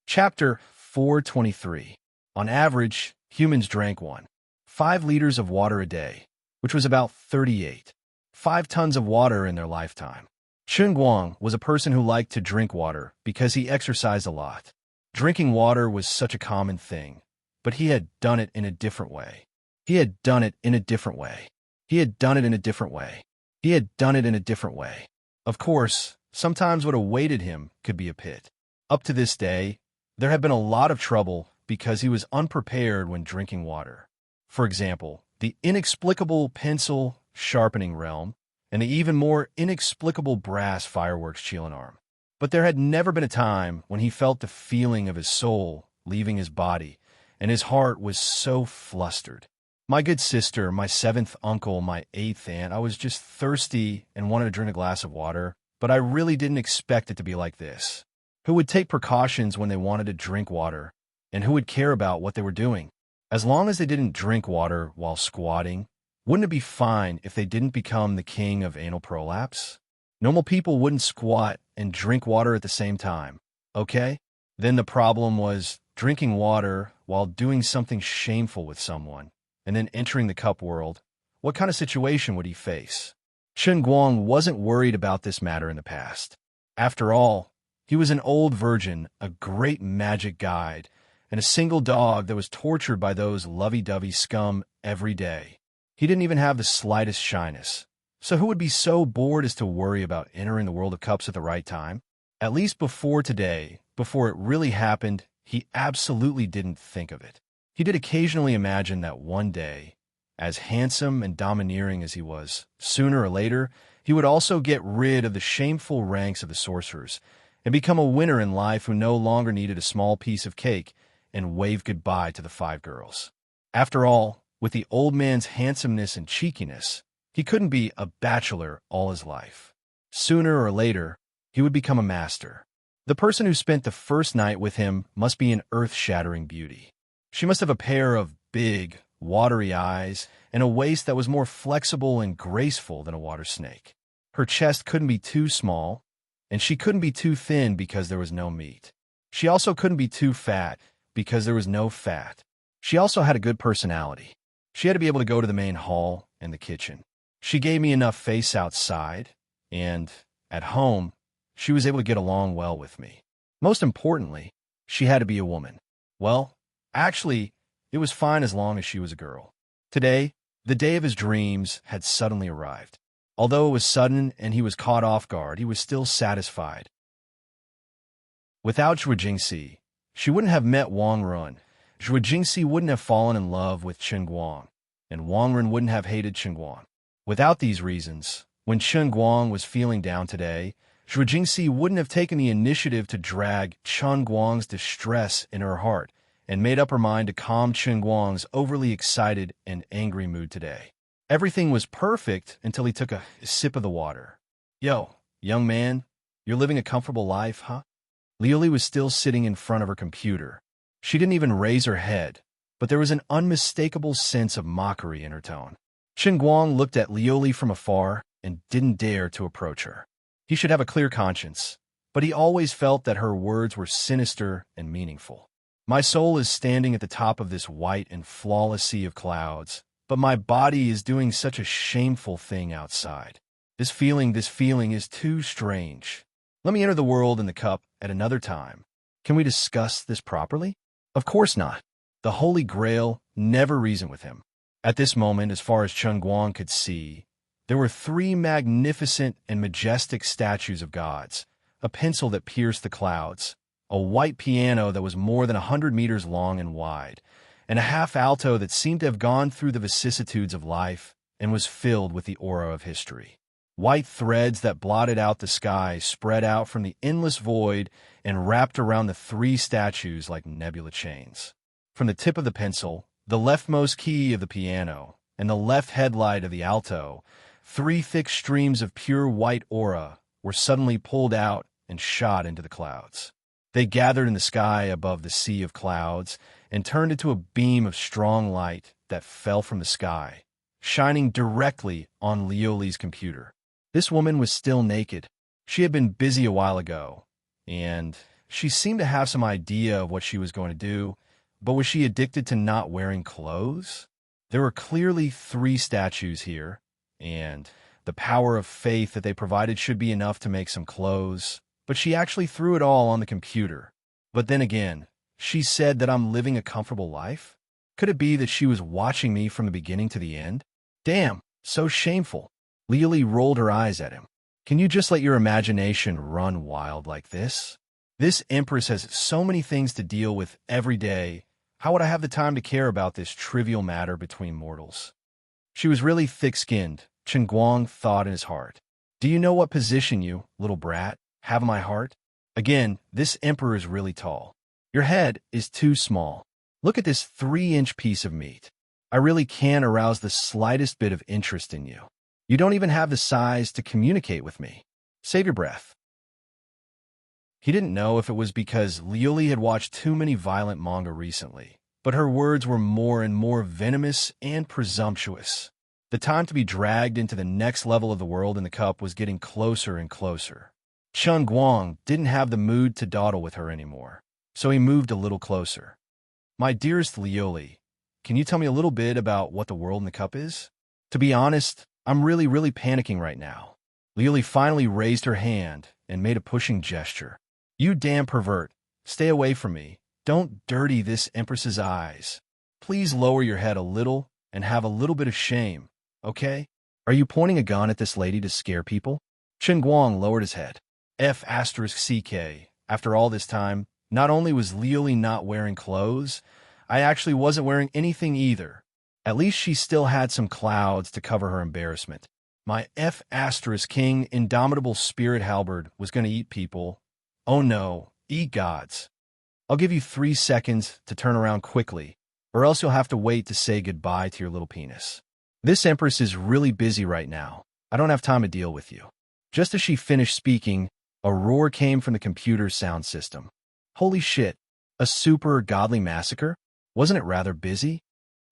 Chapter 423. On average, humans drank 1.5 liters of water a day, which was about 38.5 tons of water in their lifetime. Chen Guang was a person who liked to drink water because he exercised a lot. Drinking water was such a common thing, but he had done it in a different way. He had done it in a different way. He had done it in a different way. He had done it in a different way. Of course, sometimes what awaited him could be a pit. Up to this day, there had been a lot of trouble because he was unprepared when drinking water. For example, the inexplicable pencil sharpening realm and the even more inexplicable brass fireworks Chilan arm. But there had never been a time when he felt the feeling of his soul leaving his body, and his heart was so flustered. My good sister, my 7th uncle, my 8th aunt, I was just thirsty and wanted to drink a glass of water, but I really didn't expect it to be like this. Who would take precautions when they wanted to drink water, and who would care about what they were doing? As long as they didn't drink water while squatting, wouldn't it be fine if they didn't become the king of anal prolapse? Normal people wouldn't squat and drink water at the same time, okay? Then the problem was drinking water while doing something shameful with someone, and then entering the cup world. What kind of situation would he face? Chen Guang wasn't worried about this matter in the past. After all, he was an old virgin, a great magic guide, and a single dog that was tortured by those lovey-dovey scum every day. He didn't even have the slightest shyness. So who would be so bored as to worry about entering the world of cups at the right time? At least before today, before it really happened, he absolutely didn't think of it. He did occasionally imagine that one day, as handsome and domineering as he was, sooner or later, he would also get rid of the shameful ranks of the sorcerers and become a winner in life who no longer needed a small piece of cake and wave goodbye to the 5 girls. After all, with the old man's handsomeness and cheekiness, he couldn't be a bachelor all his life. Sooner or later, he would become a master. The person who spent the first night with him must be an earth-shattering beauty. She must have a pair of big, watery eyes and a waist that was more flexible and graceful than a water snake. Her chest couldn't be too small, and she couldn't be too thin because there was no meat. She also couldn't be too fat because there was no fat. She also had a good personality. She had to be able to go to the main hall and the kitchen. She gave me enough face outside, and, at home, she was able to get along well with me. Most importantly, she had to be a woman. Well, actually, it was fine as long as she was a girl. Today, the day of his dreams had suddenly arrived. Although it was sudden and he was caught off guard, he was still satisfied. Without Zhuo Jingxi, she wouldn't have met Wang Run. Zhuo Jingxi wouldn't have fallen in love with Chen Guang, and Wang Run wouldn't have hated Chen Guang. Without these reasons, when Chen Guang was feeling down today, Zhuo Jingxi wouldn't have taken the initiative to drag Chen Guang's distress in her heart and made up her mind to calm Chen Guang's overly excited and angry mood today. Everything was perfect until he took a sip of the water. Yo, young man, you're living a comfortable life, huh? Liuli was still sitting in front of her computer. She didn't even raise her head, but there was an unmistakable sense of mockery in her tone. Chen Guang looked at Liuli from afar and didn't dare to approach her. He should have a clear conscience, but he always felt that her words were sinister and meaningful. My soul is standing at the top of this white and flawless sea of clouds, but my body is doing such a shameful thing outside. This feeling is too strange. Let me enter the world in the cup at another time. Can we discuss this properly? Of course not. The Holy Grail never reasoned with him. At this moment, as far as Chen Guang could see, there were 3 magnificent and majestic statues of gods, a pencil that pierced the clouds, a white piano that was more than 100 meters long and wide, and a half alto that seemed to have gone through the vicissitudes of life and was filled with the aura of history. White threads that blotted out the sky spread out from the endless void and wrapped around the 3 statues like nebula chains. From the tip of the pencil, the leftmost key of the piano, and the left headlight of the alto, 3 thick streams of pure white aura were suddenly pulled out and shot into the clouds. They gathered in the sky above the sea of clouds and turned into a beam of strong light that fell from the sky, shining directly on Liuli's computer. This woman was still naked. She had been busy a while ago, and she seemed to have some idea of what she was going to do, but was she addicted to not wearing clothes? There were clearly 3 statues here, and the power of faith that they provided should be enough to make some clothes, but she actually threw it all on the computer. But then again, she said that I'm living a comfortable life? Could it be that she was watching me from the beginning to the end? Damn, so shameful. Liuli rolled her eyes at him. Can you just let your imagination run wild like this? This Empress has so many things to deal with every day. How would I have the time to care about this trivial matter between mortals? She was really thick-skinned, Chen Guang thought in his heart. Do you know what position you, little brat, have in my heart? Again, this emperor is really tall. Your head is too small. Look at this 3-inch piece of meat. I really can't arouse the slightest bit of interest in you. You don't even have the size to communicate with me. Save your breath. He didn't know if it was because Liuli had watched too many violent manga recently, but her words were more and more venomous and presumptuous. The time to be dragged into the next level of the world in the cup was getting closer and closer. Chen Guang didn't have the mood to dawdle with her anymore, so he moved a little closer. My dearest Liuli, can you tell me a little bit about what the world in the cup is? To be honest, I'm really panicking right now. Liuli finally raised her hand and made a pushing gesture. You damn pervert. Stay away from me. Don't dirty this Empress's eyes. Please lower your head a little and have a little bit of shame, okay? Are you pointing a gun at this lady to scare people? Chen Guang lowered his head. F***CK. After all this time, not only was Liuli not wearing clothes, I actually wasn't wearing anything either. At least she still had some clouds to cover her embarrassment. My F***king indomitable spirit halberd was going to eat people. Oh no, eat gods. I'll give you 3 seconds to turn around quickly, or else you'll have to wait to say goodbye to your little penis. This Empress is really busy right now. I don't have time to deal with you. Just as she finished speaking, a roar came from the computer's sound system. Holy shit, a super godly massacre? Wasn't it rather busy?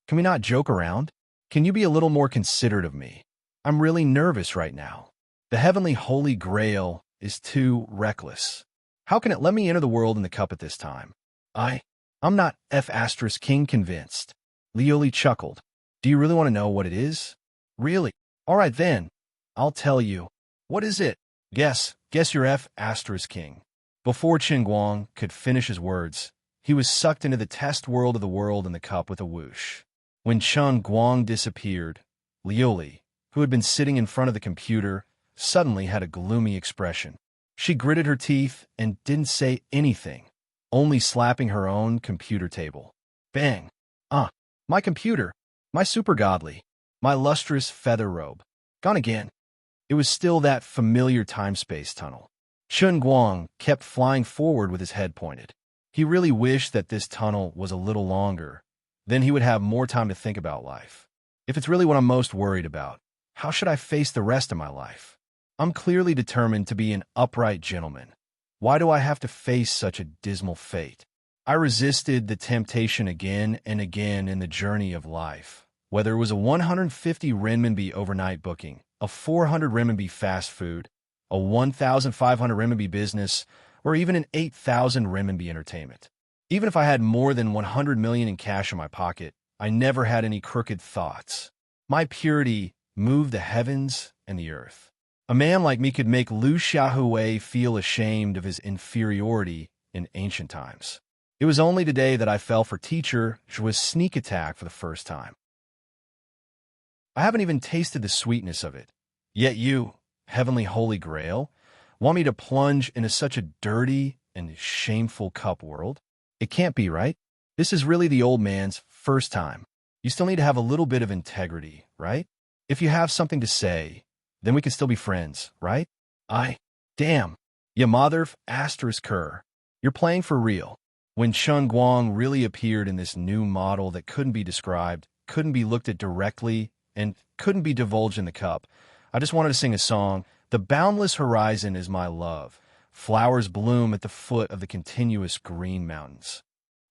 Can we not joke around? Can you be a little more considerate of me? I'm really nervous right now. The heavenly Holy Grail is too reckless. How can it let me enter the world in the cup at this time? I'm not F***king convinced. Liuli chuckled. Do you really want to know what it is? Really? All right then. I'll tell you. What is it? Guess you're F***king. Before Chen Guang could finish his words, he was sucked into the test world of the world in the cup with a whoosh. When Chen Guang disappeared, Liuli, who had been sitting in front of the computer, suddenly had a gloomy expression. She gritted her teeth and didn't say anything, only slapping her own computer table. Bang! My computer, my super godly, my lustrous feather robe. Gone again. It was still that familiar time-space tunnel. Chen Guang kept flying forward with his head pointed. He really wished that this tunnel was a little longer. Then he would have more time to think about life. If it's really what I'm most worried about, how should I face the rest of my life? I'm clearly determined to be an upright gentleman. Why do I have to face such a dismal fate? I resisted the temptation again and again in the journey of life, whether it was a 150 renminbi overnight booking, a 400 renminbi fast food, a 1,500 renminbi business, or even an 8,000 renminbi entertainment. Even if I had more than 100 million in cash in my pocket, I never had any crooked thoughts. My purity moved the heavens and the earth. A man like me could make Liu Xiaohui feel ashamed of his inferiority in ancient times. It was only today that I fell for Teacher Zhuo's sneak attack for the first time. I haven't even tasted the sweetness of it. Yet you, heavenly holy grail, want me to plunge into such a dirty and shameful cup world? It can't be, right? This is really the old man's first time. You still need to have a little bit of integrity, right? If you have something to say, then we can still be friends, right? Damn. Ya mother asterisk her. You're playing for real. When Chen Guang really appeared in this new model that couldn't be described, couldn't be looked at directly, and couldn't be divulged in the cup, I just wanted to sing a song. The boundless horizon is my love. Flowers bloom at the foot of the continuous green mountains.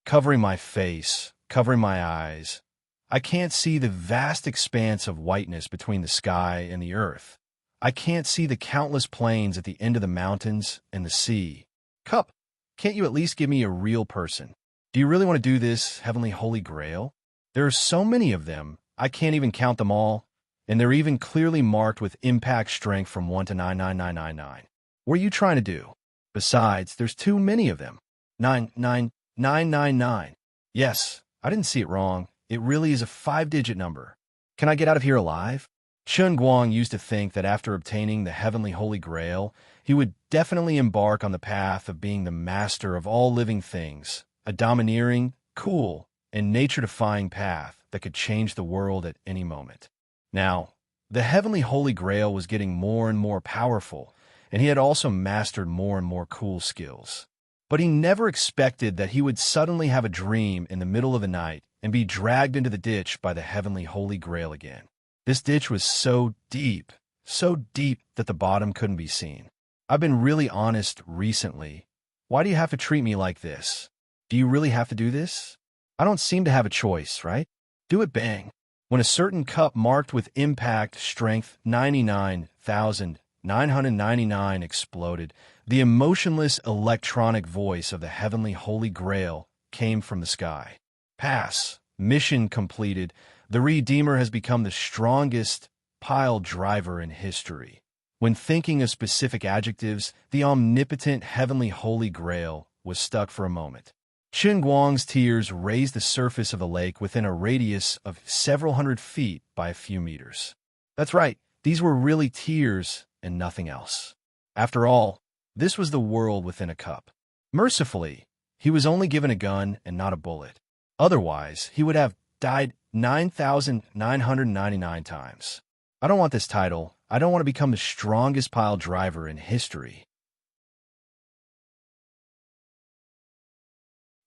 Covering my face, covering my eyes, I can't see the vast expanse of whiteness between the sky and the earth. I can't see the countless plains at the end of the mountains and the sea. Cup, can't you at least give me a real person? Do you really want to do this, heavenly holy grail? There are so many of them, I can't even count them all, and they're even clearly marked with impact strength from 1 to 99999. What are you trying to do? Besides, there's too many of them. 99999. Yes, I didn't see it wrong. It really is a 5-digit number. Can I get out of here alive? Chen Guang used to think that after obtaining the heavenly holy grail, he would definitely embark on the path of being the master of all living things, a domineering, cool, and nature-defying path that could change the world at any moment. Now, the heavenly holy grail was getting more and more powerful, and he had also mastered more and more cool skills. But he never expected that he would suddenly have a dream in the middle of the night and be dragged into the ditch by the heavenly holy grail again. This ditch was so deep that the bottom couldn't be seen. I've been really honest recently. Why do you have to treat me like this? Do you really have to do this? I don't seem to have a choice, right? Do it bang. When a certain cup marked with impact strength 99,999 exploded, the emotionless electronic voice of the heavenly holy grail came from the sky. Pass. Mission completed. The Redeemer has become the strongest pile driver in history. When thinking of specific adjectives, the omnipotent heavenly holy grail was stuck for a moment. Chen Guang's tears raised the surface of the lake within a radius of several hundred feet by a few meters. That's right, these were really tears and nothing else. After all, this was the world within a cup. Mercifully, he was only given a gun and not a bullet. Otherwise, he would have died 9,999 times. I don't want this title. I don't want to become the strongest pile driver in history.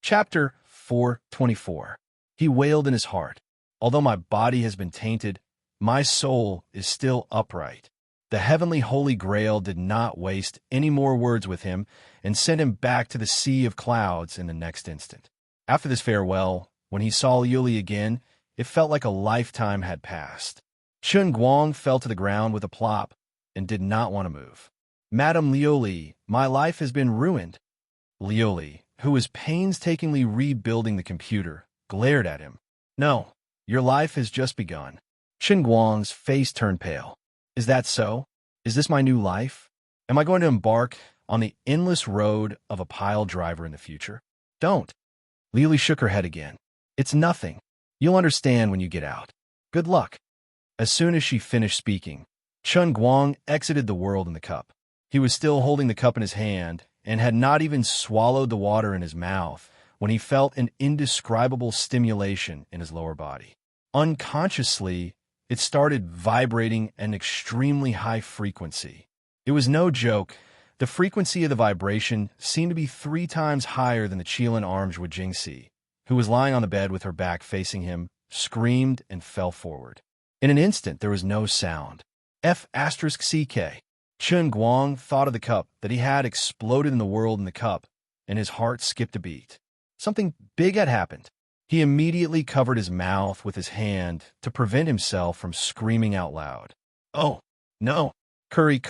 Chapter 424. He wailed in his heart. Although my body has been tainted, my soul is still upright. The heavenly holy grail did not waste any more words with him and sent him back to the sea of clouds in the next instant. After this farewell, when he saw Liuli again, it felt like a lifetime had passed. Chen Guang fell to the ground with a plop and did not want to move. Madame Liuli, my life has been ruined. Liuli, who was painstakingly rebuilding the computer, glared at him. No, your life has just begun. Chen Guang's face turned pale. Is that so? Is this my new life? Am I going to embark on the endless road of a pile driver in the future? Don't. Liuli shook her head again. It's nothing. You'll understand when you get out. Good luck. As soon as she finished speaking, Chen Guang exited the world in the cup. He was still holding the cup in his hand and had not even swallowed the water in his mouth when he felt an indescribable stimulation in his lower body. Unconsciously, it started vibrating at an extremely high frequency. It was no joke. The frequency of the vibration seemed to be 3 times higher than the Qilin Armjwa Jingxi, who was lying on the bed with her back facing him, screamed and fell forward. In an instant, there was no sound. F***CK. Chen Guang thought of the cup that he had exploded in the world in the cup, and his heart skipped a beat. Something big had happened. He immediately covered his mouth with his hand to prevent himself from screaming out loud. Oh, no. Curry.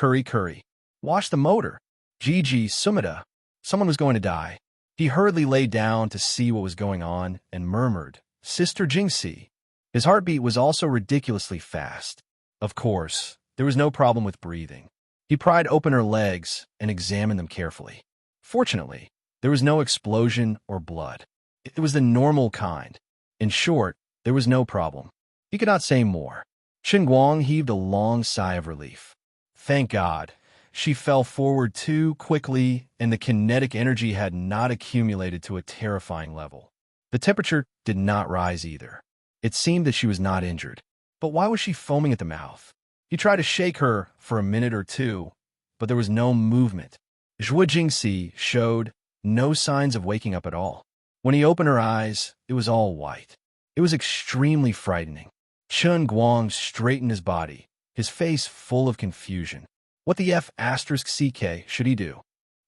Wash the motor. Gigi, Sumida. Someone was going to die. He hurriedly lay down to see what was going on and murmured, Sister Jingxi. His heartbeat was also ridiculously fast. Of course, there was no problem with breathing. He pried open her legs and examined them carefully. Fortunately, there was no explosion or blood. It was the normal kind. In short, there was no problem. He could not say more. Chen Guang heaved a long sigh of relief. Thank God. She fell forward too quickly, and the kinetic energy had not accumulated to a terrifying level. The temperature did not rise either. It seemed that she was not injured. But why was she foaming at the mouth? He tried to shake her for a minute or two, but there was no movement. Zhuo Jingxi showed no signs of waking up at all. When he opened her eyes, it was all white. It was extremely frightening. Chen Guang straightened his body, his face full of confusion. What the F***CK should he do?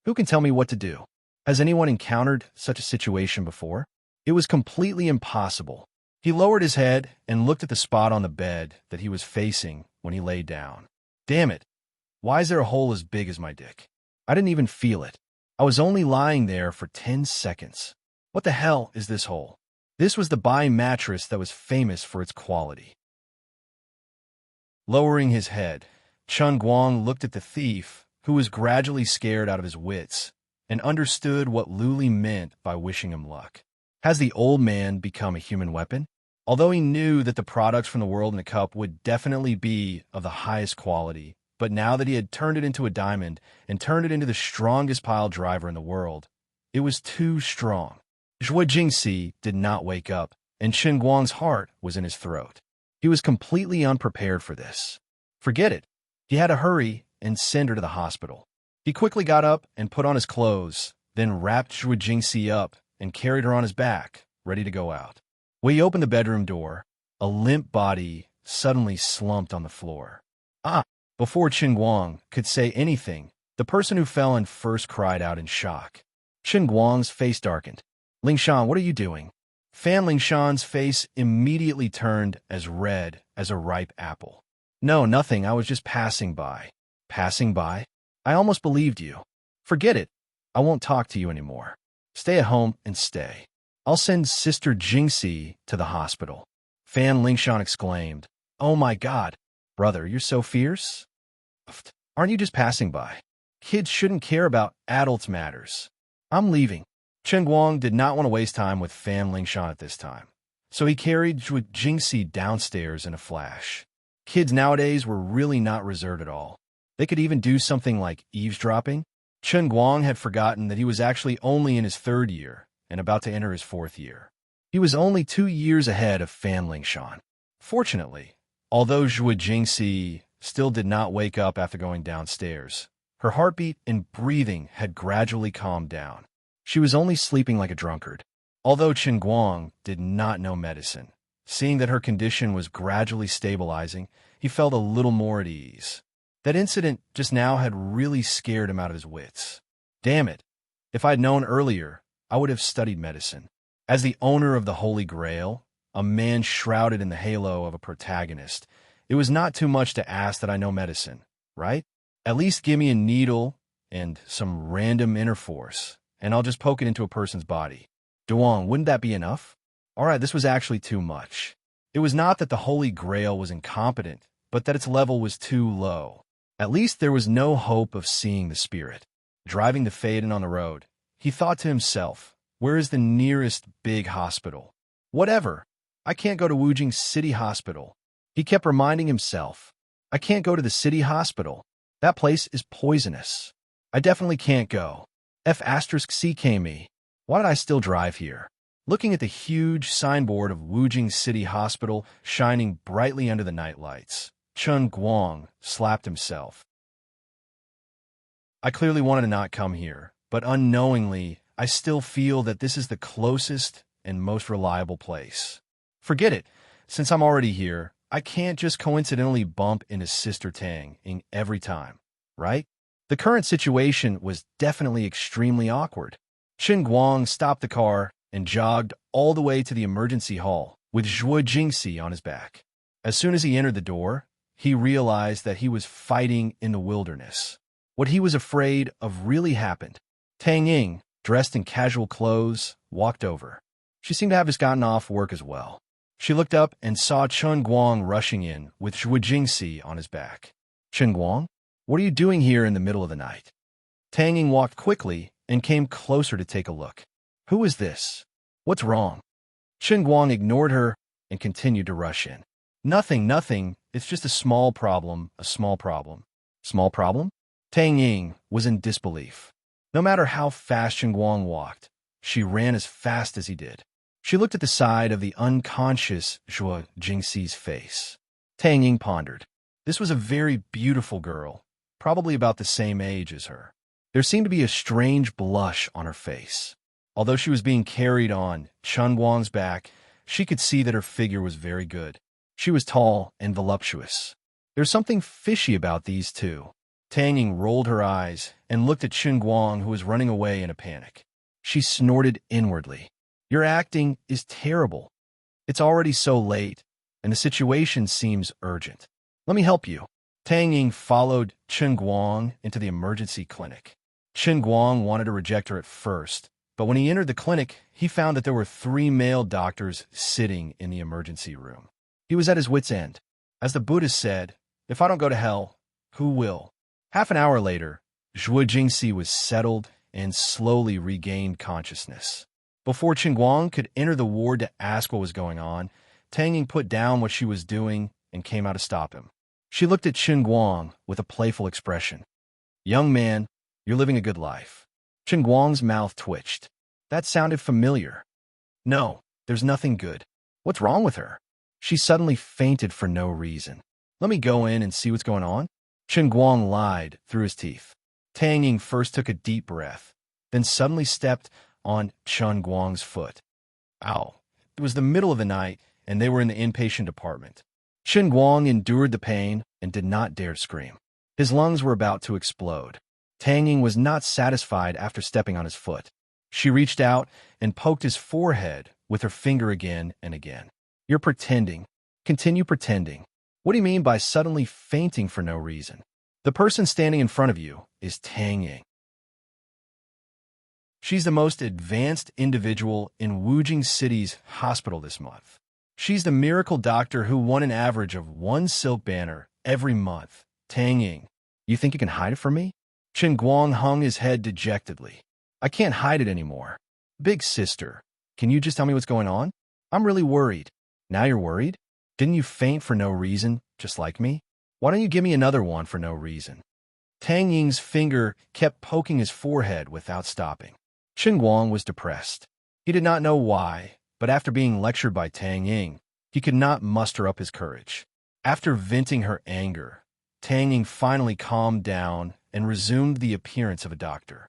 Who can tell me what to do? Has anyone encountered such a situation before? It was completely impossible. He lowered his head and looked at the spot on the bed that he was facing when he lay down. Damn it. Why is there a hole as big as my dick? I didn't even feel it. I was only lying there for 10 seconds. What the hell is this hole? This was the Bai mattress that was famous for its quality. Lowering his head, Chen Guang looked at the thief, who was gradually scared out of his wits, and understood what Luli meant by wishing him luck. Has the old man become a human weapon? Although he knew that the products from the world in a cup would definitely be of the highest quality, but now that he had turned it into a diamond and turned it into the strongest pile driver in the world, it was too strong. Zhuo Jingxi did not wake up, and Chen Guang's heart was in his throat. He was completely unprepared for this. Forget it. He had to hurry and send her to the hospital. He quickly got up and put on his clothes, then wrapped Zhuo Jingxi up and carried her on his back, ready to go out. When he opened the bedroom door, a limp body suddenly slumped on the floor. Before Chen Guang could say anything, the person who fell in first cried out in shock. Chen Guang's face darkened. Lingshan, what are you doing? Fan Lingshan's face immediately turned as red as a ripe apple. No, nothing. I was just passing by. Passing by? I almost believed you. Forget it. I won't talk to you anymore. Stay at home and stay. I'll send Sister Jingxi to the hospital. Fan Lingshan exclaimed. Oh my God. Brother, you're so fierce? Aren't you just passing by? Kids shouldn't care about adults' matters. I'm leaving. Chen Guang did not want to waste time with Fan Lingshan at this time, so he carried Zhuo Jingxi downstairs in a flash. Kids nowadays were really not reserved at all. They could even do something like eavesdropping. Chen Guang had forgotten that he was actually only in his 3rd year and about to enter his 4th year. He was only 2 years ahead of Fan Lingshan. Fortunately, although Zhuo Jingxi still did not wake up after going downstairs, her heartbeat and breathing had gradually calmed down. She was only sleeping like a drunkard. Although Chen Guang did not know medicine, seeing that her condition was gradually stabilizing, he felt a little more at ease. That incident just now had really scared him out of his wits. Damn it. If I had known earlier, I would have studied medicine. As the owner of the Holy Grail, a man shrouded in the halo of a protagonist, it was not too much to ask that I know medicine, right? At least give me a needle and some random inner force, and I'll just poke it into a person's body. Duong, wouldn't that be enough? All right, this was actually too much. It was not that the Holy Grail was incompetent, but that its level was too low. At least there was no hope of seeing the spirit. Driving the Phaeton on the road, he thought to himself, where is the nearest big hospital? Whatever. I can't go to Wujing City Hospital. He kept reminding himself, I can't go to the city hospital. That place is poisonous. I definitely can't go. F***CK me. Why did I still drive here? Looking at the huge signboard of Wujing City Hospital shining brightly under the night lights, Chen Guang slapped himself. I clearly wanted to not come here, but unknowingly, I still feel that this is the closest and most reliable place. Forget it. Since I'm already here, I can't just coincidentally bump into Sister Tang every time, right? The current situation was definitely extremely awkward. Chen Guang stopped the car and jogged all the way to the emergency hall with Zhuo Jingxi on his back. As soon as he entered the door, he realized that he was fighting in the wilderness. What he was afraid of really happened. Tang Ying, dressed in casual clothes, walked over. She seemed to have just gotten off work as well. She looked up and saw Chen Guang rushing in with Zhuo Jingxi on his back. Chen Guang, what are you doing here in the middle of the night? Tang Ying walked quickly and came closer to take a look. Who is this? What's wrong? Chen Guang ignored her and continued to rush in. Nothing. It's just a small problem, a small problem. Small problem? Tang Ying was in disbelief. No matter how fast Chen Guang walked, she ran as fast as he did. She looked at the side of the unconscious Zhuo Jingxi's face. Tang Ying pondered. This was a very beautiful girl, probably about the same age as her. There seemed to be a strange blush on her face. Although she was being carried on Chen Guang's back, she could see that her figure was very good. She was tall and voluptuous. There's something fishy about these two. Tang Ying rolled her eyes and looked at Chen Guang, who was running away in a panic. She snorted inwardly. Your acting is terrible. It's already so late, and the situation seems urgent. Let me help you. Tang Ying followed Chen Guang into the emergency clinic. Chen Guang wanted to reject her at first, but when he entered the clinic, he found that there were 3 male doctors sitting in the emergency room. He was at his wit's end. As the Buddha said, if I don't go to hell, who will? Half an hour later, Zhuo Jingxi was settled and slowly regained consciousness. Before Chen Guang could enter the ward to ask what was going on, Tang Ying put down what she was doing and came out to stop him. She looked at Chen Guang with a playful expression. Young man, you're living a good life. Chen Guang's mouth twitched. That sounded familiar. No, there's nothing good. What's wrong with her? She suddenly fainted for no reason. Let me go in and see what's going on. Chen Guang lied through his teeth. Tang Ying first took a deep breath, then suddenly stepped on Chen Guang's foot. Ow. It was the middle of the night, and they were in the inpatient department. Chen Guang endured the pain and did not dare scream. His lungs were about to explode. Tang Ying was not satisfied after stepping on his foot. She reached out and poked his forehead with her finger again and again. You're pretending. Continue pretending. What do you mean by suddenly fainting for no reason? The person standing in front of you is Tang Ying. She's the most advanced individual in Wujing City's hospital this month. She's the miracle doctor who won an average of 1 silk banner every month. Tang Ying, you think you can hide it from me? Chen Guang hung his head dejectedly. I can't hide it anymore. Big sister, can you just tell me what's going on? I'm really worried. Now you're worried? Didn't you faint for no reason, just like me? Why don't you give me another one for no reason? Tang Ying's finger kept poking his forehead without stopping. Chen Guang was depressed. He did not know why, but after being lectured by Tang Ying, he could not muster up his courage. After venting her anger, Tang Ying finally calmed down and resumed the appearance of a doctor.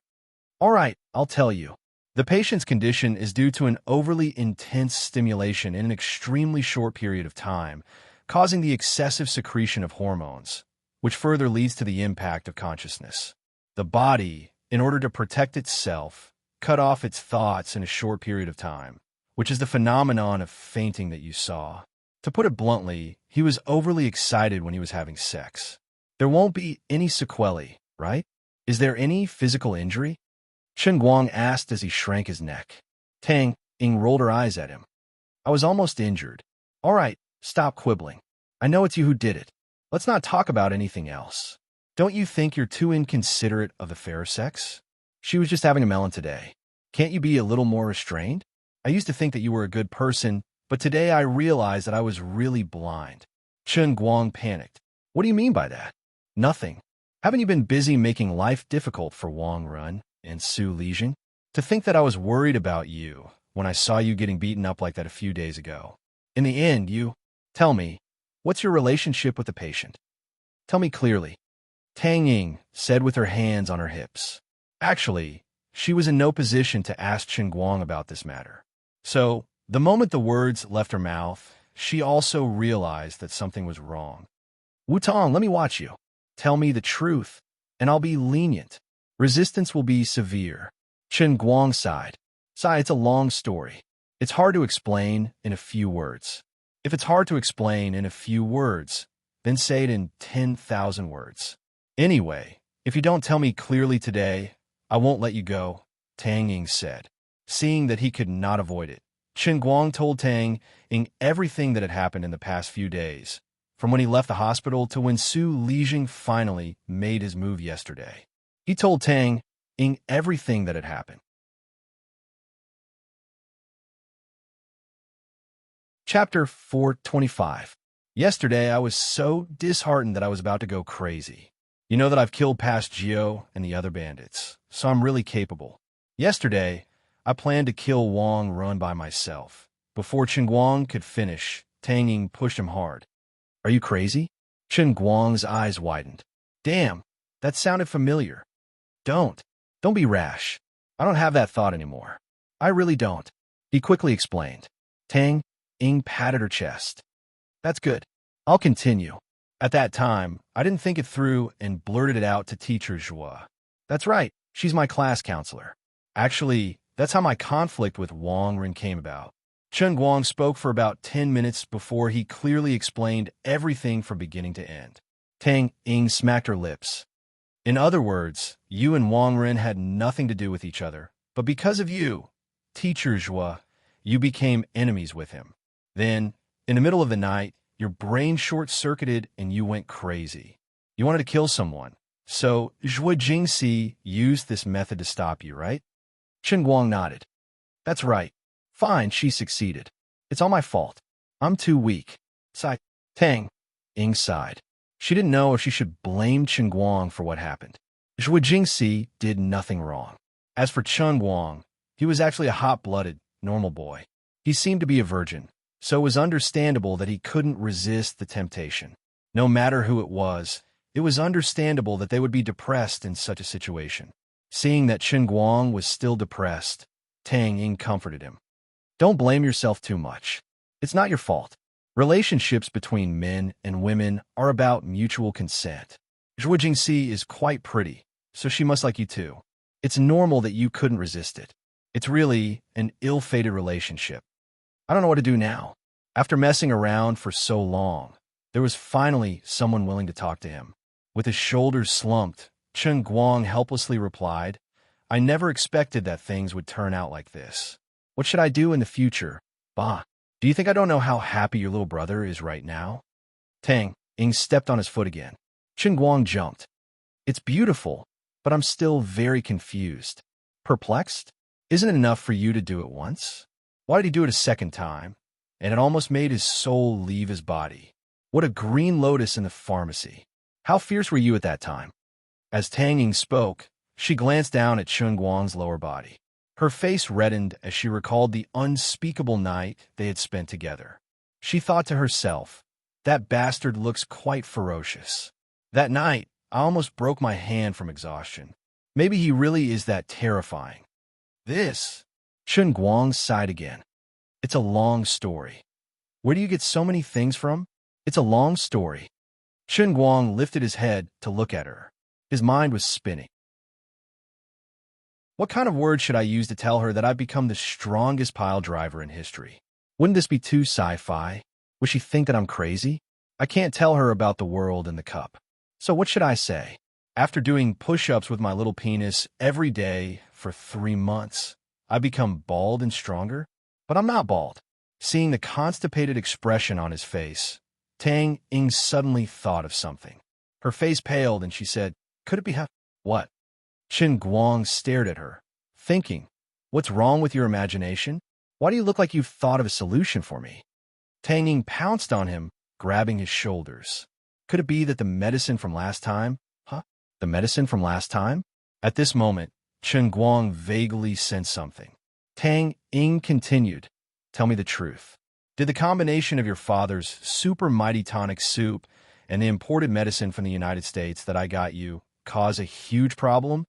All right, I'll tell you. The patient's condition is due to an overly intense stimulation in an extremely short period of time, causing the excessive secretion of hormones, which further leads to the impact of consciousness. The body, in order to protect itself, cut off its thoughts in a short period of time, which is the phenomenon of fainting that you saw. To put it bluntly, he was overly excited when he was having sex. There won't be any sequelae, right? Is there any physical injury? Chen Guang asked as he shrank his neck. Tang Ying rolled her eyes at him. I was almost injured. All right, stop quibbling. I know it's you who did it. Let's not talk about anything else. Don't you think you're too inconsiderate of the fair sex? She was just having a melon today. Can't you be a little more restrained? I used to think that you were a good person, but today I realized that I was really blind. Chen Guang panicked. What do you mean by that? Nothing. Haven't you been busy making life difficult for Wang Run and Su Lijing? To think that I was worried about you when I saw you getting beaten up like that a few days ago. In the end, Tell me, what's your relationship with the patient? Tell me clearly. Tang Ying said with her hands on her hips. Actually, she was in no position to ask Chen Guang about this matter. So, the moment the words left her mouth, she also realized that something was wrong. Wu Tong, let me watch you. Tell me the truth, and I'll be lenient. Resistance will be severe. Chen Guang sighed. It's a long story. It's hard to explain in a few words. If it's hard to explain in a few words, then say it in 10,000 words. Anyway, if you don't tell me clearly today, I won't let you go, Tang Ying said. Seeing that he could not avoid it, Chen Guang told Tang Ying everything that had happened in the past few days, from when he left the hospital to when Su Lijing finally made his move yesterday. He told Tang Ying everything that had happened. Chapter 425. Yesterday, I was so disheartened that I was about to go crazy. You know that I've killed past Gio and the other bandits, so I'm really capable. Yesterday, I planned to kill Wang Run by myself. Before Chen Guang could finish, Tang Ying pushed him hard. Are you crazy? Chen Guang's eyes widened. Damn, that sounded familiar. Don't be rash. I don't have that thought anymore. I really don't. He quickly explained. Tang Ying patted her chest. That's good. I'll continue. At that time, I didn't think it through and blurted it out to teacher Zhua. That's right, she's my class counselor. Actually, that's how my conflict with Wang Ren came about. Chen Guang spoke for about 10 minutes before he clearly explained everything from beginning to end. Tang Ying smacked her lips. In other words, you and Wang Ren had nothing to do with each other, but because of you, teacher Zhua, you became enemies with him. Then, in the middle of the night, your brain short-circuited and you went crazy. You wanted to kill someone. So, Zhua Jingxi used this method to stop you, right? Chen Guang nodded. That's right. Fine, she succeeded. It's all my fault. I'm too weak. Sigh. Tang Ying sighed. She didn't know if she should blame Chen Guang for what happened. Zhua Jingxi did nothing wrong. As for Chen Guang, he was actually a hot-blooded, normal boy. He seemed to be a virgin, so it was understandable that he couldn't resist the temptation. No matter who it was understandable that they would be depressed in such a situation. Seeing that Chen Guang was still depressed, Tang Ying comforted him. Don't blame yourself too much. It's not your fault. Relationships between men and women are about mutual consent. Zhua Jingxi is quite pretty, so she must like you too. It's normal that you couldn't resist it. It's really an ill-fated relationship. I don't know what to do now. After messing around for so long, there was finally someone willing to talk to him. With his shoulders slumped, Chen Guang helplessly replied, I never expected that things would turn out like this. What should I do in the future? Bah, do you think I don't know how happy your little brother is right now? Tang Ying stepped on his foot again. Chen Guang jumped. It's beautiful, but I'm still very confused. Perplexed? Isn't it enough for you to do it once? Why did he do it a second time? And it almost made his soul leave his body. What a green lotus in the pharmacy. How fierce were you at that time? As Tang Ying spoke, she glanced down at Chen Guang's lower body. Her face reddened as she recalled the unspeakable night they had spent together. She thought to herself, that bastard looks quite ferocious. That night, I almost broke my hand from exhaustion. Maybe he really is that terrifying. Chen Guang sighed again. It's a long story. Where do you get so many things from? It's a long story. Chen Guang lifted his head to look at her. His mind was spinning. What kind of words should I use to tell her that I've become the strongest pile driver in history? Wouldn't this be too sci-fi? Would she think that I'm crazy? I can't tell her about the world and the cup. So what should I say? After doing push-ups with my little penis every day for 3 months, I've become bald and stronger? But I'm not bald. Seeing the constipated expression on his face, Tang Ying suddenly thought of something. Her face paled and she said, could it be what? Chen Guang stared at her, thinking, what's wrong with your imagination? Why do you look like you've thought of a solution for me? Tang Ying pounced on him, grabbing his shoulders. Could it be that the medicine from last time? The medicine from last time? At this moment, Chen Guang vaguely sensed something. Tang Ying continued, tell me the truth. Did the combination of your father's super mighty tonic soup and the imported medicine from the United States that I got you cause a huge problem?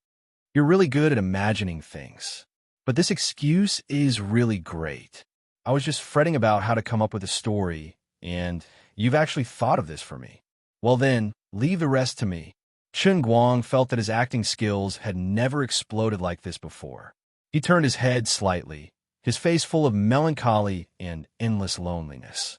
You're really good at imagining things. But this excuse is really great. I was just fretting about how to come up with a story, and you've actually thought of this for me. Well then, leave the rest to me. Chen Guang felt that his acting skills had never exploded like this before. He turned his head slightly, his face full of melancholy and endless loneliness.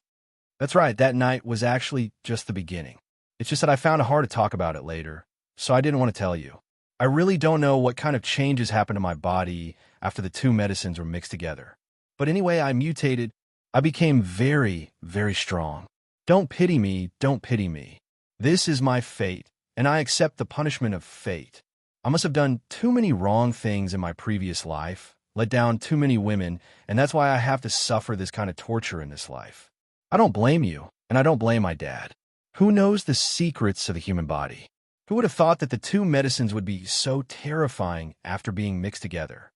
That's right, that night was actually just the beginning. It's just that I found it hard to talk about it later, so I didn't want to tell you. I really don't know what kind of changes happened to my body after the two medicines were mixed together. But anyway, I mutated. I became very, very strong. Don't pity me, don't pity me. This is my fate, and I accept the punishment of fate. I must have done too many wrong things in my previous life, let down too many women, and that's why I have to suffer this kind of torture in this life. I don't blame you, and I don't blame my dad. Who knows the secrets of the human body? Who would have thought that the two medicines would be so terrifying after being mixed together?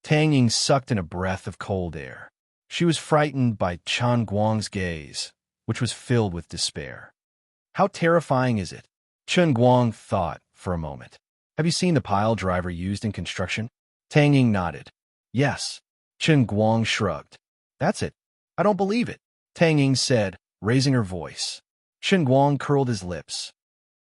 Tang Ying sucked in a breath of cold air. She was frightened by Chen Guang's gaze, which was filled with despair. How terrifying is it? Chen Guang thought for a moment. Have you seen the pile driver used in construction? Tang Ying nodded. Yes. Chen Guang shrugged. That's it. I don't believe it, Tang Ying said, raising her voice. Chen Guang curled his lips.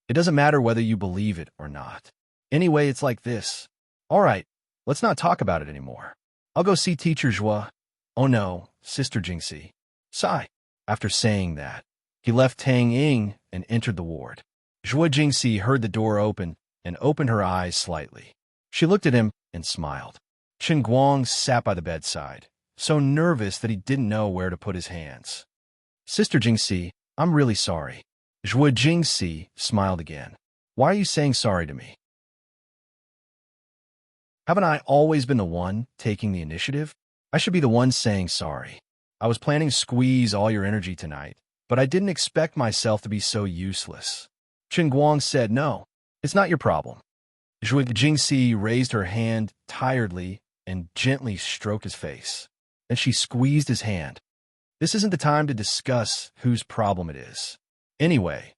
It doesn't matter whether you believe it or not. Anyway, it's like this. All right, let's not talk about it anymore. I'll go see Teacher Zhua. Oh no, Sister Jingxi. Sigh. After saying that, he left Tang Ying and entered the ward. Zhua Jingxi heard the door open and opened her eyes slightly. She looked at him and smiled. Chen Guang sat by the bedside, so nervous that he didn't know where to put his hands. Sister Jingxi, I'm really sorry. Zhua Jingxi smiled again. Why are you saying sorry to me? Haven't I always been the one taking the initiative? I should be the one saying sorry. I was planning to squeeze all your energy tonight, but I didn't expect myself to be so useless. Chen Guang said, no, it's not your problem. Zhua Jingxi raised her hand tiredly and gently stroked his face. Then she squeezed his hand. This isn't the time to discuss whose problem it is. Anyway,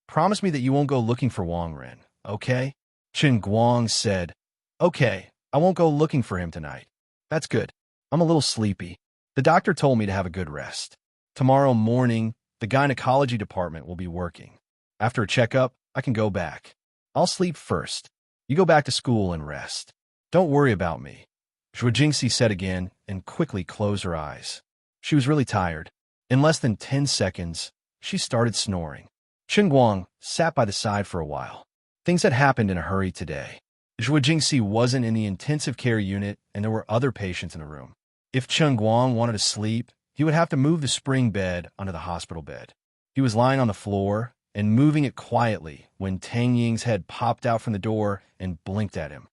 promise me that you won't go looking for Wang Ren, okay? Chen Guang said, okay, I won't go looking for him tonight. That's good. I'm a little sleepy. The doctor told me to have a good rest. Tomorrow morning, the gynecology department will be working. After a checkup, I can go back. I'll sleep first. You go back to school and rest. Don't worry about me. Zhua Jingxi said again and quickly closed her eyes. She was really tired. In less than 10 seconds, she started snoring. Chen Guang sat by the side for a while. Things had happened in a hurry today. Zhua Jingxi wasn't in the intensive care unit and there were other patients in the room. If Chen Guang wanted to sleep, he would have to move the spring bed onto the hospital bed. He was lying on the floor and moving it quietly when Tang Ying's head popped out from the door and blinked at him.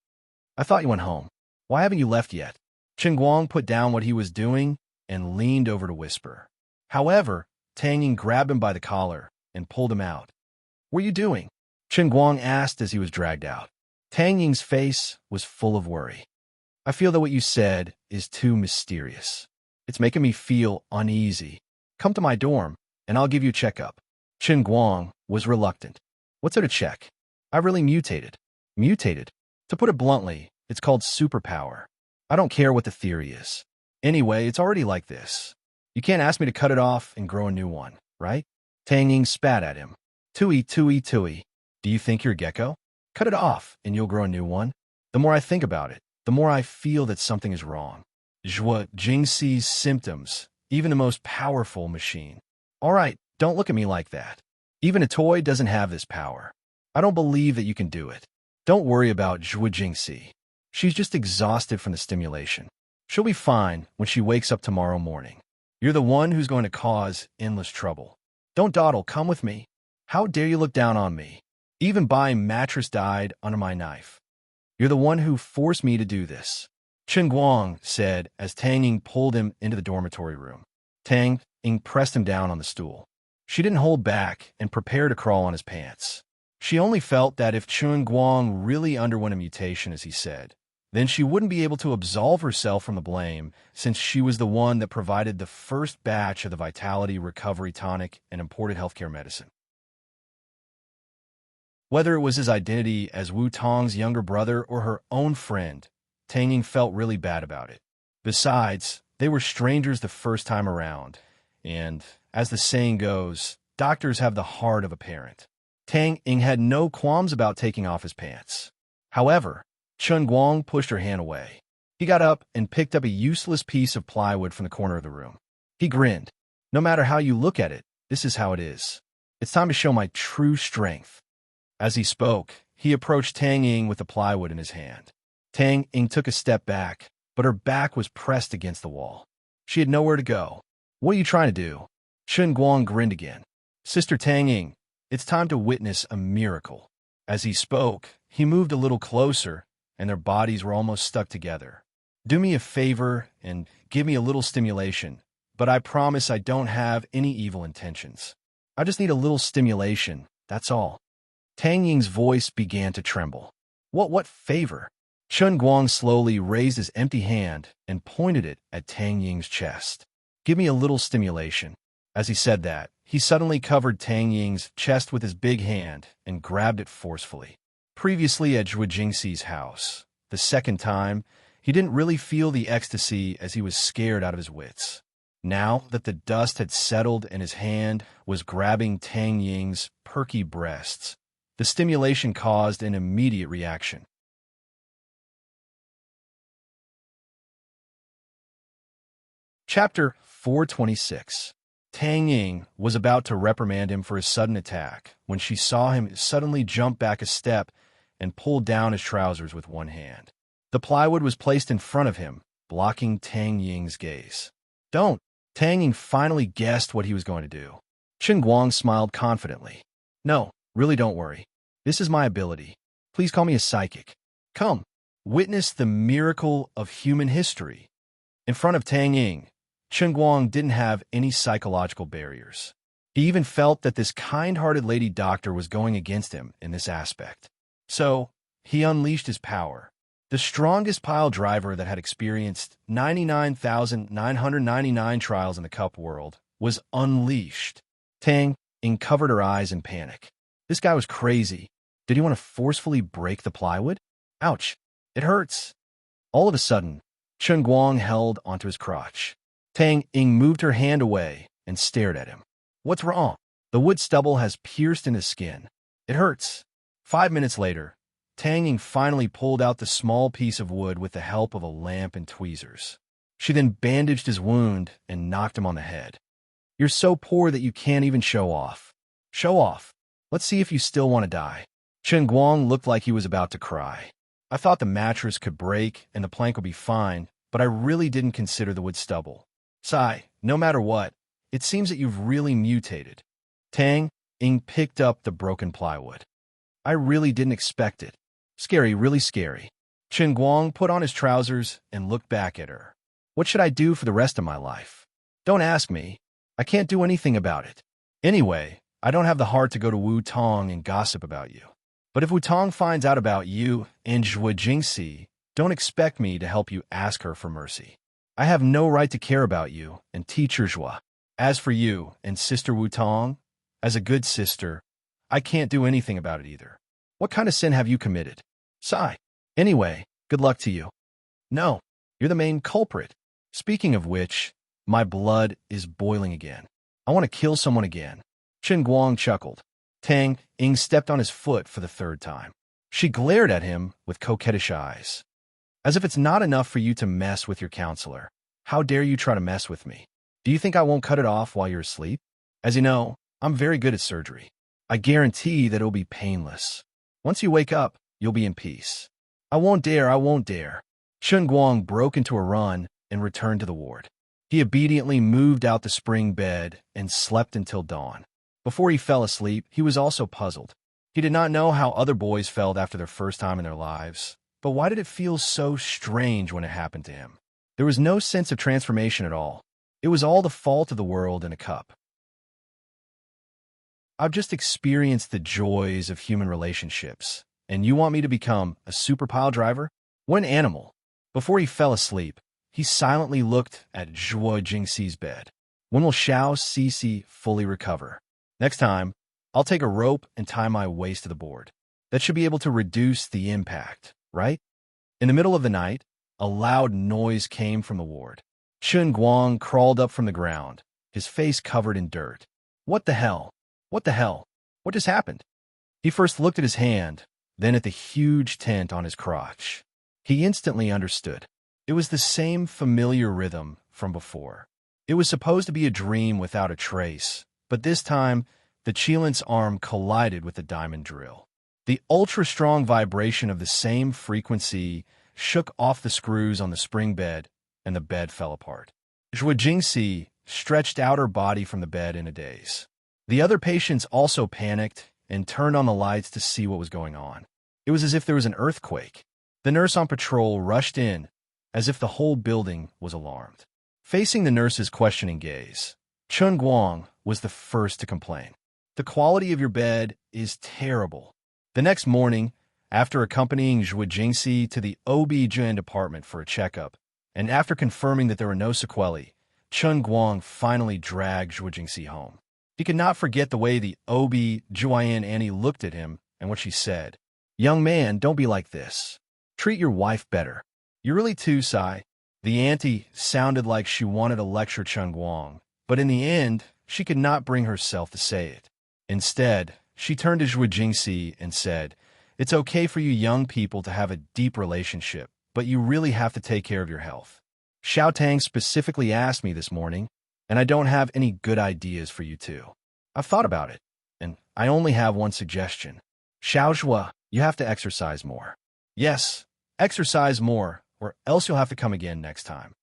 I thought you went home. Why haven't you left yet? Chen Guang put down what he was doing and leaned over to whisper. However, Tang Ying grabbed him by the collar and pulled him out. What are you doing? Chen Guang asked as he was dragged out. Tang Ying's face was full of worry. I feel that what you said is too mysterious. It's making me feel uneasy. Come to my dorm, and I'll give you a checkup. Chen Guang was reluctant. What's there to check? I really mutated. Mutated? To put it bluntly, it's called superpower. I don't care what the theory is. Anyway, it's already like this. You can't ask me to cut it off and grow a new one, right? Tang Ying spat at him. Tui, tui, tui. Do you think you're a gecko? Cut it off, and you'll grow a new one. The more I think about it, the more I feel that something is wrong. Zhua Jingxi's symptoms, even the most powerful machine. All right, don't look at me like that. Even a toy doesn't have this power. I don't believe that you can do it. Don't worry about Zhua Jingxi. She's just exhausted from the stimulation. She'll be fine when she wakes up tomorrow morning. You're the one who's going to cause endless trouble. Don't dawdle, come with me. How dare you look down on me? Even Bai mattress died under my knife. You're the one who forced me to do this. Chen Guang said as Tang Ying pulled him into the dormitory room. Tang Ying pressed him down on the stool. She didn't hold back and prepared to crawl on his pants. She only felt that if Chen Guang really underwent a mutation, as he said, then she wouldn't be able to absolve herself from the blame since she was the one that provided the first batch of the Vitality Recovery Tonic and imported healthcare medicine. Whether it was his identity as Wu Tong's younger brother or her own friend, Tang Ying felt really bad about it. Besides, they were strangers the first time around, and, as the saying goes, doctors have the heart of a parent. Tang Ying had no qualms about taking off his pants. However, Chen Guang pushed her hand away. He got up and picked up a useless piece of plywood from the corner of the room. He grinned. No matter how you look at it, this is how it is. It's time to show my true strength. As he spoke, he approached Tang Ying with the plywood in his hand. Tang Ying took a step back, but her back was pressed against the wall. She had nowhere to go. What are you trying to do? Chen Guang grinned again. Sister Tang Ying, it's time to witness a miracle. As he spoke, he moved a little closer, and their bodies were almost stuck together. Do me a favor and give me a little stimulation, but I promise I don't have any evil intentions. I just need a little stimulation, that's all. Tang Ying's voice began to tremble. What favor? Chen Guang slowly raised his empty hand and pointed it at Tang Ying's chest. Give me a little stimulation. As he said that, he suddenly covered Tang Ying's chest with his big hand and grabbed it forcefully. Previously at Zhuo Jingxi's house, the second time, he didn't really feel the ecstasy as he was scared out of his wits. Now that the dust had settled and his hand was grabbing Tang Ying's perky breasts, the stimulation caused an immediate reaction. Chapter 426. Tang Ying was about to reprimand him for his sudden attack when she saw him suddenly jump back a step and pull down his trousers with one hand. The plywood was placed in front of him, blocking Tang Ying's gaze. Don't! Tang Ying finally guessed what he was going to do. Chen Guang smiled confidently. No, really don't worry. This is my ability. Please call me a psychic. Come, witness the miracle of human history. In front of Tang Ying, Chen Guang didn't have any psychological barriers. He even felt that this kind-hearted lady doctor was going against him in this aspect. So, he unleashed his power. The strongest pile driver that had experienced 99,999 trials in the cup world was unleashed. Tang Ying covered her eyes in panic. This guy was crazy. Did he want to forcefully break the plywood? Ouch, it hurts. All of a sudden, Chen Guang held onto his crotch. Tang Ying moved her hand away and stared at him. What's wrong? The wood stubble has pierced in his skin. It hurts. 5 minutes later, Tang Ying finally pulled out the small piece of wood with the help of a lamp and tweezers. She then bandaged his wound and knocked him on the head. You're so poor that you can't even show off. Show off. Let's see if you still want to die. Chen Guang looked like he was about to cry. I thought the mattress could break and the plank would be fine, but I really didn't consider the wood stubble. Sigh, no matter what, it seems that you've really mutated. Tang Ying picked up the broken plywood. I really didn't expect it. Scary, really scary. Chen Guang put on his trousers and looked back at her. What should I do for the rest of my life? Don't ask me. I can't do anything about it. Anyway, I don't have the heart to go to Wu Tong and gossip about you. But if Wu Tong finds out about you and Zhuo Jingxi, don't expect me to help you ask her for mercy. I have no right to care about you and Teacher Zhuo. As for you and Sister Wu Tong, as a good sister, I can't do anything about it either. What kind of sin have you committed? Sigh. Anyway, good luck to you. No, you're the main culprit. Speaking of which, my blood is boiling again. I want to kill someone again. Chen Guang chuckled. Tang Ying stepped on his foot for the third time. She glared at him with coquettish eyes. As if it's not enough for you to mess with your counselor. How dare you try to mess with me? Do you think I won't cut it off while you're asleep? As you know, I'm very good at surgery. I guarantee that it'll be painless. Once you wake up, you'll be in peace. I won't dare. Chen Guang broke into a run and returned to the ward. He obediently moved out the spring bed and slept until dawn. Before he fell asleep, he was also puzzled. He did not know how other boys felt after their first time in their lives, but why did it feel so strange when it happened to him? There was no sense of transformation at all. It was all the fault of the world in a cup. I've just experienced the joys of human relationships, and you want me to become a super pile driver? What an animal. Before he fell asleep, he silently looked at Zhuo Jingxi's bed. When will Xiao Cixi fully recover? Next time, I'll take a rope and tie my waist to the board. That should be able to reduce the impact, right? In the middle of the night, a loud noise came from the ward. Chen Guang crawled up from the ground, his face covered in dirt. What the hell? What the hell? What just happened? He first looked at his hand, then at the huge tent on his crotch. He instantly understood. It was the same familiar rhythm from before. It was supposed to be a dream without a trace, but this time, the Qilint's arm collided with the diamond drill. The ultra-strong vibration of the same frequency shook off the screws on the spring bed, and the bed fell apart. Zhou Jingxi stretched out her body from the bed in a daze. The other patients also panicked and turned on the lights to see what was going on. It was as if there was an earthquake. The nurse on patrol rushed in, as if the whole building was alarmed. Facing the nurse's questioning gaze, Chun Guang was the first to complain. The quality of your bed is terrible. The next morning, after accompanying Zhou Jingxi to the OB-GYN department for a checkup, and after confirming that there were no sequelae, Chun Guang finally dragged Zhou Jingxi home. He could not forget the way the OB-GYN Annie looked at him and what she said. "Young man, don't be like this. Treat your wife better. You're really too shy." The auntie sounded like she wanted to lecture Chun Guang, but in the end, she could not bring herself to say it. Instead, she turned to Zhou Jingxi and said, "It's okay for you young people to have a deep relationship, but you really have to take care of your health. Xiao Tang specifically asked me this morning, and I don't have any good ideas for you two. I've thought about it, and I only have one suggestion. Xiao Zhua, you have to exercise more. Yes, exercise more, or else you'll have to come again next time."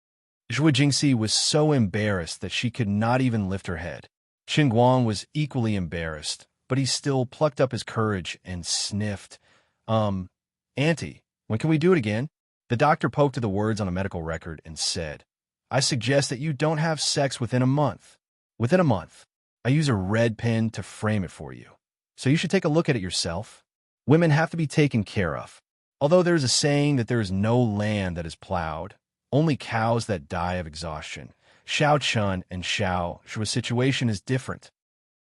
Zhou Jingxi was so embarrassed that she could not even lift her head. Qin Guang was equally embarrassed, but he still plucked up his courage and sniffed. Auntie, when can we do it again?" The doctor poked to the words on a medical record and said, "I suggest that you don't have sex within a month. Within a month. I use a red pen to frame it for you. So you should take a look at it yourself. Women have to be taken care of. Although there is a saying that there is no land that is plowed, only cows that die of exhaustion, Xiao Chun and Xiao Zhua's situation is different."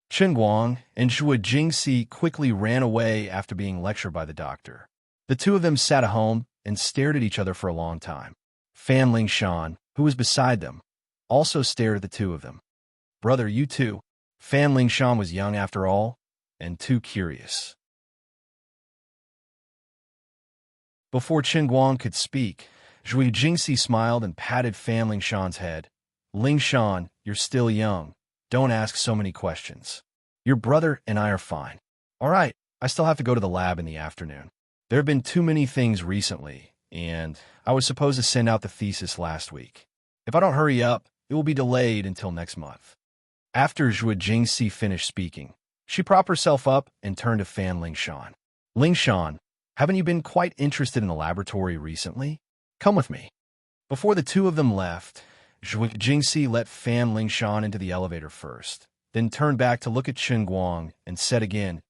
Qin Guang and Zhou Jingxi quickly ran away after being lectured by the doctor. The two of them sat at home and stared at each other for a long time. Fan Lingshan, who was beside them, also stared at the two of them. "Brother, you too." Fan Lingshan was young after all, and too curious. Before Qin Guang could speak, Zhou Jingxi smiled and patted Fan Lingshan's head. "Lingshan, you're still young. Don't ask so many questions. Your brother and I are fine. All right, I still have to go to the lab in the afternoon. There have been too many things recently, and I was supposed to send out the thesis last week. If I don't hurry up, it will be delayed until next month." After Zhou Jingxi finished speaking, she propped herself up and turned to Fan Lingshan. "Lingshan, haven't you been quite interested in the laboratory recently? Come with me." Before the two of them left, Zhou Jingxi let Fan Lingshan into the elevator first, then turned back to look at Qin Guang and said again,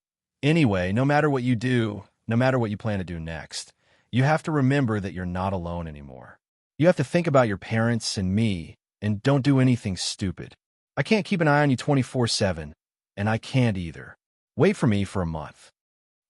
"Anyway, no matter what you do, no matter what you plan to do next, you have to remember that you're not alone anymore. You have to think about your parents and me, and don't do anything stupid. I can't keep an eye on you 24/7, and I can't either. Wait for me for a month."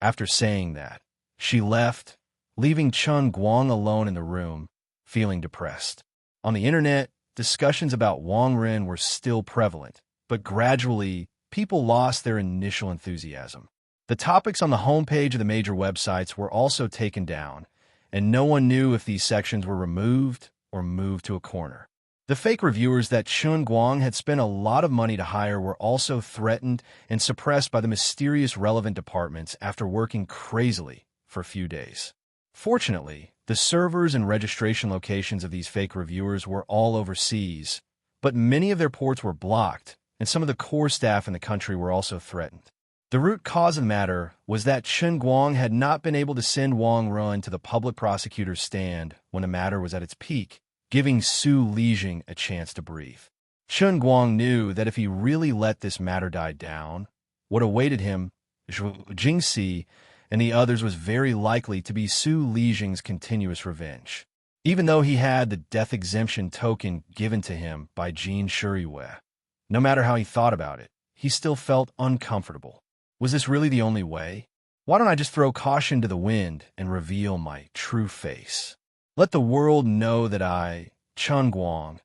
After saying that, she left, leaving Chun Guang alone in the room, feeling depressed. On the internet, discussions about Wang Ren were still prevalent, but gradually, people lost their initial enthusiasm. The topics on the homepage of the major websites were also taken down, and no one knew if these sections were removed or moved to a corner. The fake reviewers that Chun Guang had spent a lot of money to hire were also threatened and suppressed by the mysterious relevant departments after working crazily for a few days. Fortunately, the servers and registration locations of these fake reviewers were all overseas, but many of their ports were blocked, and some of the core staff in the country were also threatened. The root cause of the matter was that Qin Guang had not been able to send Wang Ren to the public prosecutor's stand when the matter was at its peak, giving Su Lijing a chance to breathe. Qin Guang knew that if he really let this matter die down, what awaited him, Zhou Jingxi, and the others was very likely to be Su Lijing's continuous revenge. Even though he had the death exemption token given to him by Jin Shuriyue, no matter how he thought about it, he still felt uncomfortable. Was this really the only way? Why don't I just throw caution to the wind and reveal my true face? Let the world know that I, Chun Guang,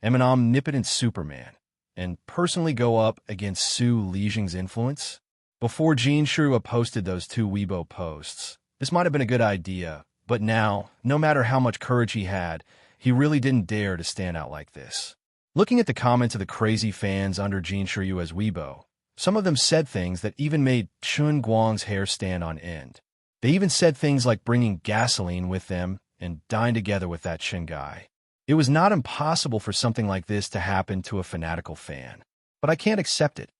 am an omnipotent Superman, and personally go up against Su Lijing's influence? Before Jin Shuriyue posted those two Weibo posts, this might have been a good idea, but now, no matter how much courage he had, he really didn't dare to stand out like this. Looking at the comments of the crazy fans under Jin Shuriyue's Weibo, some of them said things that even made Chun Guang's hair stand on end. They even said things like bringing gasoline with them and dying together with that Shin guy. It was not impossible for something like this to happen to a fanatical fan, but I can't accept it.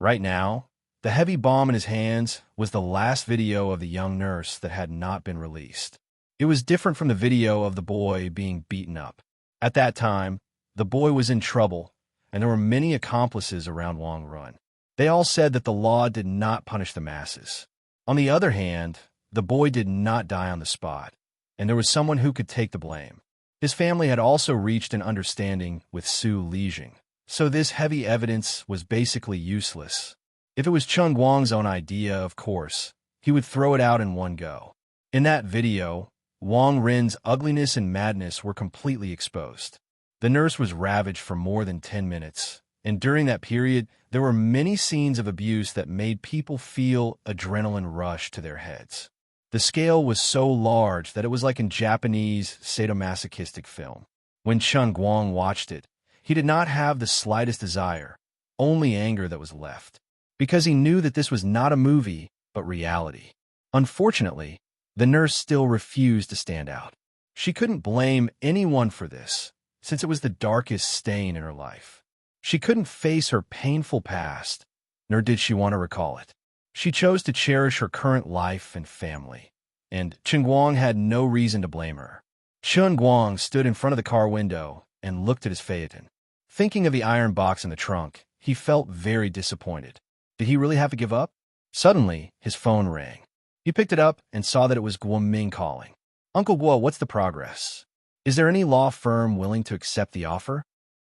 Right now, the heavy bomb in his hands was the last video of the young nurse that had not been released. It was different from the video of the boy being beaten up. At that time, the boy was in trouble, and there were many accomplices around Long Run. They all said that the law did not punish the masses. On the other hand, the boy did not die on the spot, and there was someone who could take the blame. His family had also reached an understanding with Su Lijing, so this heavy evidence was basically useless. If it was Cheng Guang's own idea, of course, he would throw it out in one go. In that video, Wang Rin's ugliness and madness were completely exposed. The nurse was ravaged for more than 10 minutes, and during that period, there were many scenes of abuse that made people feel adrenaline rush to their heads. The scale was so large that it was like in Japanese sadomasochistic film. When Cheng Guang watched it, he did not have the slightest desire, only anger that was left, because he knew that this was not a movie, but reality. Unfortunately, the nurse still refused to stand out. She couldn't blame anyone for this, since it was the darkest stain in her life. She couldn't face her painful past, nor did she want to recall it. She chose to cherish her current life and family, and Cheng Guang had no reason to blame her. Cheng Guang stood in front of the car window and looked at his phaeton. Thinking of the iron box in the trunk, he felt very disappointed. Did he really have to give up? Suddenly, his phone rang. He picked it up and saw that it was Guoming calling. "Uncle Guo, what's the progress? Is there any law firm willing to accept the offer?"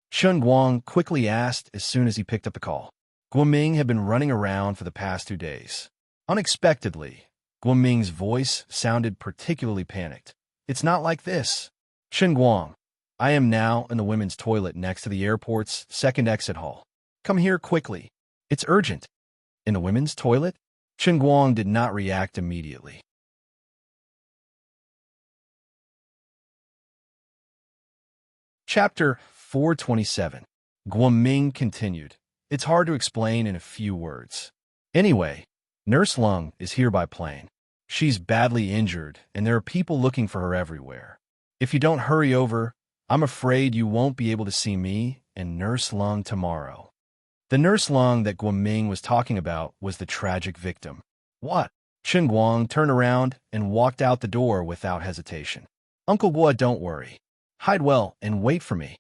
Cheng Guang quickly asked as soon as he picked up the call. Guoming had been running around for the past 2 days. Unexpectedly, Guoming's voice sounded particularly panicked. "It's not like this. Cheng Guang, I am now in the women's toilet next to the airport's second exit hall. Come here quickly. It's urgent." In the women's toilet? Cheng Guang did not react immediately. Chapter 427. Guoming continued. "It's hard to explain in a few words. Anyway, Nurse Lung is here by plane. She's badly injured, and there are people looking for her everywhere. If you don't hurry over, I'm afraid you won't be able to see me and Nurse Lung tomorrow." The Nurse Lung that Guoming was talking about was the tragic victim. "What?" Cheng Guang turned around and walked out the door without hesitation. "Uncle Guo, don't worry. Hide well and wait for me."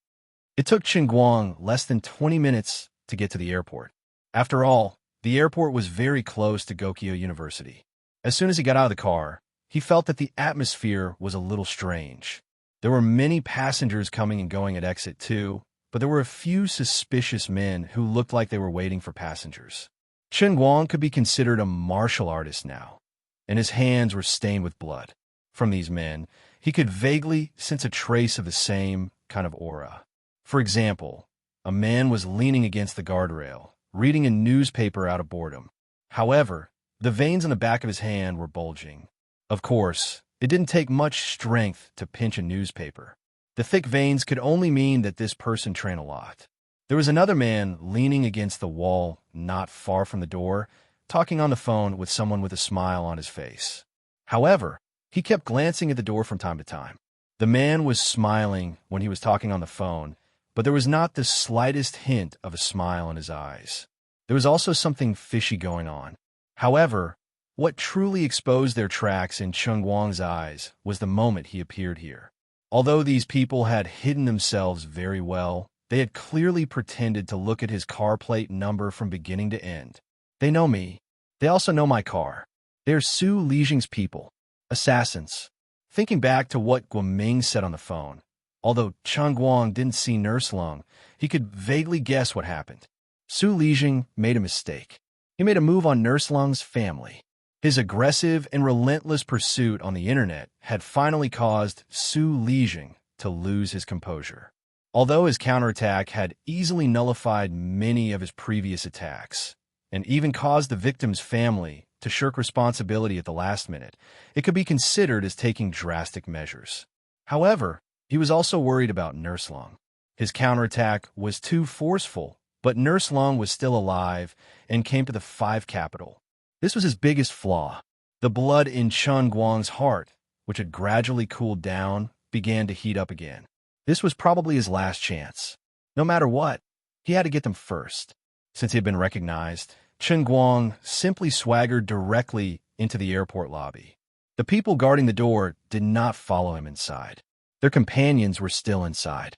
It took Cheng Guang less than 20 minutes to get to the airport. After all, the airport was very close to Gokyo University. As soon as he got out of the car, he felt that the atmosphere was a little strange. There were many passengers coming and going at exit 2, but there were a few suspicious men who looked like they were waiting for passengers. Cheng Guang could be considered a martial artist now, and his hands were stained with blood. From these men, he could vaguely sense a trace of the same kind of aura. For example, a man was leaning against the guardrail, reading a newspaper out of boredom. However, the veins on the back of his hand were bulging. Of course, it didn't take much strength to pinch a newspaper. The thick veins could only mean that this person trained a lot. There was another man leaning against the wall not far from the door, talking on the phone with someone with a smile on his face. However, he kept glancing at the door from time to time. The man was smiling when he was talking on the phone, but there was not the slightest hint of a smile in his eyes. There was also something fishy going on. However, what truly exposed their tracks in Cheng Guang's eyes was the moment he appeared here. Although these people had hidden themselves very well, they had clearly pretended to look at his car plate number from beginning to end. They know me. They also know my car. They're Su Lijing's people. Assassins. Thinking back to what Guoming said on the phone, although Cheng Guang didn't see Nurse Lung, he could vaguely guess what happened. Su Lijing made a mistake. He made a move on Nurse Lung's family. His aggressive and relentless pursuit on the internet had finally caused Su Lijing to lose his composure. Although his counterattack had easily nullified many of his previous attacks, and even caused the victim's family to shirk responsibility at the last minute, it could be considered as taking drastic measures. However, he was also worried about Nurse Lung. His counterattack was too forceful, but Nurse Lung was still alive and came to the 5 capital. This was his biggest flaw. The blood in Cheng Guang's heart, which had gradually cooled down, began to heat up again. This was probably his last chance. No matter what, he had to get them first. Since he had been recognized, Chen Guang simply swaggered directly into the airport lobby. The people guarding the door did not follow him inside. Their companions were still inside.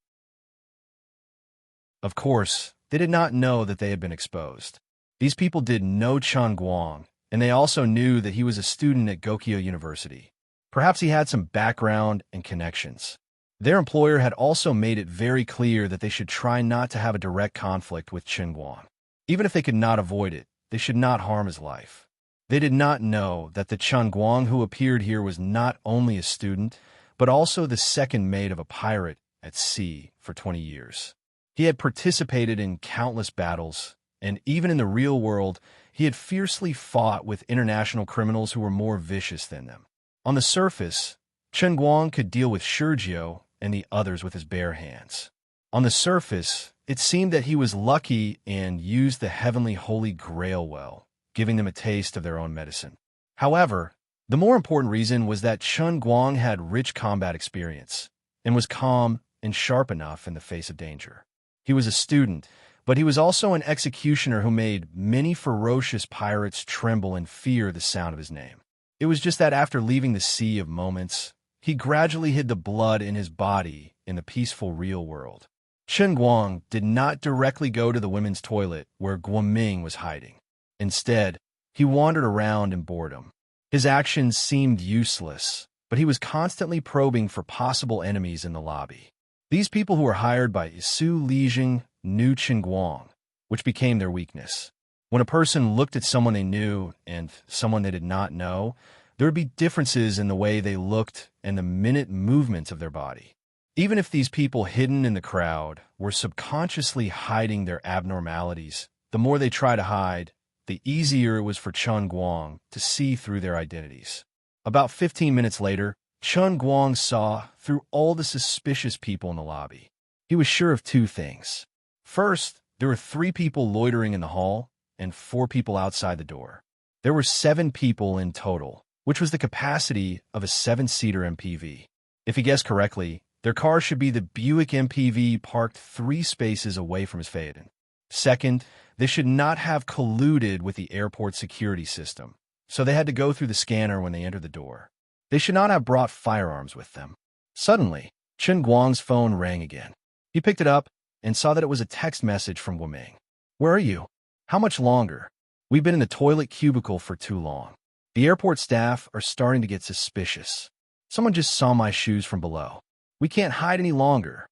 Of course, they did not know that they had been exposed. These people did know Chen Guang, and they also knew that he was a student at Gokyo University. Perhaps he had some background and connections. Their employer had also made it very clear that they should try not to have a direct conflict with Chen Guang. Even if they could not avoid it, they should not harm his life. They did not know that the Chen Guang who appeared here was not only a student, but also the second mate of a pirate at sea for 20 years. He had participated in countless battles, and even in the real world, he had fiercely fought with international criminals who were more vicious than them. On the surface, Chen Guang could deal with Sergio and the others with his bare hands. On the surface, it seemed that he was lucky and used the heavenly Holy Grail well, giving them a taste of their own medicine. However, the more important reason was that Chen Guang had rich combat experience and was calm and sharp enough in the face of danger. He was a student, but he was also an executioner who made many ferocious pirates tremble and fear the sound of his name. It was just that after leaving the Sea of Moments, he gradually hid the blood in his body in the peaceful real world. Chen Guang did not directly go to the women's toilet where Guoming was hiding. Instead, he wandered around in boredom. His actions seemed useless, but he was constantly probing for possible enemies in the lobby. These people who were hired by Su Lijing knew Chen Guang, which became their weakness. When a person looked at someone they knew and someone they did not know, there would be differences in the way they looked and the minute movements of their body. Even if these people hidden in the crowd were subconsciously hiding their abnormalities, the more they tried to hide, the easier it was for Chen Guang to see through their identities. About 15 minutes later, Chen Guang saw through all the suspicious people in the lobby. He was sure of two things. First, there were 3 people loitering in the hall and 4 people outside the door. There were 7 people in total, which was the capacity of a 7-seater MPV. If he guessed correctly, their car should be the Buick MPV parked 3 spaces away from his Phaeton. Second, they should not have colluded with the airport security system, so they had to go through the scanner when they entered the door. They should not have brought firearms with them. Suddenly, Chen Guang's phone rang again. He picked it up and saw that it was a text message from Guoming. "Where are you? How much longer? We've been in the toilet cubicle for too long. The airport staff are starting to get suspicious. Someone just saw my shoes from below. We can't hide any longer."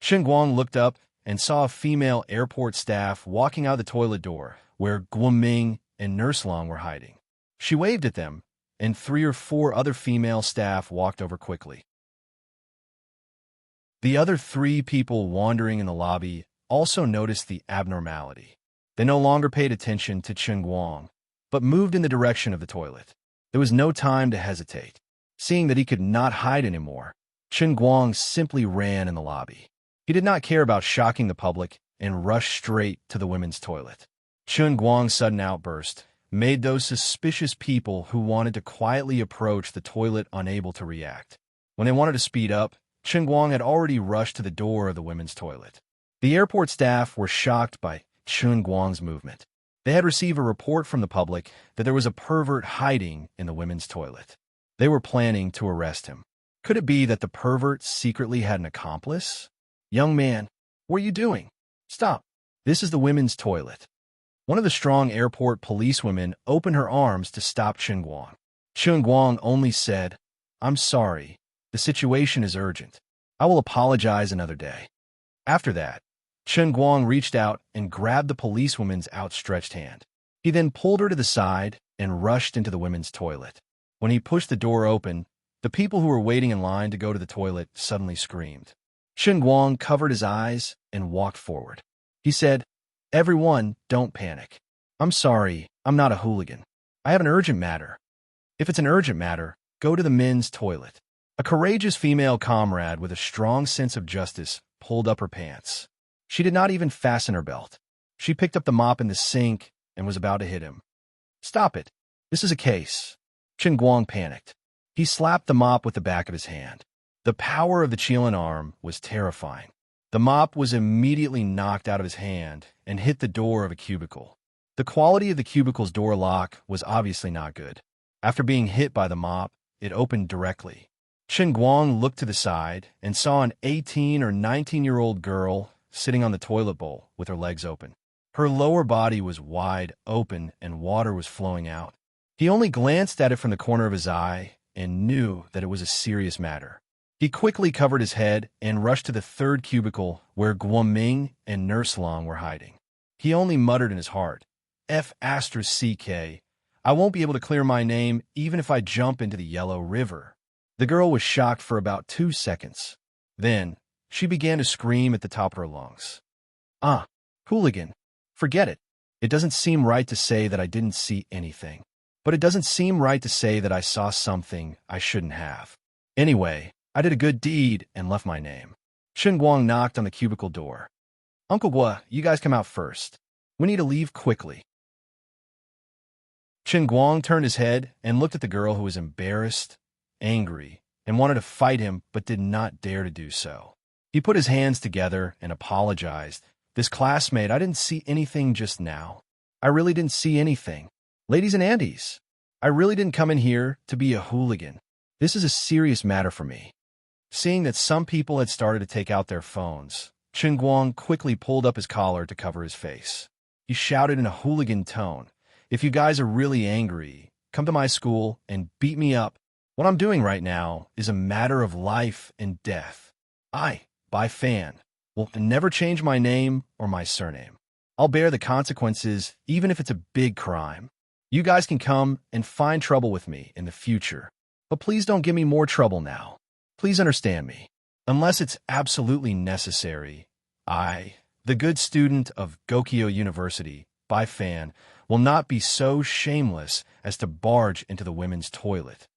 Chen Guang looked up and saw a female airport staff walking out the toilet door where Guoming and Nurse Long were hiding. She waved at them, and 3 or 4 other female staff walked over quickly. The other 3 people wandering in the lobby also noticed the abnormality. They no longer paid attention to Chen Guang, but moved in the direction of the toilet. There was no time to hesitate. Seeing that he could not hide anymore, Chen Guang simply ran in the lobby. He did not care about shocking the public and rushed straight to the women's toilet. Chen Guang's sudden outburst made those suspicious people who wanted to quietly approach the toilet unable to react. When they wanted to speed up, Chen Guang had already rushed to the door of the women's toilet. The airport staff were shocked by Chen Guang's movement. They had received a report from the public that there was a pervert hiding in the women's toilet. They were planning to arrest him. Could it be that the pervert secretly had an accomplice? "Young man, what are you doing? Stop. This is the women's toilet." One of the strong airport policewomen opened her arms to stop Chen Guang. Chen Guang only said, "I'm sorry. The situation is urgent. I will apologize another day." After that, Chen Guang reached out and grabbed the policewoman's outstretched hand. He then pulled her to the side and rushed into the women's toilet. When he pushed the door open, the people who were waiting in line to go to the toilet suddenly screamed. Chen Guang covered his eyes and walked forward. He said, "Everyone, don't panic. I'm sorry, I'm not a hooligan. I have an urgent matter. If it's an urgent matter, go to the men's toilet." A courageous female comrade with a strong sense of justice pulled up her pants. She did not even fasten her belt. She picked up the mop in the sink and was about to hit him. "Stop it. This is a case." Chen Guang panicked. He slapped the mop with the back of his hand. The power of the Chilean arm was terrifying. The mop was immediately knocked out of his hand and hit the door of a cubicle. The quality of the cubicle's door lock was obviously not good. After being hit by the mop, it opened directly. Chen Guang looked to the side and saw an 18 or 19-year-old girl sitting on the toilet bowl with her legs open. Her lower body was wide open and water was flowing out. He only glanced at it from the corner of his eye and knew that it was a serious matter. He quickly covered his head and rushed to the third cubicle where Guoming and Nurse Long were hiding. He only muttered in his heart, F***, I won't be able to clear my name even if I jump into the Yellow River. The girl was shocked for about 2 seconds. Then, she began to scream at the top of her lungs. Hooligan. Forget it. It doesn't seem right to say that I didn't see anything. But it doesn't seem right to say that I saw something I shouldn't have. Anyway, I did a good deed and left my name. Chen Guang knocked on the cubicle door. Uncle Gua, you guys come out first. We need to leave quickly. Chen Guang turned his head and looked at the girl who was embarrassed, angry, and wanted to fight him but did not dare to do so. He put his hands together and apologized. This classmate, I didn't see anything just now. I really didn't see anything. Ladies and aunties, I really didn't come in here to be a hooligan. This is a serious matter for me. Seeing that some people had started to take out their phones, Chen Guang quickly pulled up his collar to cover his face. He shouted in a hooligan tone, If you guys are really angry, come to my school and beat me up. What I'm doing right now is a matter of life and death. I, Bai Fan, will never change my name or my surname. I'll bear the consequences even if it's a big crime. You guys can come and find trouble with me in the future, but please don't give me more trouble now. Please understand me. Unless it's absolutely necessary, I, the good student of Gokyo University, Bai Fan, will not be so shameless as to barge into the women's toilet.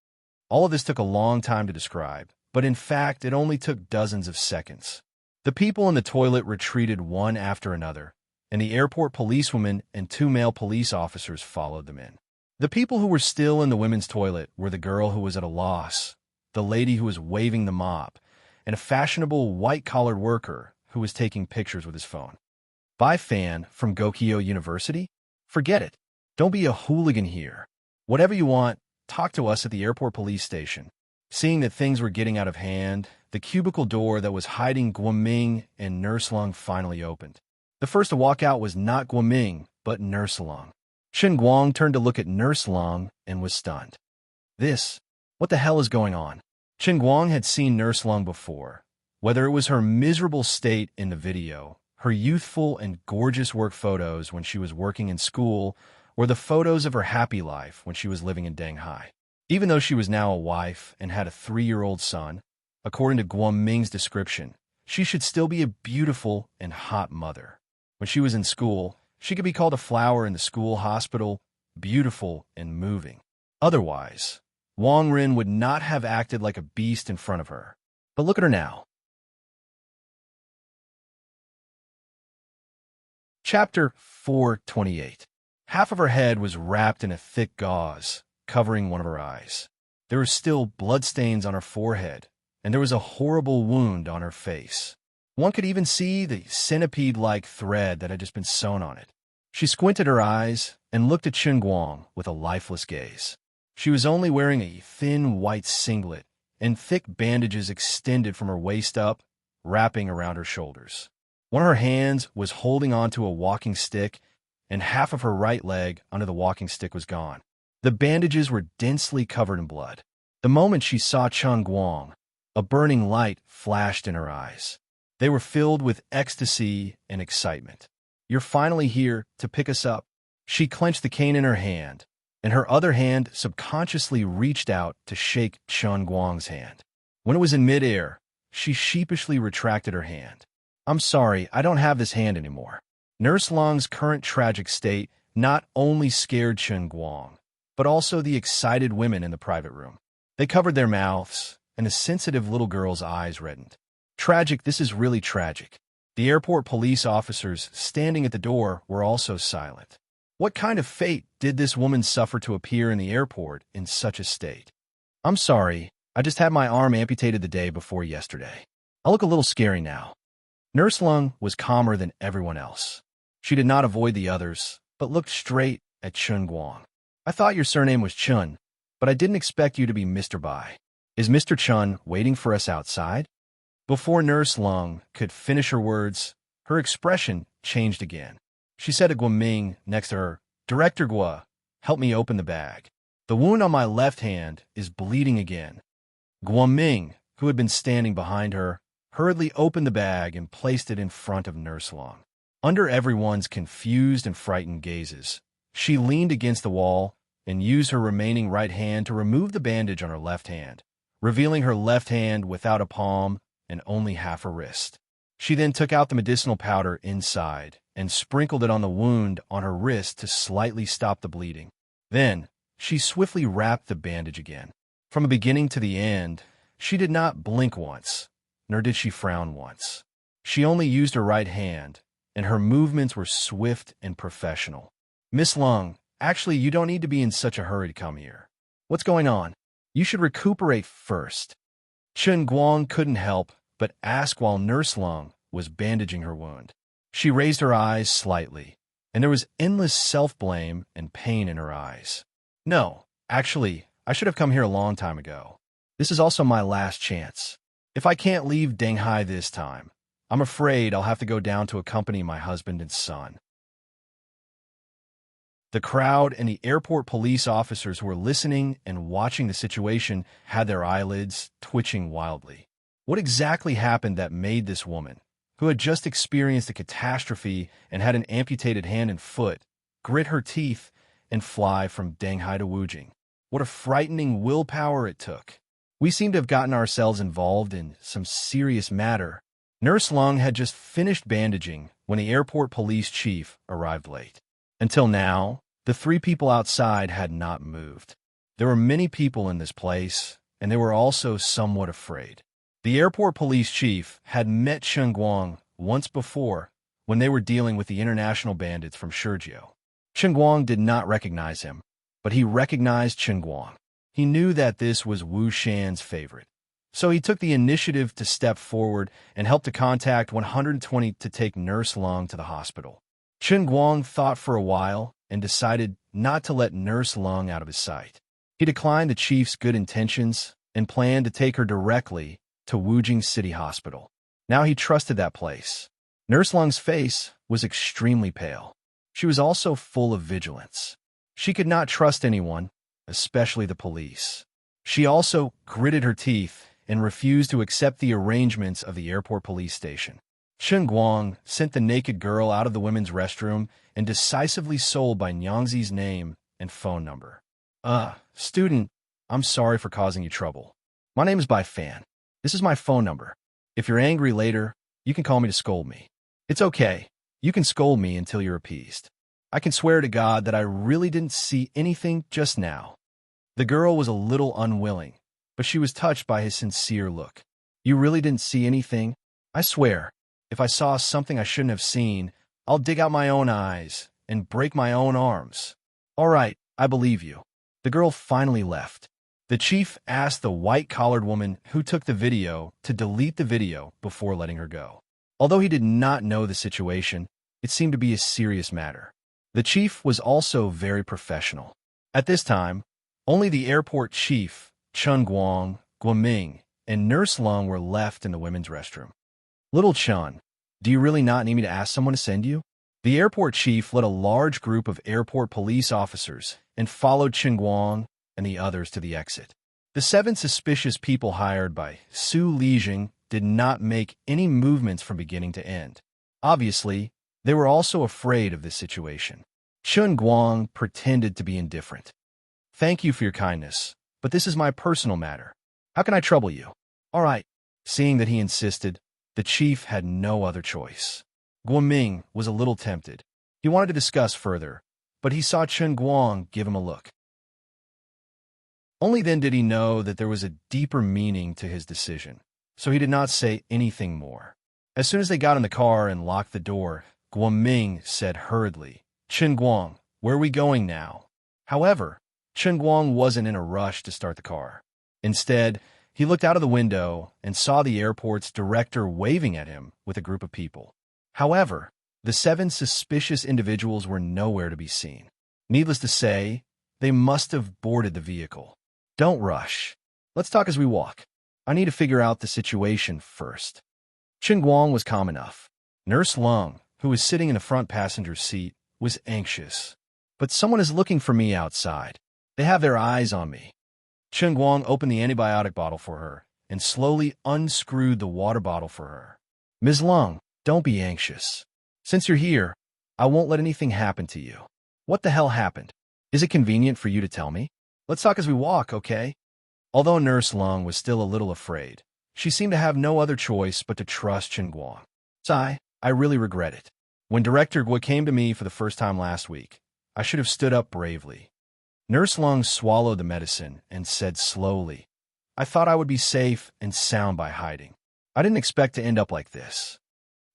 All of this took a long time to describe, but in fact it only took dozens of seconds. The people in the toilet retreated one after another, and the airport policewoman and 2 male police officers followed them in. The people who were still in the women's toilet were the girl who was at a loss, the lady who was waving the mop, and a fashionable white-collared worker who was taking pictures with his phone. Bai Fan from Gokyo University? Forget it. Don't be a hooligan here. Whatever you want, talk to us at the airport police station. Seeing that things were getting out of hand, the cubicle door that was hiding Guoming and Nurse Long finally opened. The first to walk out was not Guoming, but Nurse Long. Chen Guang turned to look at Nurse Long and was stunned. What the hell is going on? Chen Guang had seen Nurse Long before. Whether it was her miserable state in the video, her youthful and gorgeous work photos when she was working in school, or the photos of her happy life when she was living in Shanghai. Even though she was now a wife and had a 3-year-old son, according to Guoming's description, she should still be a beautiful and hot mother. When she was in school, she could be called a flower in the school hospital, beautiful and moving. Otherwise, Wang Rin would not have acted like a beast in front of her. But look at her now. Chapter 428. Half of her head was wrapped in a thick gauze, covering one of her eyes. There were still bloodstains on her forehead, and there was a horrible wound on her face. One could even see the centipede-like thread that had just been sewn on it. She squinted her eyes and looked at Chen Guang with a lifeless gaze. She was only wearing a thin white singlet, and thick bandages extended from her waist up, wrapping around her shoulders. One of her hands was holding onto a walking stick, and half of her right leg under the walking stick was gone. The bandages were densely covered in blood. The moment she saw Chen Guang, a burning light flashed in her eyes. They were filled with ecstasy and excitement. You're finally here to pick us up. She clenched the cane in her hand, and her other hand subconsciously reached out to shake Chen Guang's hand. When it was in midair, she sheepishly retracted her hand. I'm sorry, I don't have this hand anymore. Nurse Long's current tragic state not only scared Chen Guang, but also the excited women in the private room. They covered their mouths, and the sensitive little girl's eyes reddened. Tragic, this is really tragic. The airport police officers standing at the door were also silent. What kind of fate did this woman suffer to appear in the airport in such a state? I'm sorry, I just had my arm amputated the day before yesterday. I look a little scary now. Nurse Lung was calmer than everyone else. She did not avoid the others, but looked straight at Chun Guang. I thought your surname was Chun, but I didn't expect you to be Mr. Bai. Is Mr. Chun waiting for us outside? Before Nurse Lung could finish her words, her expression changed again. She said to Guoming next to her, Director Gua, help me open the bag. The wound on my left hand is bleeding again. Guoming, who had been standing behind her, hurriedly opened the bag and placed it in front of Nurse Lung. Under everyone's confused and frightened gazes, she leaned against the wall and used her remaining right hand to remove the bandage on her left hand, revealing her left hand without a palm and only half a wrist. She then took out the medicinal powder inside and sprinkled it on the wound on her wrist to slightly stop the bleeding. Then, she swiftly wrapped the bandage again. From the beginning to the end, she did not blink once, nor did she frown once. She only used her right hand, and her movements were swift and professional. Miss Lung, actually, you don't need to be in such a hurry to come here. What's going on? You should recuperate first. Chun Guang couldn't help but ask while Nurse Lung was bandaging her wound. She raised her eyes slightly, and there was endless self-blame and pain in her eyes. No, actually, I should have come here a long time ago. This is also my last chance. If I can't leave Denghai this time, I'm afraid I'll have to go down to accompany my husband and son. The crowd and the airport police officers who were listening and watching the situation had their eyelids twitching wildly. What exactly happened that made this woman, who had just experienced a catastrophe and had an amputated hand and foot, grit her teeth and fly from Denghai to Wujing? What a frightening willpower it took. We seem to have gotten ourselves involved in some serious matter. Nurse Lung had just finished bandaging when the airport police chief arrived late. Until now, the three people outside had not moved. There were many people in this place, and they were also somewhat afraid. The airport police chief had met Chun Guang once before when they were dealing with the international bandits from Shurjiu. Chun Guang did not recognize him, but he recognized Chun Guang. He knew that this was Wu Shan's favorite. So he took the initiative to step forward and help to contact 120 to take Nurse Lung to the hospital. Chun Guang thought for a while and decided not to let Nurse Lung out of his sight. He declined the chief's good intentions and planned to take her directly to Wujing City Hospital. Now he trusted that place. Nurse Lung's face was extremely pale. She was also full of vigilance. She could not trust anyone, especially the police. She also gritted her teeth and refused to accept the arrangements of the airport police station. Chun Guang sent the naked girl out of the women's restroom and decisively sold by Nyangzi's name and phone number. Student, I'm sorry for causing you trouble. My name is Bai Fan. This is my phone number. If you're angry later, you can call me to scold me. It's okay. You can scold me until you're appeased. I can swear to God that I really didn't see anything just now. The girl was a little unwilling, but she was touched by his sincere look. You really didn't see anything? I swear, if I saw something I shouldn't have seen, I'll dig out my own eyes and break my own arms. All right, I believe you. The girl finally left. The chief asked the white-collared woman who took the video to delete the video before letting her go. Although he did not know the situation, it seemed to be a serious matter. The chief was also very professional. At this time, only the airport chief, Chun Guang, Guoming, and Nurse Lung were left in the women's restroom. Little Chun, do you really not need me to ask someone to send you? The airport chief led a large group of airport police officers and followed Chun Guang and the others to the exit. The 7 suspicious people hired by Su Lijing did not make any movements from beginning to end. Obviously, they were also afraid of this situation. Chun Guang pretended to be indifferent. Thank you for your kindness, but this is my personal matter. How can I trouble you? All right. Seeing that he insisted, the chief had no other choice. Guoming was a little tempted. He wanted to discuss further, but he saw Chun Guang give him a look. Only then did he know that there was a deeper meaning to his decision, so he did not say anything more. As soon as they got in the car and locked the door, Guoming said hurriedly, Chun Guang, where are we going now? However, Chun Guang wasn't in a rush to start the car. Instead, He looked out of the window and saw the airport's director waving at him with a group of people. However, the 7 suspicious individuals were nowhere to be seen. Needless to say, they must have boarded the vehicle. Don't rush. Let's talk as we walk. I need to figure out the situation first. Chen Guang was calm enough. Nurse Lung, who was sitting in the front passenger seat, was anxious. But someone is looking for me outside. They have their eyes on me. Chen Guang opened the antibiotic bottle for her and slowly unscrewed the water bottle for her. Ms. Lung, don't be anxious. Since you're here, I won't let anything happen to you. What the hell happened? Is it convenient for you to tell me? Let's talk as we walk, okay? Although Nurse Lung was still a little afraid, she seemed to have no other choice but to trust Chen Guang. I really regret it. When Director Gui came to me for the first time last week, I should have stood up bravely. Nurse Lung swallowed the medicine and said slowly, I thought I would be safe and sound by hiding. I didn't expect to end up like this.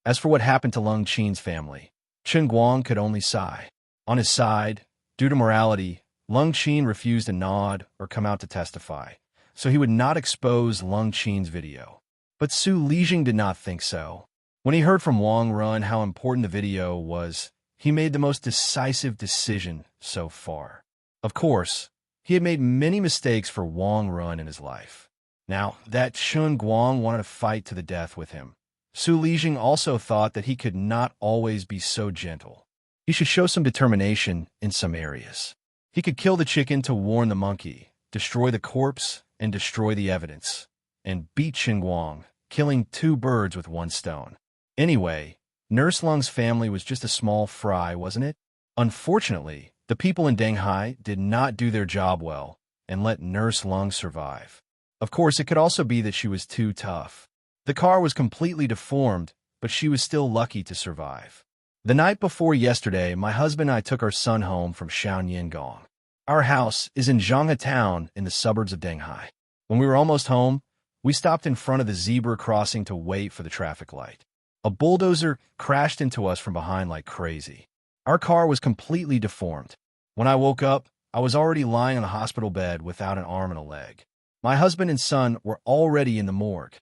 As for what happened to Lung Qin's family, Chen Guang could only sigh. On his side, due to morality, Lung Qin refused to nod or come out to testify, so he would not expose Lung Qin's video. But Su Lijing did not think so. When he heard from Wang Run how important the video was, he made the most decisive decision so far. Of course, he had made many mistakes for Wang Run in his life. Now, that Chen Guang wanted to fight to the death with him. Su Lijing also thought that he could not always be so gentle. He should show some determination in some areas. He could kill the chicken to warn the monkey, destroy the corpse, and destroy the evidence, and beat Chen Guang, killing 2 birds with 1 stone. Anyway, Nurse Lung's family was just a small fry, wasn't it? Unfortunately, the people in Denghai did not do their job well and let Nurse Lung survive. Of course, it could also be that she was too tough. The car was completely deformed, but she was still lucky to survive. The night before yesterday, my husband and I took our son home from Shaonyingong. Our house is in Zhanghe Town in the suburbs of Denghai. When we were almost home, we stopped in front of the zebra crossing to wait for the traffic light. A bulldozer crashed into us from behind like crazy. Our car was completely deformed. When I woke up, I was already lying on a hospital bed without an arm and a leg. My husband and son were already in the morgue.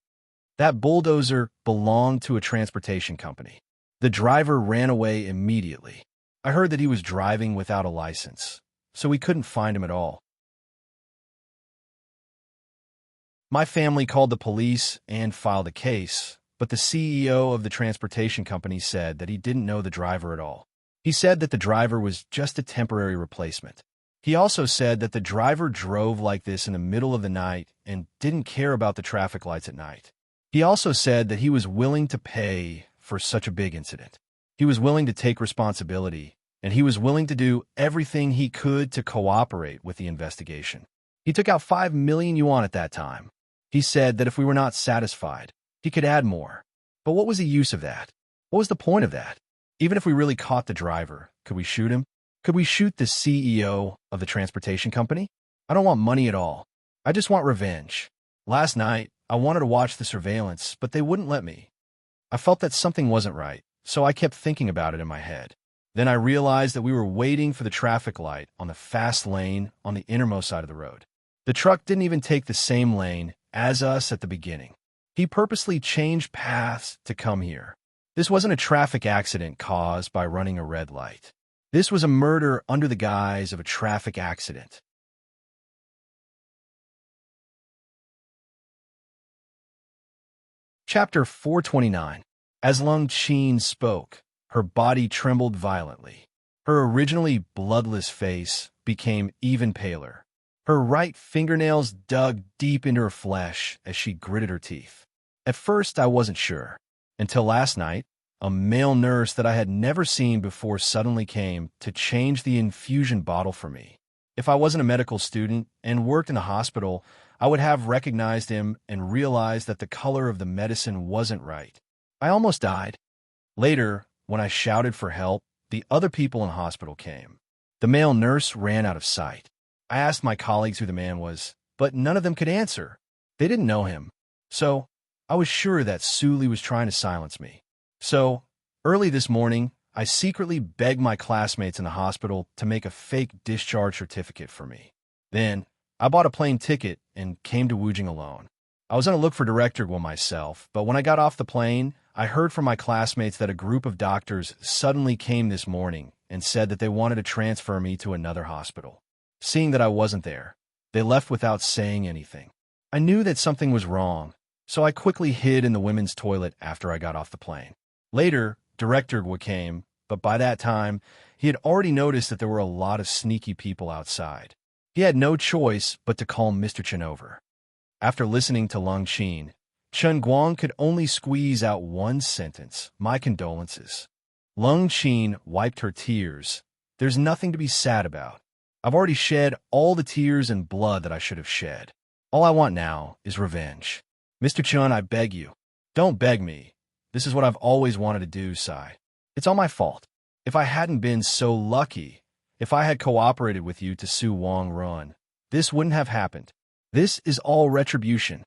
That bulldozer belonged to a transportation company. The driver ran away immediately. I heard that he was driving without a license, so we couldn't find him at all. My family called the police and filed a case, but the CEO of the transportation company said that he didn't know the driver at all. He said that the driver was just a temporary replacement. He also said that the driver drove like this in the middle of the night and didn't care about the traffic lights at night. He also said that he was willing to pay for such a big incident. He was willing to take responsibility, and he was willing to do everything he could to cooperate with the investigation. He took out 5 million yuan at that time. He said that if we were not satisfied, he could add more. But what was the use of that? What was the point of that? Even if we really caught the driver, could we shoot him? Could we shoot the CEO of the transportation company? I don't want money at all. I just want revenge. Last night, I wanted to watch the surveillance, but they wouldn't let me. I felt that something wasn't right, so I kept thinking about it in my head. Then I realized that we were waiting for the traffic light on the fast lane on the innermost side of the road. The truck didn't even take the same lane as us at the beginning. He purposely changed paths to come here. This wasn't a traffic accident caused by running a red light. This was a murder under the guise of a traffic accident. Chapter 429. As Lung Qin spoke, her body trembled violently. Her originally bloodless face became even paler. Her right fingernails dug deep into her flesh as she gritted her teeth. At first, I wasn't sure, until last night, a male nurse that I had never seen before suddenly came to change the infusion bottle for me. If I wasn't a medical student and worked in a hospital, I would have recognized him and realized that the color of the medicine wasn't right. I almost died. Later, when I shouted for help, the other people in the hospital came. The male nurse ran out of sight. I asked my colleagues who the man was, but none of them could answer. They didn't know him. So, I was sure that Suli was trying to silence me. So, early this morning, I secretly begged my classmates in the hospital to make a fake discharge certificate for me. Then, I bought a plane ticket and came to Wujing alone. I was on the look for Director Guo myself, but when I got off the plane, I heard from my classmates that a group of doctors suddenly came this morning and said that they wanted to transfer me to another hospital. Seeing that I wasn't there, they left without saying anything. I knew that something was wrong, so I quickly hid in the women's toilet after I got off the plane. Later, Director Guo came, but by that time, he had already noticed that there were a lot of sneaky people outside. He had no choice but to call Mr. Chen over. After listening to Lung Qin, Chen Guang could only squeeze out one sentence: "My condolences." Lung Qin wiped her tears. "There's nothing to be sad about. I've already shed all the tears and blood that I should have shed. All I want now is revenge. Mr. Chen, I beg you. Don't beg me. This is what I've always wanted to do, Sai. It's all my fault. If I hadn't been so lucky, if I had cooperated with you to sue Wang Run, this wouldn't have happened. This is all retribution."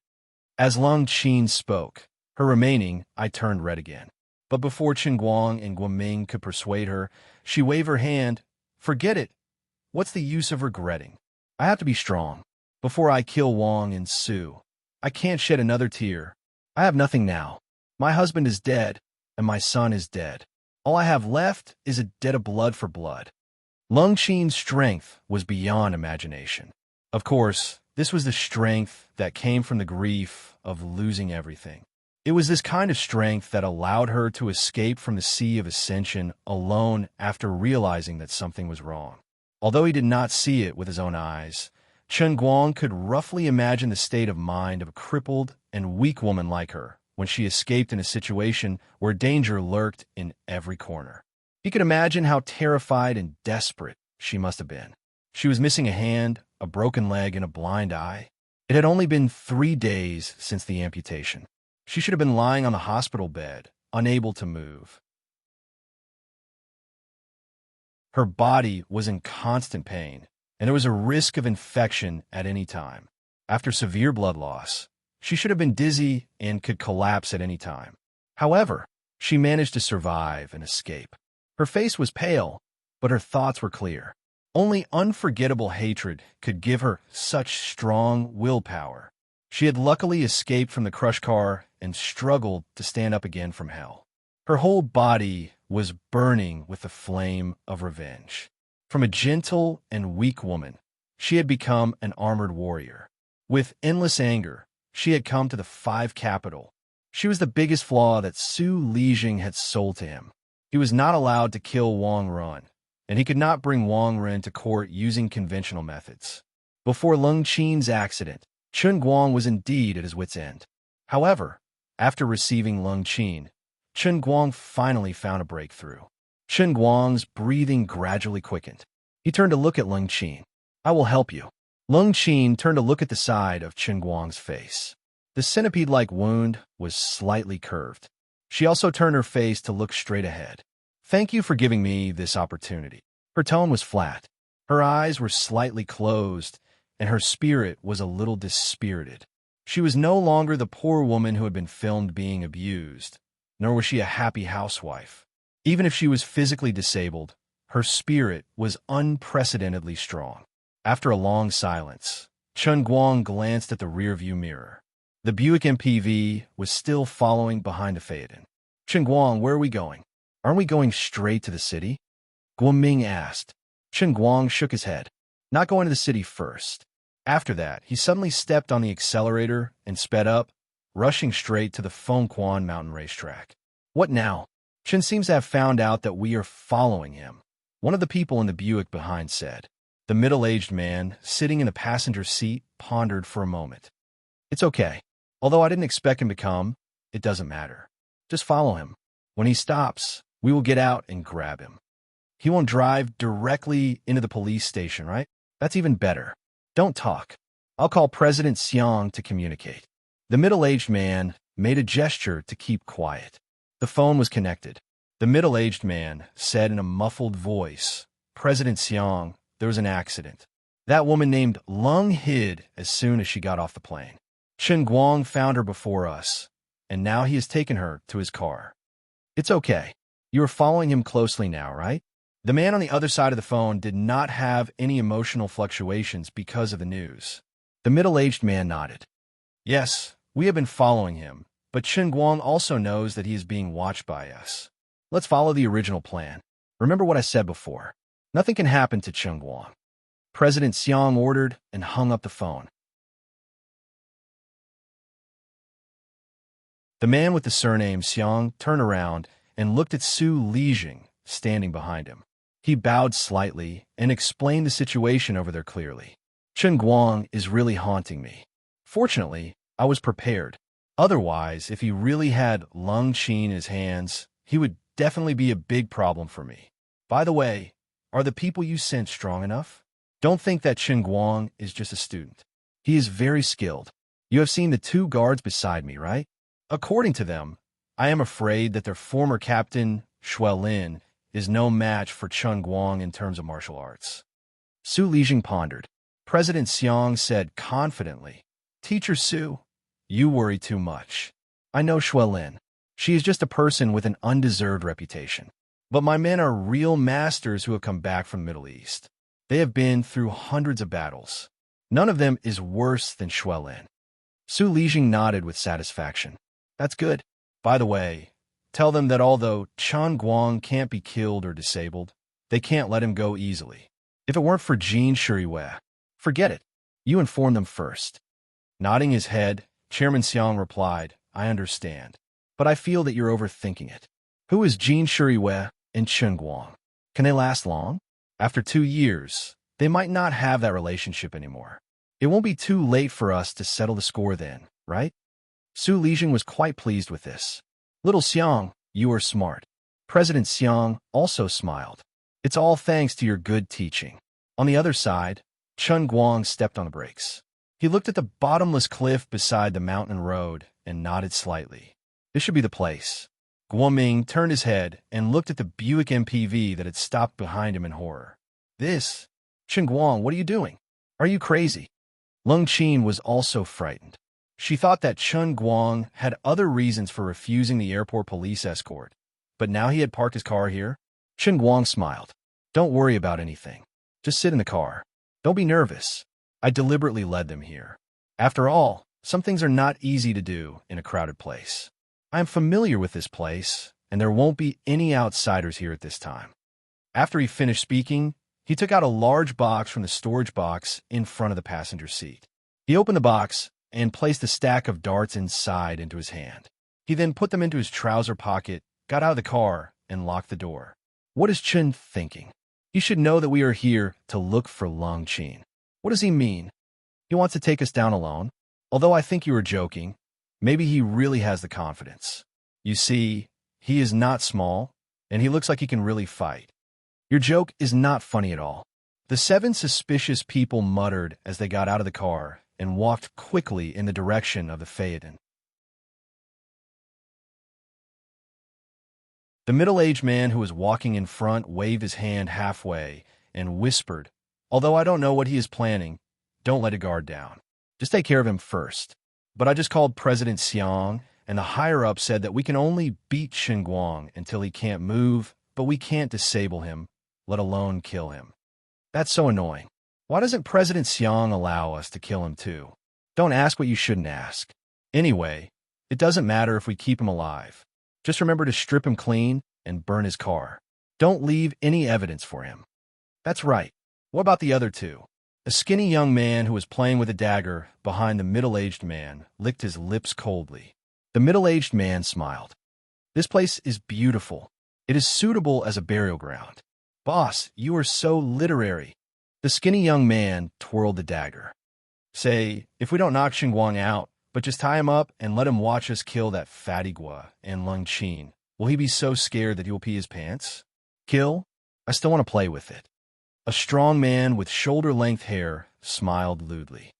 As Lung Qin spoke, her remaining eye turned red again. But before Chen Guang and Guoming could persuade her, she waved her hand. "Forget it. What's the use of regretting? I have to be strong. Before I kill Wang and Sue, I can't shed another tear. I have nothing now. My husband is dead, and my son is dead. All I have left is a debt of blood for blood." Lung Qin's strength was beyond imagination. Of course, this was the strength that came from the grief of losing everything. It was this kind of strength that allowed her to escape from the sea of ascension alone after realizing that something was wrong. Although he did not see it with his own eyes, Chen Guang could roughly imagine the state of mind of a crippled and weak woman like her when she escaped in a situation where danger lurked in every corner. He could imagine how terrified and desperate she must have been. She was missing a hand, a broken leg, and a blind eye. It had only been 3 days since the amputation. She should have been lying on the hospital bed, unable to move. Her body was in constant pain, and there was a risk of infection at any time. After severe blood loss, she should have been dizzy and could collapse at any time. However, she managed to survive and escape. Her face was pale, but her thoughts were clear. Only unforgettable hatred could give her such strong willpower. She had luckily escaped from the crush car and struggled to stand up again from hell. Her whole body was burning with the flame of revenge. From a gentle and weak woman, she had become an armored warrior. With endless anger, she had come to the 5 capital. She was the biggest flaw that Su Lijing had sold to him. He was not allowed to kill Wang Run, and he could not bring Wang Ren to court using conventional methods. Before Lung Qin's accident, Chen Guang was indeed at his wit's end. However, after receiving Lung Qin, Chen Guang finally found a breakthrough. Chen Guang's breathing gradually quickened. He turned to look at Lung Qin. "I will help you." Lung Qin turned to look at the side of Chen Guang's face. The centipede-like wound was slightly curved. She also turned her face to look straight ahead. "Thank you for giving me this opportunity." Her tone was flat. Her eyes were slightly closed, and her spirit was a little dispirited. She was no longer the poor woman who had been filmed being abused, nor was she a happy housewife. Even if she was physically disabled, her spirit was unprecedentedly strong. After a long silence, Chen Guang glanced at the rearview mirror. The Buick MPV was still following behind the Phaeton. "Chen Guang, where are we going? Aren't we going straight to the city?" Guoming asked. Chen Guang shook his head. "Not going to the city first." After that, he suddenly stepped on the accelerator and sped up, rushing straight to the Fengquan mountain racetrack. "What now?" "Chen seems to have found out that we are following him," one of the people in the Buick behind said. The middle-aged man, sitting in the passenger seat, pondered for a moment. "It's okay. Although I didn't expect him to come, it doesn't matter. Just follow him. When he stops, we will get out and grab him. He won't drive directly into the police station, right? That's even better. Don't talk. I'll call President Xiang to communicate." The middle-aged man made a gesture to keep quiet. The phone was connected. The middle-aged man said in a muffled voice, "President Xiang, there was an accident. That woman named Lung hid as soon as she got off the plane. Chen Guang found her before us, and now he has taken her to his car. It's okay. You are following him closely now, right?" The man on the other side of the phone did not have any emotional fluctuations because of the news. The middle-aged man nodded. "Yes, We have been following him, but Chen Guang also knows that he is being watched by us. Let's follow the original plan. Remember what I said before. Nothing can happen to Chen Guang. President Xiang ordered and hung up the phone. The man with the surname Xiang turned around and looked at Su Lijing standing behind him. He bowed slightly and explained the situation over there clearly. Chen Guang is really haunting me. Fortunately, I was prepared. Otherwise, if he really had Lung Qin in his hands, he would definitely be a big problem for me. By the way, are the people you sent strong enough? Don't think that Chen Guang is just a student. He is very skilled. You have seen the two guards beside me, right? According to them, I am afraid that their former captain, Xuelin, is no match for Chen Guang in terms of martial arts. Su Lijing pondered. President Xiang said confidently, Teacher Su, you worry too much. I know Xuelin. She is just a person with an undeserved reputation. But my men are real masters who have come back from the Middle East. They have been through hundreds of battles. None of them is worse than Xuelin. Su Lijing nodded with satisfaction. That's good. By the way, tell them that although Chen Guang can't be killed or disabled, they can't let him go easily. If it weren't for Jin Shuriwei, forget it. You inform them first. Nodding his head, Chairman Xiang replied, I understand. But I feel that you're overthinking it. Who is Jin Shuriwei and Chen Guang? Can they last long? After 2 years, they might not have that relationship anymore. It won't be too late for us to settle the score then, right? Su Lijing was quite pleased with this. Little Xiang, you are smart. President Xiang also smiled. It's all thanks to your good teaching. On the other side, Chen Guang stepped on the brakes. He looked at the bottomless cliff beside the mountain road and nodded slightly. This should be the place. Guoming turned his head and looked at the Buick MPV that had stopped behind him in horror. This? Chen Guang, what are you doing? Are you crazy? Lung Qin was also frightened. She thought that Chen Guang had other reasons for refusing the airport police escort, but now he had parked his car here. Chen Guang smiled. Don't worry about anything. Just sit in the car. Don't be nervous. I deliberately led them here. After all, some things are not easy to do in a crowded place. I am familiar with this place, and there won't be any outsiders here at this time. After he finished speaking, he took out a large box from the storage box in front of the passenger seat. He opened the box and placed a stack of darts inside into his hand. He then put them into his trouser pocket, got out of the car, and locked the door. What is Chen thinking? He should know that we are here to look for Lung Qin. What does he mean? He wants to take us down alone? Although I think you were joking, maybe he really has the confidence. You see, he is not small, and he looks like he can really fight. Your joke is not funny at all. The 7 suspicious people muttered as they got out of the car and walked quickly in the direction of the phaeton. The middle-aged man who was walking in front waved his hand halfway and whispered, Although I don't know what he is planning, don't let a guard down. Just take care of him first. But I just called President Xiang, and the higher-up said that we can only beat Chen Guang until he can't move, but we can't disable him, let alone kill him. That's so annoying. Why doesn't President Xiang allow us to kill him too? Don't ask what you shouldn't ask. Anyway, it doesn't matter if we keep him alive. Just remember to strip him clean and burn his car. Don't leave any evidence for him. That's right. What about the other 2? A skinny young man who was playing with a dagger behind the middle-aged man licked his lips coldly. The middle-aged man smiled. This place is beautiful. It is suitable as a burial ground. Boss, you are so literary. The skinny young man twirled the dagger. Say, if we don't knock Xinguang out, but just tie him up and let him watch us kill that fatty Gua and Lung Qin, will he be so scared that he will pee his pants? Kill? I still want to play with it. A strong man with shoulder-length hair smiled lewdly.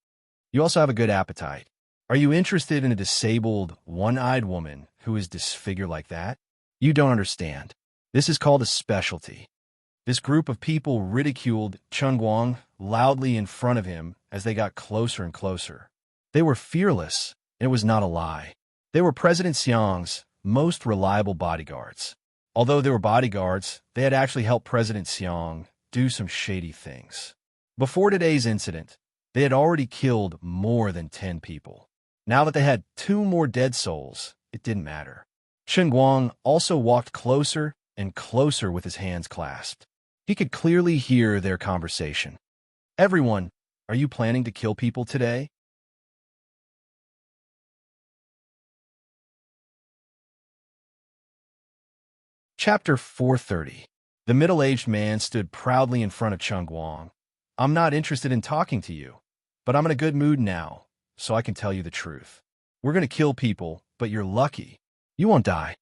You also have a good appetite. Are you interested in a disabled, one-eyed woman who is disfigured like that? You don't understand. This is called a specialty. This group of people ridiculed Chen Guang loudly in front of him as they got closer and closer. They were fearless, and it was not a lie. They were President Xiang's most reliable bodyguards. Although they were bodyguards, they had actually helped President Xiang do some shady things. Before today's incident, they had already killed more than 10 people. Now that they had 2 more dead souls, it didn't matter. Chen Guang also walked closer and closer with his hands clasped. He could clearly hear their conversation. "Everyone, are you planning to kill people today?" Chapter 430. The middle-aged man stood proudly in front of Chen Guang. "I'm not interested in talking to you, but I'm in a good mood now, so I can tell you the truth. We're going to kill people, but you're lucky. You won't die."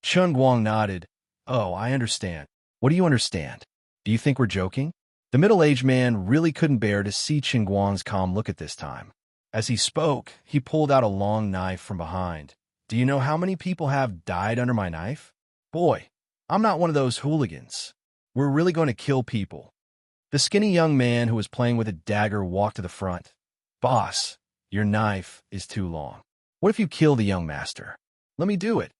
Chen Guang nodded. "Oh, I understand. What do you understand? Do you think we're joking?" The middle-aged man really couldn't bear to see Chen Guang's calm look at this time. As he spoke, he pulled out a long knife from behind. "Do you know how many people have died under my knife? Boy, I'm not one of those hooligans. We're really going to kill people." The skinny young man who was playing with a dagger walked to the front. "Boss, your knife is too long. What if you kill the young master?" "Let me do it."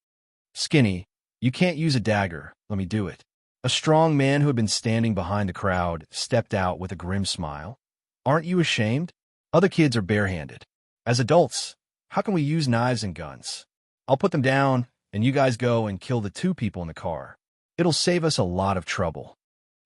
"Skinny, you can't use a dagger. Let me do it." A strong man who had been standing behind the crowd stepped out with a grim smile. "Aren't you ashamed? Other kids are barehanded. As adults, how can we use knives and guns? I'll put them down, and you guys go and kill the 2 people in the car. It'll save us a lot of trouble."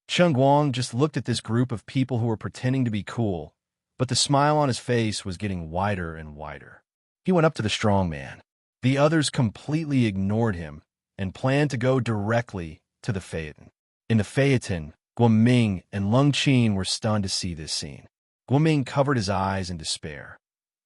Chen Guang just looked at this group of people who were pretending to be cool, but the smile on his face was getting wider and wider. He went up to the strong man. The others completely ignored him and planned to go directly to the phaeton. In the phaeton, Guoming and Lung Qin were stunned to see this scene. Guoming covered his eyes in despair.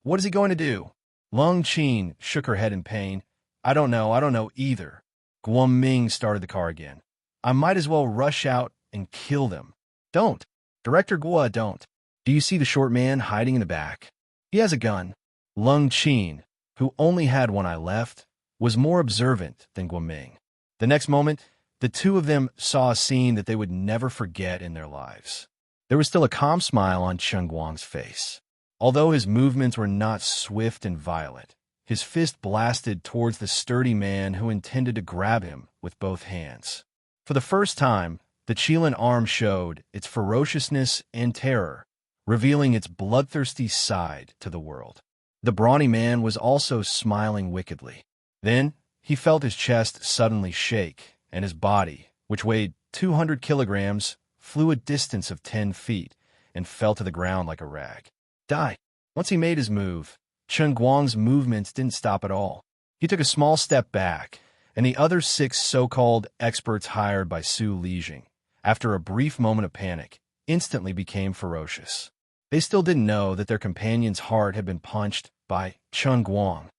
"What is he going to do?" Lung Qin shook her head in pain. I don't know either." Guoming started the car again. "I might as well rush out and kill them." "Don't. Director Guo, don't. Do you see the short man hiding in the back? He has a gun." Lung Qin, who only had one eye left, was more observant than Guoming. The next moment, the 2 of them saw a scene that they would never forget in their lives. There was still a calm smile on Chen Guang's face. Although his movements were not swift and violent, his fist blasted towards the sturdy man who intended to grab him with both hands. For the first time, the Qilin arm showed its ferociousness and terror, revealing its bloodthirsty side to the world. The brawny man was also smiling wickedly. Then, he felt his chest suddenly shake, and his body, which weighed 200 kilograms, flew a distance of 10 feet and fell to the ground like a rag. Die. Once he made his move, Chen Guang's movements didn't stop at all. He took a small step back, and the other 6 so-called experts hired by Su Lijing, after a brief moment of panic, instantly became ferocious. They still didn't know that their companion's heart had been punched by Chen Guang.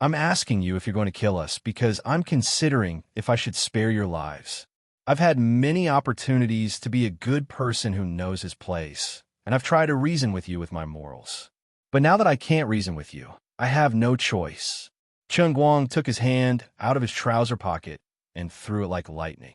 "I'm asking you if you're going to kill us because I'm considering if I should spare your lives. I've had many opportunities to be a good person who knows his place, and I've tried to reason with you with my morals. But now that I can't reason with you, I have no choice." Chen Guang took his hand out of his trouser pocket and threw it like lightning.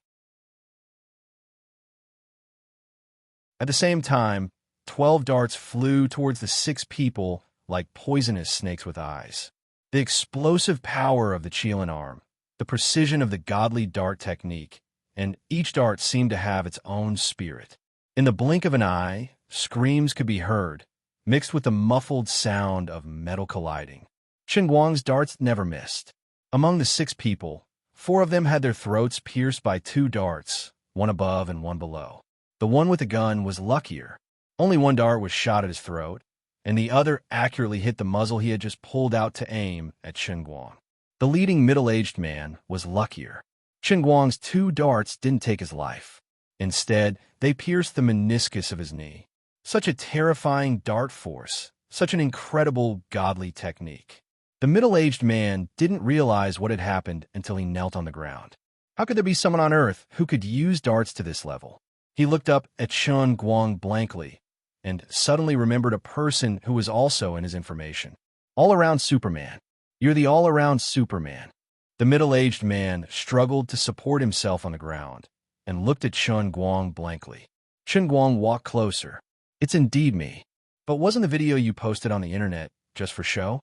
At the same time, 12 darts flew towards the 6 people like poisonous snakes with eyes. The explosive power of the Qilin arm, the precision of the godly dart technique, and each dart seemed to have its own spirit. In the blink of an eye, screams could be heard, mixed with the muffled sound of metal colliding. Chen Guang's darts never missed. Among the 6 people, 4 of them had their throats pierced by 2 darts, one above and one below. The one with the gun was luckier. Only 1 dart was shot at his throat, and the other accurately hit the muzzle he had just pulled out to aim at Chen Guang. The leading middle-aged man was luckier. Chen Guang's 2 darts didn't take his life. Instead, they pierced the meniscus of his knee. Such a terrifying dart force, such an incredible godly technique. The middle-aged man didn't realize what had happened until he knelt on the ground. How could there be someone on Earth who could use darts to this level? He looked up at Chen Guang blankly, and suddenly remembered a person who was also in his information. All-around Superman. You're the all-around Superman. The middle-aged man struggled to support himself on the ground, and looked at Chen Guang blankly. Chen Guang walked closer. "It's indeed me. But wasn't the video you posted on the internet just for show?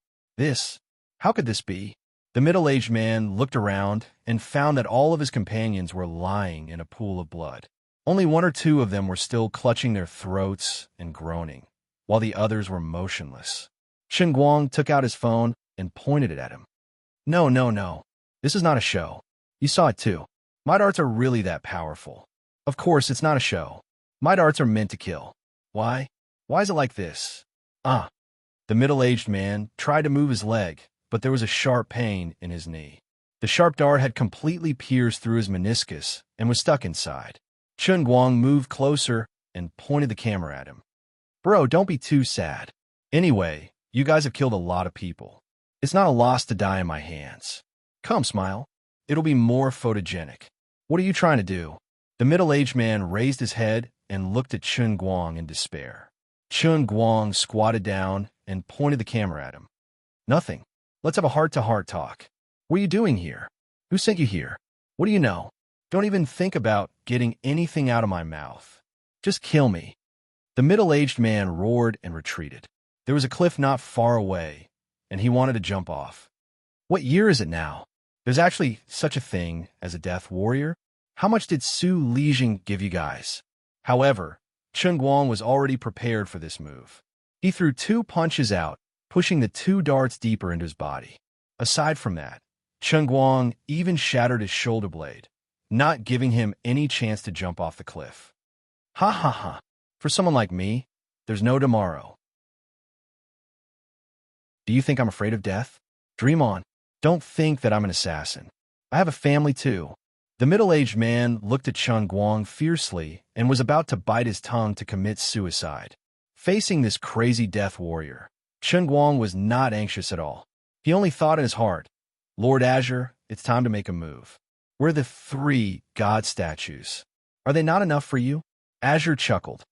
How could this be?" The middle-aged man looked around and found that all of his companions were lying in a pool of blood. Only 1 or 2 of them were still clutching their throats and groaning, while the others were motionless. Chen Guang took out his phone and pointed it at him. No, no, no. This is not a show. You saw it too. My darts are really that powerful. Of course, it's not a show. My darts are meant to kill. Why? Why is it like this? Ah. The middle-aged man tried to move his leg, but there was a sharp pain in his knee. The sharp dart had completely pierced through his meniscus and was stuck inside. Chun Guang moved closer and pointed the camera at him. Bro, don't be too sad. Anyway, you guys have killed a lot of people. It's not a loss to die in my hands. Come, smile. It'll be more photogenic. What are you trying to do? The middle-aged man raised his head and looked at Chun Guang in despair. Chun Guang squatted down and pointed the camera at him. Nothing. Let's have a heart-to-heart talk. What are you doing here? Who sent you here? What do you know? Don't even think about getting anything out of my mouth. Just kill me. The middle-aged man roared and retreated. There was a cliff not far away, and he wanted to jump off. What year is it now? There's actually such a thing as a death warrior? How much did Su Lijing give you guys? However, Chun Guang was already prepared for this move. He threw 2 punches out, pushing the 2 darts deeper into his body. Aside from that, Chun Guang even shattered his shoulder blade, not giving him any chance to jump off the cliff. Ha ha ha. For someone like me, there's no tomorrow. Do you think I'm afraid of death? Dream on. Don't think that I'm an assassin. I have a family too. The middle-aged man looked at Chun Guang fiercely and was about to bite his tongue to commit suicide. Facing this crazy death warrior, Chun Guang was not anxious at all. He only thought in his heart, Lord Azure, it's time to make a move. We're the 3 god statues. Are they not enough for you? Azure chuckled.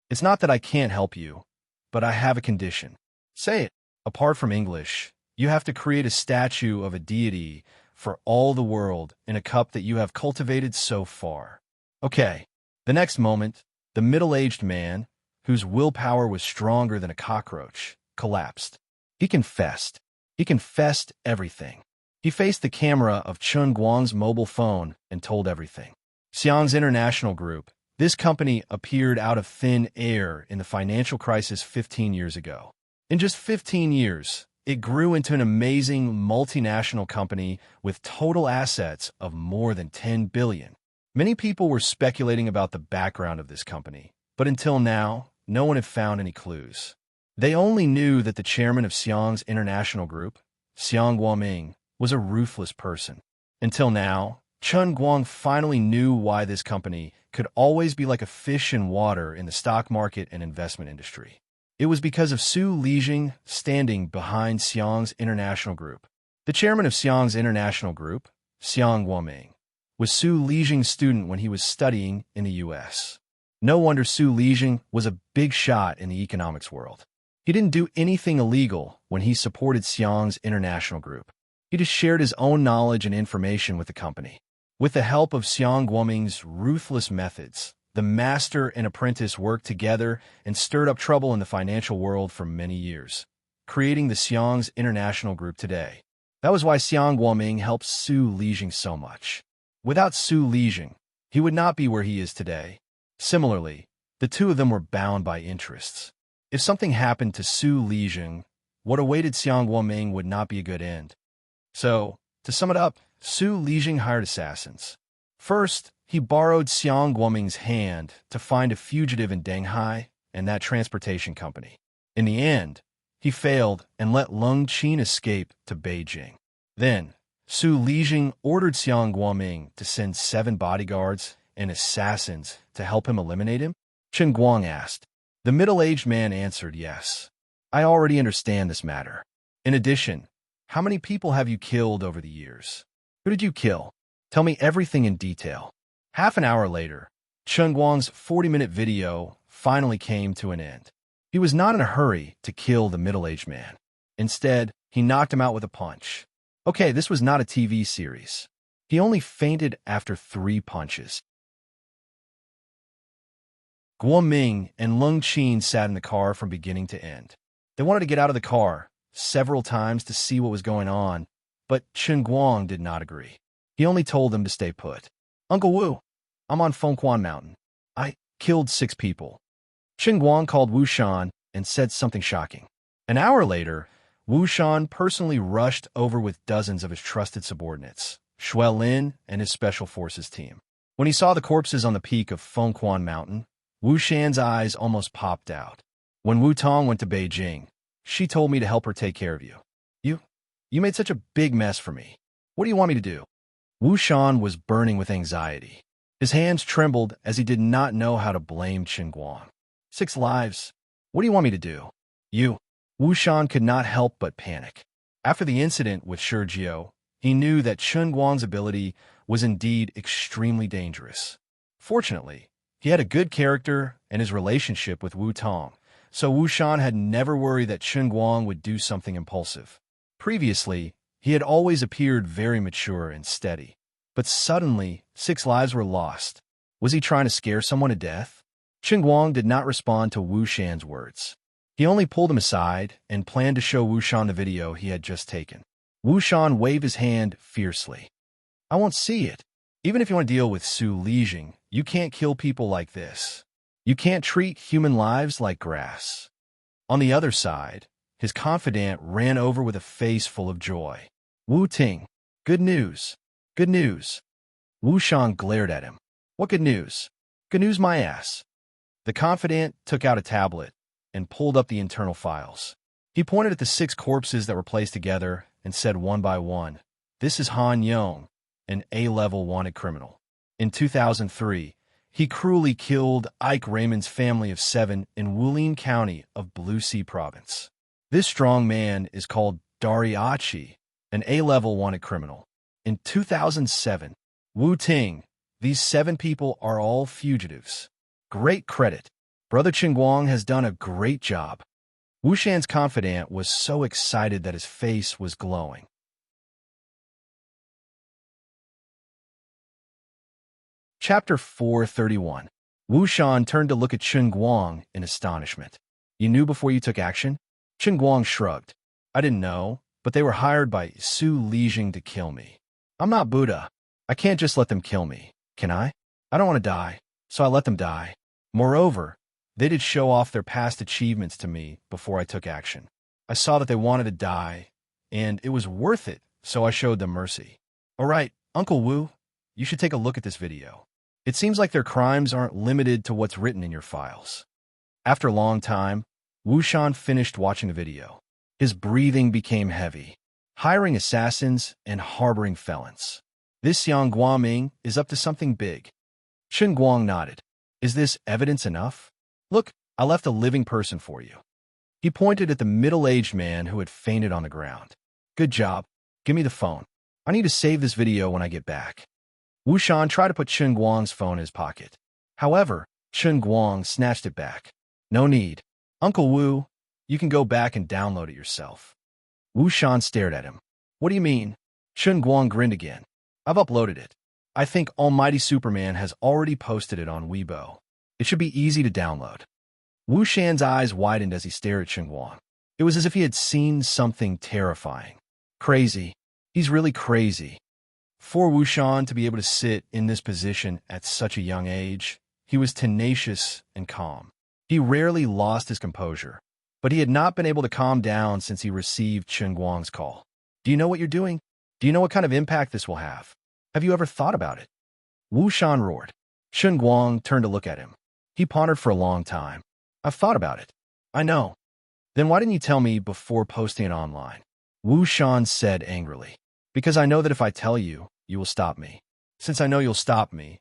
It's not that I can't help you, but I have a condition. Say it. Apart from English, you have to create a statue of a deity for all the world in a cup that you have cultivated so far. Okay. The next moment, the middle-aged man, whose willpower was stronger than a cockroach, collapsed. He confessed. He confessed everything. He faced the camera of Chun Guang's mobile phone and told everything. Xiang's International Group. This company appeared out of thin air in the financial crisis 15 years ago. In just 15 years, it grew into an amazing multinational company with total assets of more than 10 billion. Many people were speculating about the background of this company, but until now, no one had found any clues. They only knew that the chairman of Xiang's International Group, Xiang Guoming, was a ruthless person. Until now, Chun Guang finally knew why this company could always be like a fish in water in the stock market and investment industry. It was because of Su Lijing standing behind Xiang's International Group. The chairman of Xiang's International Group, Xiang Guoming, was Su Lijing's student when he was studying in the U.S. No wonder Su Lijing was a big shot in the economics world. He didn't do anything illegal when he supported Xiang's International Group. He just shared his own knowledge and information with the company. With the help of Xiang Guoming's ruthless methods, the master and apprentice worked together and stirred up trouble in the financial world for many years, creating the Xiang's International Group today. That was why Xiang Guoming helped Su Lijing so much. Without Su Lijing, he would not be where he is today. Similarly, the two of them were bound by interests. If something happened to Su Lijing, what awaited Xiang Guoming would not be a good end. So, to sum it up, Su Lijing hired assassins. First, he borrowed Xiang Guoming's hand to find a fugitive in Denghai and that transportation company. In the end, he failed and let Leng Qin escape to Beijing. Then, Su Lijing ordered Xiang Guoming to send 7 bodyguards and assassins to help him eliminate him. Chun Guang asked. The middle-aged man answered yes. I already understand this matter. In addition, how many people have you killed over the years? Who did you kill? Tell me everything in detail. Half an hour later, Chun Guang's 40-minute video finally came to an end. He was not in a hurry to kill the middle-aged man. Instead, he knocked him out with a punch. Okay, this was not a TV series. He only fainted after 3 punches. Guoming and Leng Qin sat in the car from beginning to end. They wanted to get out of the car several times to see what was going on, but Chun Guang did not agree. He only told them to stay put. Uncle Wu, I'm on Fengquan Mountain. I killed 6 people. Chun Guang called Wu Shan and said something shocking. An hour later, Wu Shan personally rushed over with dozens of his trusted subordinates, Shui Lin and his special forces team. When he saw the corpses on the peak of Fengquan Mountain, Wu Shan's eyes almost popped out. When Wu Tong went to Beijing, she told me to help her take care of you. You made such a big mess for me. What do you want me to do? Wu Shan was burning with anxiety. His hands trembled as he did not know how to blame Qin Guang. 6 lives. What do you want me to do? Wu Shan could not help but panic. After the incident with Shi Jiao, he knew that Qin Guang's ability was indeed extremely dangerous. Fortunately, he had a good character and his relationship with Wu Tong, so Wu Shan had never worried that Qin Guang would do something impulsive. Previously, he had always appeared very mature and steady. But suddenly, 6 lives were lost. Was he trying to scare someone to death? Qin Guang did not respond to Wu Shan's words. He only pulled him aside and planned to show Wu Shan the video he had just taken. Wu Shan waved his hand fiercely. I won't see it. Even if you want to deal with Su Lijing, you can't kill people like this. You can't treat human lives like grass. On the other side, his confidant ran over with a face full of joy. Wu Ting, good news. Good news. Wu Shan glared at him. What good news? Good news my ass. The confidant took out a tablet and pulled up the internal files. He pointed at the 6 corpses that were placed together and said one by one, this is Han Yong, an A-level wanted criminal. In 2003, he cruelly killed Ike Raymond's family of 7 in Wulin County of Blue Sea Province. This strong man is called Dariachi, an A-level wanted criminal. In 2007, Wu Ting, these 7 people are all fugitives. Great credit. Brother Qin Guang has done a great job. Wu Shan's confidant was so excited that his face was glowing. Chapter 431. Wu Shan turned to look at Qin Guang in astonishment. You knew before you took action? Qin Guang shrugged. I didn't know, but they were hired by Su Lijing to kill me. I'm not Buddha. I can't just let them kill me, can I? I don't want to die, so I let them die. Moreover, they did show off their past achievements to me before I took action. I saw that they wanted to die, and it was worth it, so I showed them mercy. All right, Uncle Wu, you should take a look at this video. It seems like their crimes aren't limited to what's written in your files. After a long time, Wu Shan finished watching the video. His breathing became heavy. Hiring assassins and harboring felons. This Yang Guaming is up to something big. Qin Guang nodded. Is this evidence enough? Look, I left a living person for you. He pointed at the middle-aged man who had fainted on the ground. Good job. Give me the phone. I need to save this video when I get back. Wu Shan tried to put Qin Guang's phone in his pocket. However, Qin Guang snatched it back. No need. Uncle Wu, you can go back and download it yourself. Wu Shan stared at him. What do you mean? Qin Guang grinned again. I've uploaded it. I think Almighty Superman has already posted it on Weibo. It should be easy to download. Wu Shan's eyes widened as he stared at Qin Guang. It was as if he had seen something terrifying. Crazy. He's really crazy. For Wu Shan to be able to sit in this position at such a young age, he was tenacious and calm. He rarely lost his composure, but he had not been able to calm down since he received Qin Guang's call. Do you know what you're doing? Do you know what kind of impact this will have? Have you ever thought about it? Wu Shan roared. Qin Guang turned to look at him. He pondered for a long time. I've thought about it. I know. Then why didn't you tell me before posting it online? Wu Shan said angrily. Because I know that if I tell you, you will stop me. Since I know you'll stop me,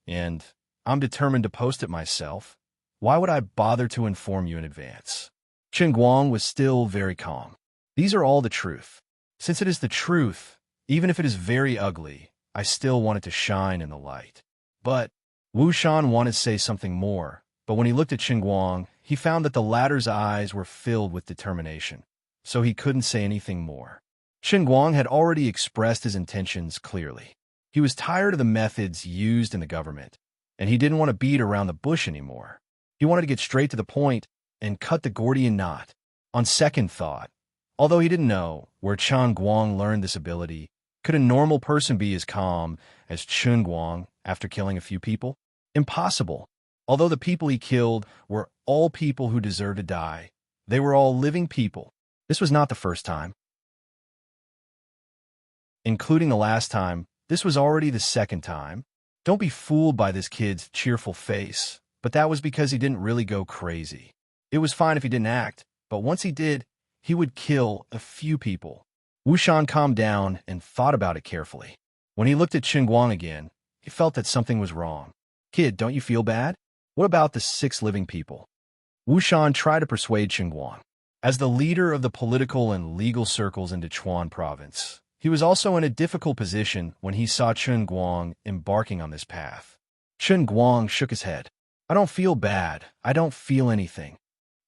and I'm determined to post it myself, why would I bother to inform you in advance? Qin Guang was still very calm. These are all the truth. Since it is the truth, even if it is very ugly, I still want it to shine in the light. But Wu Shan wanted to say something more, but when he looked at Qin Guang, he found that the latter's eyes were filled with determination, so he couldn't say anything more. Qin Guang had already expressed his intentions clearly. He was tired of the methods used in the government, and he didn't want to beat around the bush anymore. He wanted to get straight to the point and cut the Gordian knot. On second thought, although he didn't know where Qin Guang learned this ability, could a normal person be as calm as Qin Guang after killing a few people? Impossible. Although the people he killed were all people who deserved to die, they were all living people. This was not the first time. Including the last time, this was already the second time. Don't be fooled by this kid's cheerful face, but that was because he didn't really go crazy. It was fine if he didn't act, but once he did, he would kill a few people. Wushan calmed down and thought about it carefully. When he looked at Qingguang again, he felt that something was wrong. Kid, don't you feel bad? What about the 6 living people? Wushan tried to persuade Qingguang. As the leader of the political and legal circles in Sichuan province, he was also in a difficult position when he saw Qingguang embarking on this path. Qingguang shook his head. I don't feel bad. I don't feel anything.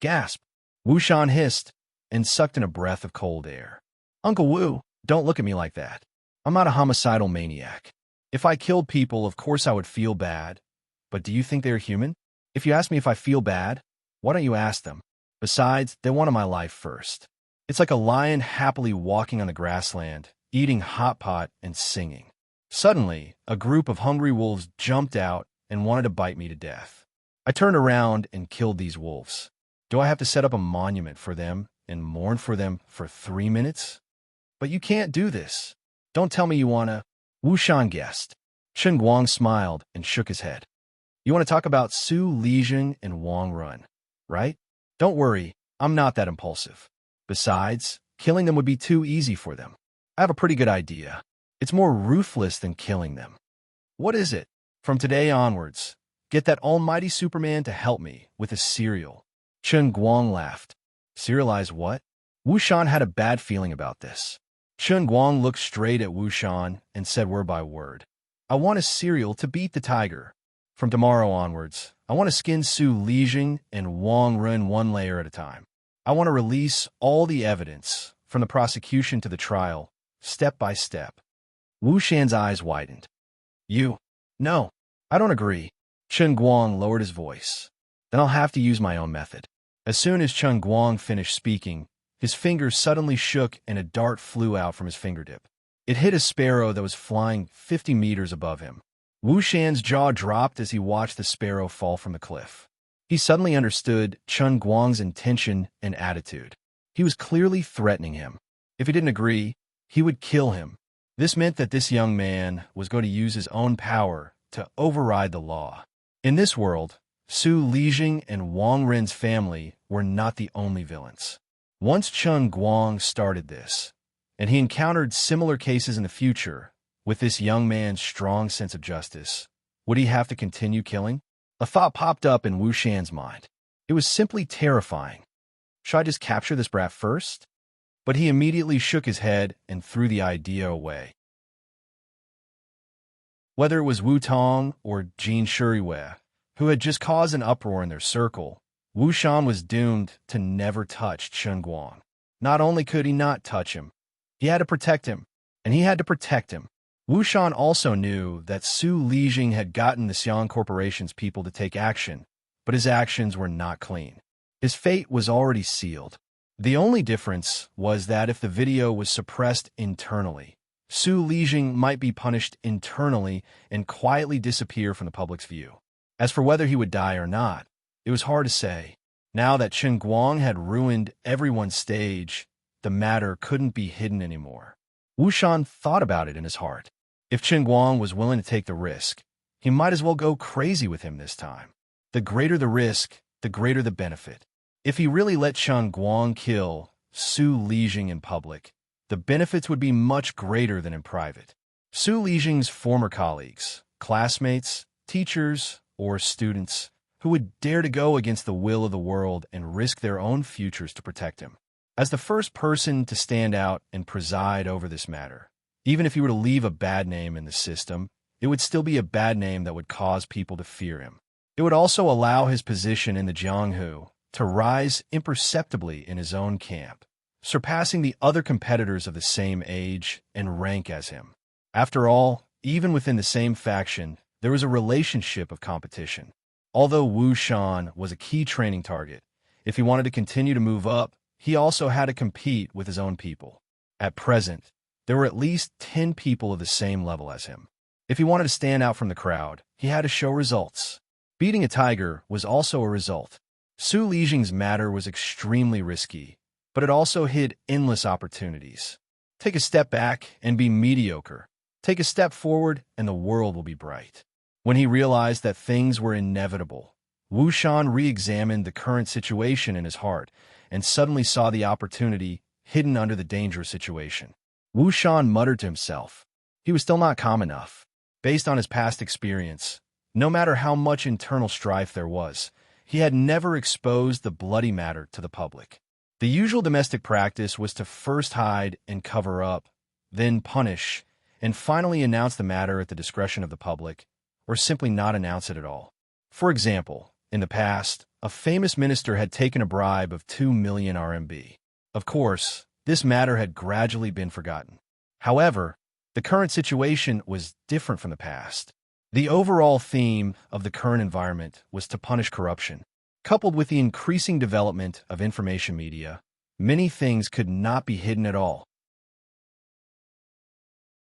Gasp. Wushan hissed and sucked in a breath of cold air. Uncle Wu, don't look at me like that. I'm not a homicidal maniac. If I killed people, of course I would feel bad. But do you think they're human? If you ask me if I feel bad, why don't you ask them? Besides, they wanted my life first. It's like a lion happily walking on the grassland, eating hot pot and singing. Suddenly, a group of hungry wolves jumped out and wanted to bite me to death. I turned around and killed these wolves. Do I have to set up a monument for them and mourn for them for 3 minutes? But you can't do this. Don't tell me you wanna. Wushan guessed. Qingguang smiled and shook his head. You want to talk about Su Lijing and Wang Run, right? Don't worry, I'm not that impulsive. Besides, killing them would be too easy for them. I have a pretty good idea. It's more ruthless than killing them. What is it? From today onwards, get that almighty Superman to help me with a cereal. Qingguang laughed. Serialize what? Wushan had a bad feeling about this. Qingguang looked straight at Wushan and said word by word. I want a cereal to beat the tiger. From tomorrow onwards, I want to skin Su Lijing and Wang Run 1 layer at a time. I want to release all the evidence, from the prosecution to the trial, step by step. Wushan's eyes widened. You? No, I don't agree. Qingguang lowered his voice. Then I'll have to use my own method. As soon as Qingguang finished speaking, his fingers suddenly shook and a dart flew out from his fingertip. It hit a sparrow that was flying 50 meters above him. Wushan's jaw dropped as he watched the sparrow fall from the cliff. He suddenly understood Qingguang's intention and attitude. He was clearly threatening him. If he didn't agree, he would kill him. This meant that this young man was going to use his own power to override the law. In this world, Su Lijing and Wang Ren's family were not the only villains. Once Qingguang started this, and he encountered similar cases in the future, with this young man's strong sense of justice, would he have to continue killing? A thought popped up in Wushan's mind. It was simply terrifying. Should I just capture this brat first? But he immediately shook his head and threw the idea away. Whether it was Wu Tong or Jin Shuriwei, who had just caused an uproar in their circle, Wushan was doomed to never touch Qingguang. Not only could he not touch him, he had to protect him, and he had to protect him. Wushan also knew that Su Lijing had gotten the Xi'an Corporation's people to take action, but his actions were not clean. His fate was already sealed. The only difference was that if the video was suppressed internally, Su Lijing might be punished internally and quietly disappear from the public's view. As for whether he would die or not, it was hard to say. Now that Qingguang had ruined everyone's stage, the matter couldn't be hidden anymore. Wushan thought about it in his heart. If Qingguang was willing to take the risk, he might as well go crazy with him this time. The greater the risk, the greater the benefit. If he really let Qingguang kill Su Lijing in public, the benefits would be much greater than in private. Su Lijing's former colleagues, classmates, teachers, or students who would dare to go against the will of the world and risk their own futures to protect him. As the first person to stand out and preside over this matter, even if he were to leave a bad name in the system, it would still be a bad name that would cause people to fear him. It would also allow his position in the Jianghu to rise imperceptibly in his own camp, surpassing the other competitors of the same age and rank as him. After all, even within the same faction, there was a relationship of competition. Although Wu Shan was a key training target, if he wanted to continue to move up, he also had to compete with his own people. At present, there were at least 10 people of the same level as him. If he wanted to stand out from the crowd, he had to show results. Beating a tiger was also a result. Su Lijing's matter was extremely risky, but it also hid endless opportunities. Take a step back and be mediocre. Take a step forward and the world will be bright. When he realized that things were inevitable, Wu Shan re-examined the current situation in his heart and suddenly saw the opportunity hidden under the dangerous situation. Wu Shan muttered to himself. He was still not calm enough. Based on his past experience, no matter how much internal strife there was, he had never exposed the bloody matter to the public. The usual domestic practice was to first hide and cover up, then punish, and finally announce the matter at the discretion of the public, or simply not announce it at all. For example, in the past, a famous minister had taken a bribe of 2 million RMB. Of course, this matter had gradually been forgotten. However, the current situation was different from the past. The overall theme of the current environment was to punish corruption. Coupled with the increasing development of information media, many things could not be hidden at all.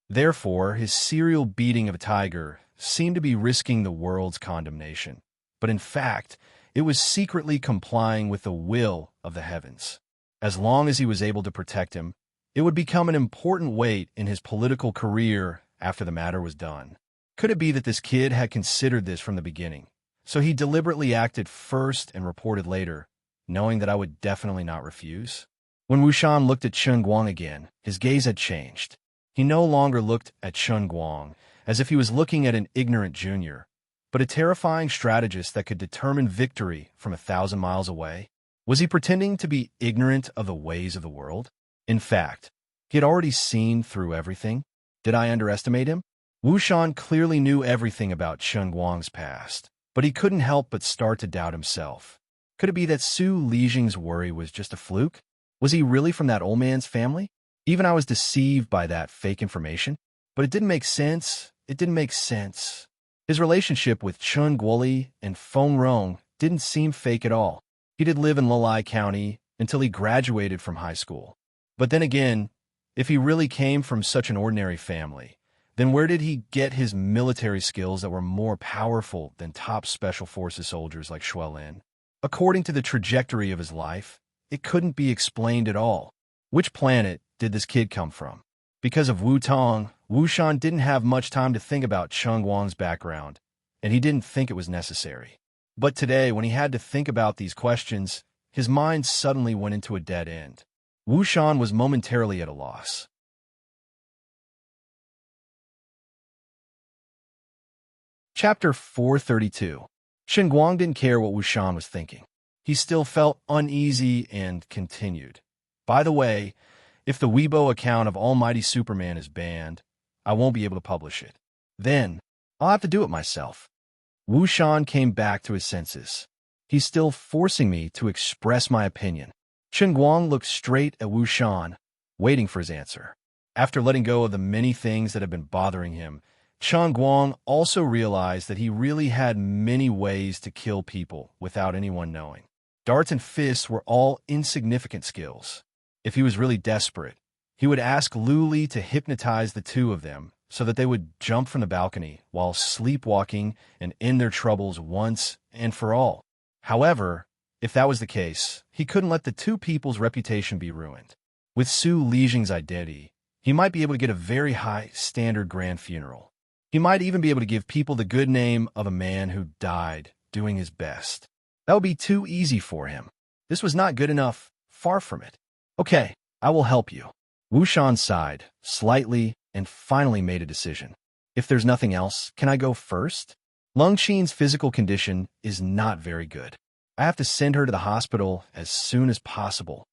Therefore, his serial beating of a tiger seemed to be risking the world's condemnation. But in fact, it was secretly complying with the will of the heavens. As long as he was able to protect him, it would become an important weight in his political career after the matter was done. Could it be that this kid had considered this from the beginning? So he deliberately acted first and reported later, knowing that I would definitely not refuse? When Wu Shan looked at Chen Guang again, his gaze had changed. He no longer looked at Chen Guang as if he was looking at an ignorant junior, but a terrifying strategist that could determine victory from 1,000 miles away. Was he pretending to be ignorant of the ways of the world? In fact, he had already seen through everything. Did I underestimate him? Wu Shan clearly knew everything about Chen Guang's past, but he couldn't help but start to doubt himself. Could it be that Su Lijing's worry was just a fluke? Was he really from that old man's family? Even I was deceived by that fake information. But it didn't make sense. It didn't make sense. His relationship with Chun Guoli and Feng Rong didn't seem fake at all. He did live in Lilai County until he graduated from high school. But then again, if he really came from such an ordinary family, then where did he get his military skills that were more powerful than top special forces soldiers like Xuelin? According to the trajectory of his life, it couldn't be explained at all. Which planet did this kid come from? Because of Wu Tong, Wu Shan didn't have much time to think about Cheng Guang's background, and he didn't think it was necessary. But today, when he had to think about these questions, his mind suddenly went into a dead end. Wu Shan was momentarily at a loss. Chapter 432. Shen Guang didn't care what Wu Shan was thinking. He still felt uneasy and continued. By the way, if the Weibo account of Almighty Superman is banned, I won't be able to publish it. Then, I'll have to do it myself. Wu Shan came back to his senses. He's still forcing me to express my opinion. Chen Guang looked straight at Wu Shan, waiting for his answer. After letting go of the many things that had been bothering him, Chen Guang also realized that he really had many ways to kill people without anyone knowing. Darts and fists were all insignificant skills. If he was really desperate, he would ask Lu Li to hypnotize the two of them so that they would jump from the balcony while sleepwalking and end their troubles once and for all. However, if that was the case, he couldn't let the two people's reputation be ruined. With Su Lijing's identity, he might be able to get a very high-standard grand funeral. He might even be able to give people the good name of a man who died doing his best. That would be too easy for him. This was not good enough, far from it. Okay, I will help you. Wu Shan sighed, slightly, and finally made a decision. If there's nothing else, can I go first? Lung Qin's physical condition is not very good. I have to send her to the hospital as soon as possible.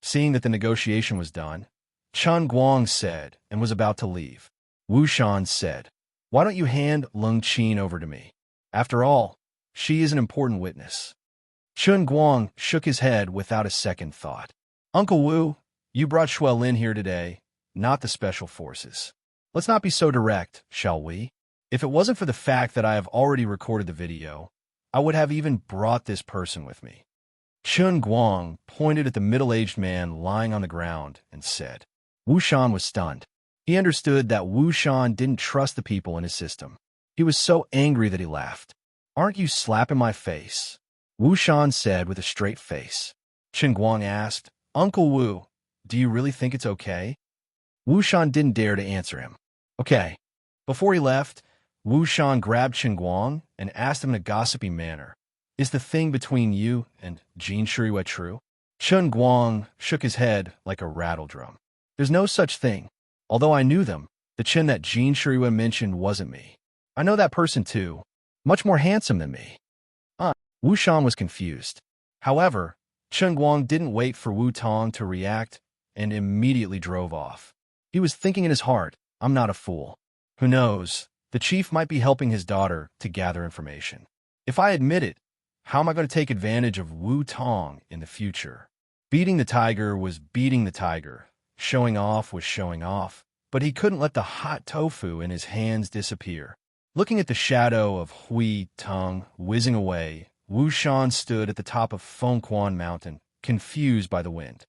Seeing that the negotiation was done, Chen Guang said and was about to leave. Wu Shan said, "Why don't you hand Lung Qin over to me? After all, she is an important witness." Chen Guang shook his head without a second thought. "Uncle Wu, you brought Xuelin here today, not the special forces. Let's not be so direct, shall we? If it wasn't for the fact that I have already recorded the video, I would have even brought this person with me." Chen Guang pointed at the middle-aged man lying on the ground and said. Wu Shan was stunned. He understood that Wu Shan didn't trust the people in his system. He was so angry that he laughed. "Aren't you slapping my face?" Wu Shan said with a straight face. Chen Guang asked, Uncle Wu, do you really think it's okay? Wu Shan didn't dare to answer him. Okay. Before he left, Wu Shan grabbed Chen Guang and asked him in a gossipy manner, is the thing between you and Jin Shirui true? Chen Guang shook his head like a rattle drum. There's no such thing. Although I knew them, the Chen that Jin Shirui mentioned wasn't me. I know that person too. Much more handsome than me. Wu Shan was confused. However, Chen Guang didn't wait for Wu Tong to react and immediately drove off. He was thinking in his heart, I'm not a fool. Who knows, the chief might be helping his daughter to gather information. If I admit it, how am I going to take advantage of Wu Tong in the future? Beating the tiger was beating the tiger. Showing off was showing off. But he couldn't let the hot tofu in his hands disappear. Looking at the shadow of Hui Tong whizzing away, Wu Shan stood at the top of Fengquan Mountain, confused by the wind.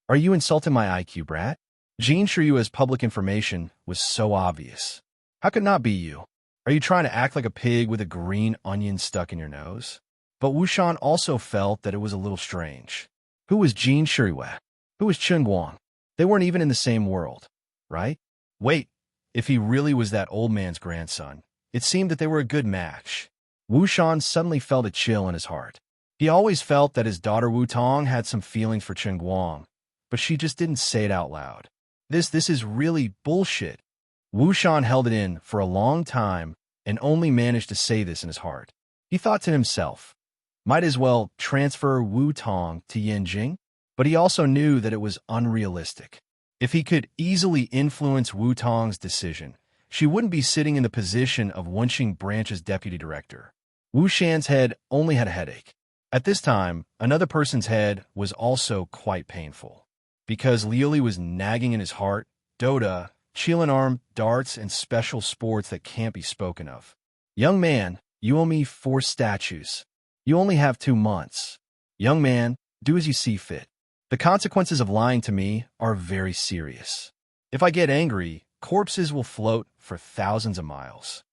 Are you insulting my IQ, brat? Jin Shirui's public information was so obvious. How could not be you? Are you trying to act like a pig with a green onion stuck in your nose? But Wu Shan also felt that it was a little strange. Who was Jin Shirui? Who was Chen Guang? They weren't even in the same world, right? Wait, if he really was that old man's grandson, it seemed that they were a good match. Wu Shan suddenly felt a chill in his heart. He always felt that his daughter Wu Tong had some feelings for Chen Guang, but she just didn't say it out loud. This is really bullshit. Wu Shan held it in for a long time and only managed to say this in his heart. He thought to himself, might as well transfer Wu Tong to Yanjing, but he also knew that it was unrealistic. If he could easily influence Wu Tong's decision, she wouldn't be sitting in the position of Wenxing Branch's deputy director. Wu Shan's head only had a headache. At this time, another person's head was also quite painful. Because Liuli was nagging in his heart, Dota, Qilin arm, darts, and special sports that can't be spoken of. Young man, you owe me 4 statues. You only have 2 months. Young man, do as you see fit. The consequences of lying to me are very serious. If I get angry, corpses will float for thousands of miles.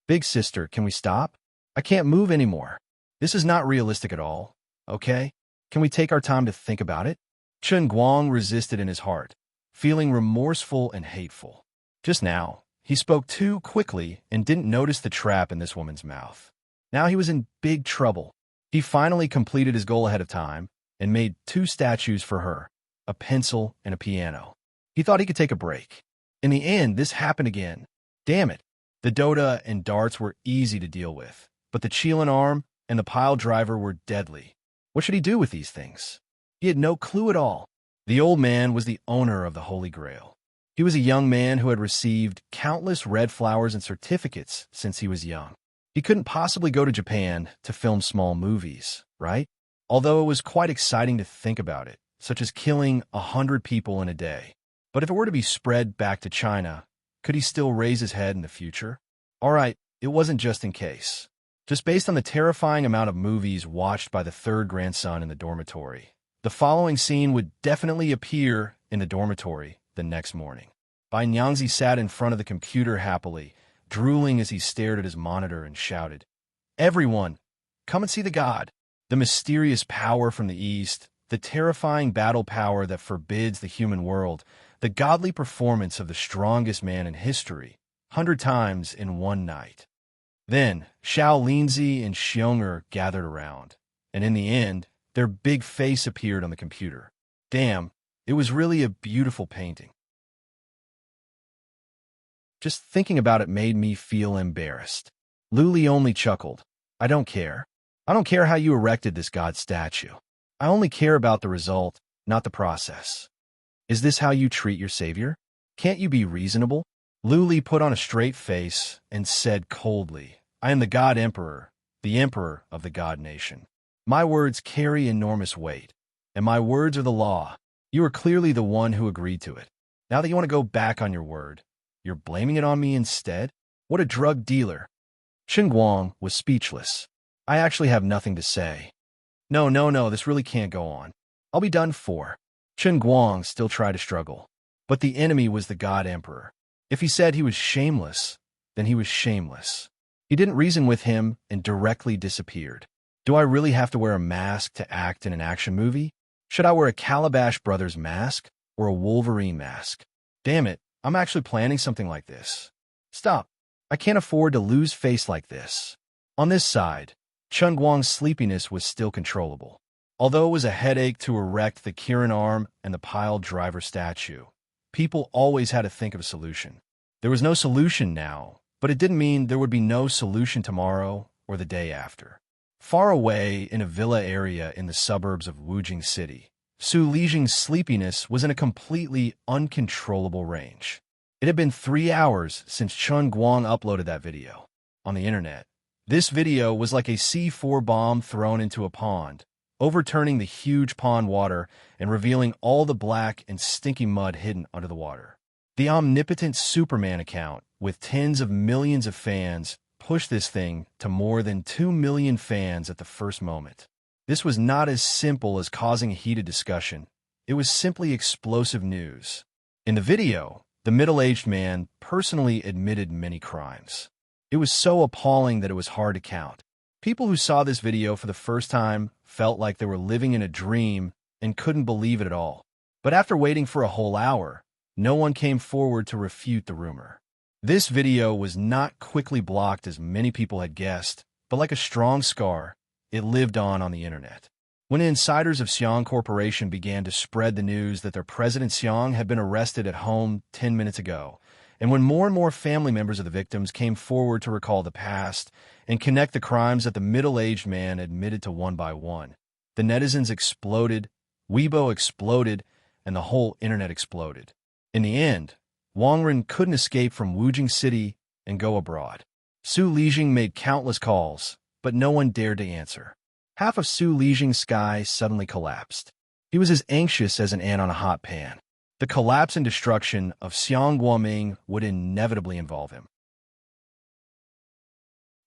Big sister, can we stop? I can't move anymore. This is not realistic at all, okay? Can we take our time to think about it? Chen Guang resisted in his heart, feeling remorseful and hateful. Just now, he spoke too quickly and didn't notice the trap in this woman's mouth. Now he was in big trouble. He finally completed his goal ahead of time and made 2 statues for her, a pencil and a piano. He thought he could take a break. In the end, this happened again. Damn it. The Dota and darts were easy to deal with, but the Qilin arm and the pile driver were deadly. What should he do with these things? He had no clue at all. The old man was the owner of the Holy Grail. He was a young man who had received countless red flowers and certificates since he was young. He couldn't possibly go to Japan to film small movies, right? Although it was quite exciting to think about it, such as killing 100 people in a day. But if it were to be spread back to China, could he still raise his head in the future? All right, it wasn't just in case. Just based on the terrifying amount of movies watched by the 3rd grandson in the dormitory, the following scene would definitely appear in the dormitory the next morning. Bai Nyangzi sat in front of the computer happily, drooling as he stared at his monitor and shouted, "Everyone, come and see the god! The mysterious power from the east, the terrifying battle power that forbids the human world, the godly performance of the strongest man in history, 100 times in one night." Then, Xiao Linzi and Xiong'er gathered around, and in the end, their big face appeared on the computer. Damn, it was really a beautiful painting. Just thinking about it made me feel embarrassed. Luli only chuckled. I don't care. I don't care how you erected this god statue. I only care about the result, not the process. Is this how you treat your savior? Can't you be reasonable? Luli put on a straight face and said coldly, I am the God Emperor, the Emperor of the God Nation. My words carry enormous weight, and my words are the law. You are clearly the one who agreed to it. Now that you want to go back on your word, you're blaming it on me instead? What a drug dealer. Chen Guang was speechless. I actually have nothing to say. No, this really can't go on. I'll be done for. Chen Guang still tried to struggle, but the enemy was the God Emperor. If he said he was shameless, then he was shameless. He didn't reason with him and directly disappeared. Do I really have to wear a mask to act in an action movie? Should I wear a Calabash Brothers mask or a Wolverine mask? Damn it, I'm actually planning something like this. Stop. I can't afford to lose face like this. On this side, Chun Guang's sleepiness was still controllable. Although it was a headache to erect the Kirin arm and the pile driver statue, people always had to think of a solution. There was no solution now, but it didn't mean there would be no solution tomorrow or the day after. Far away in a villa area in the suburbs of Wujing City, Su Lijing's sleepiness was in a completely uncontrollable range. It had been 3 hours since Chun Guang uploaded that video. On the internet, this video was like a C4 bomb thrown into a pond, overturning the huge pond water and revealing all the black and stinky mud hidden under the water. The omnipotent Superman account, with tens of millions of fans, pushed this thing to more than 2 million fans at the first moment. This was not as simple as causing a heated discussion. It was simply explosive news. In the video, the middle-aged man personally admitted many crimes. It was so appalling that it was hard to count. People who saw this video for the first time felt like they were living in a dream and couldn't believe it at all. But after waiting for a whole hour, no one came forward to refute the rumor. This video was not quickly blocked as many people had guessed, but like a strong scar, it lived on the internet. When insiders of Xiong Corporation began to spread the news that their president Xiong had been arrested at home 10 minutes ago, and when more and more family members of the victims came forward to recall the past and connect the crimes that the middle-aged man admitted to one by one, the netizens exploded, Weibo exploded, and the whole internet exploded. In the end, Wang Ren couldn't escape from Wujing City and go abroad. Su Lijing made countless calls, but no one dared to answer. Half of Su Lijing's sky suddenly collapsed. He was as anxious as an ant on a hot pan. The collapse and destruction of Xiong Guoming would inevitably involve him.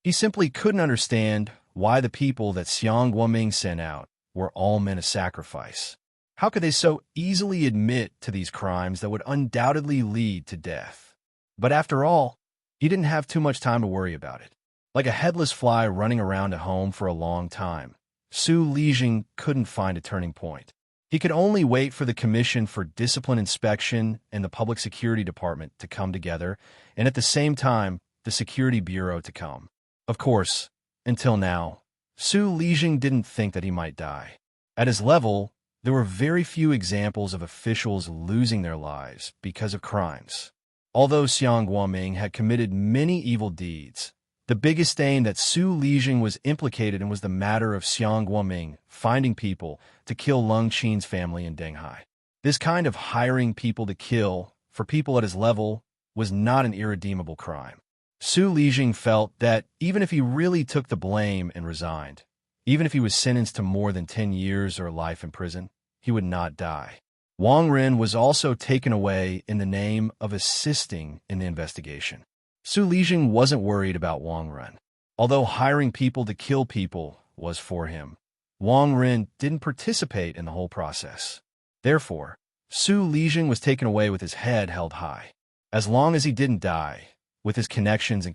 He simply couldn't understand why the people that Xiong Guoming sent out were all men of sacrifice. How could they so easily admit to these crimes that would undoubtedly lead to death? But after all, he didn't have too much time to worry about it. Like a headless fly running around at home for a long time, Su Lijing couldn't find a turning point. He could only wait for the Commission for Discipline Inspection and the Public Security Department to come together, and at the same time, the Security Bureau to come. Of course, until now, Su Lijing didn't think that he might die. At his level, there were very few examples of officials losing their lives because of crimes. Although Xiong Guoming had committed many evil deeds, the biggest stain that Su Lijing was implicated in was the matter of Xiong Guoming finding people to kill Lung Qin's family in Denghai. This kind of hiring people to kill for people at his level was not an irredeemable crime. Su Lijing felt that even if he really took the blame and resigned, even if he was sentenced to more than 10 years or life in prison, he would not die. Wang Ren was also taken away in the name of assisting in the investigation. Su Lijing wasn't worried about Wang Ren. Although hiring people to kill people was for him, Wang Ren didn't participate in the whole process. Therefore, Su Lijing was taken away with his head held high. As long as he didn't die, with his connections,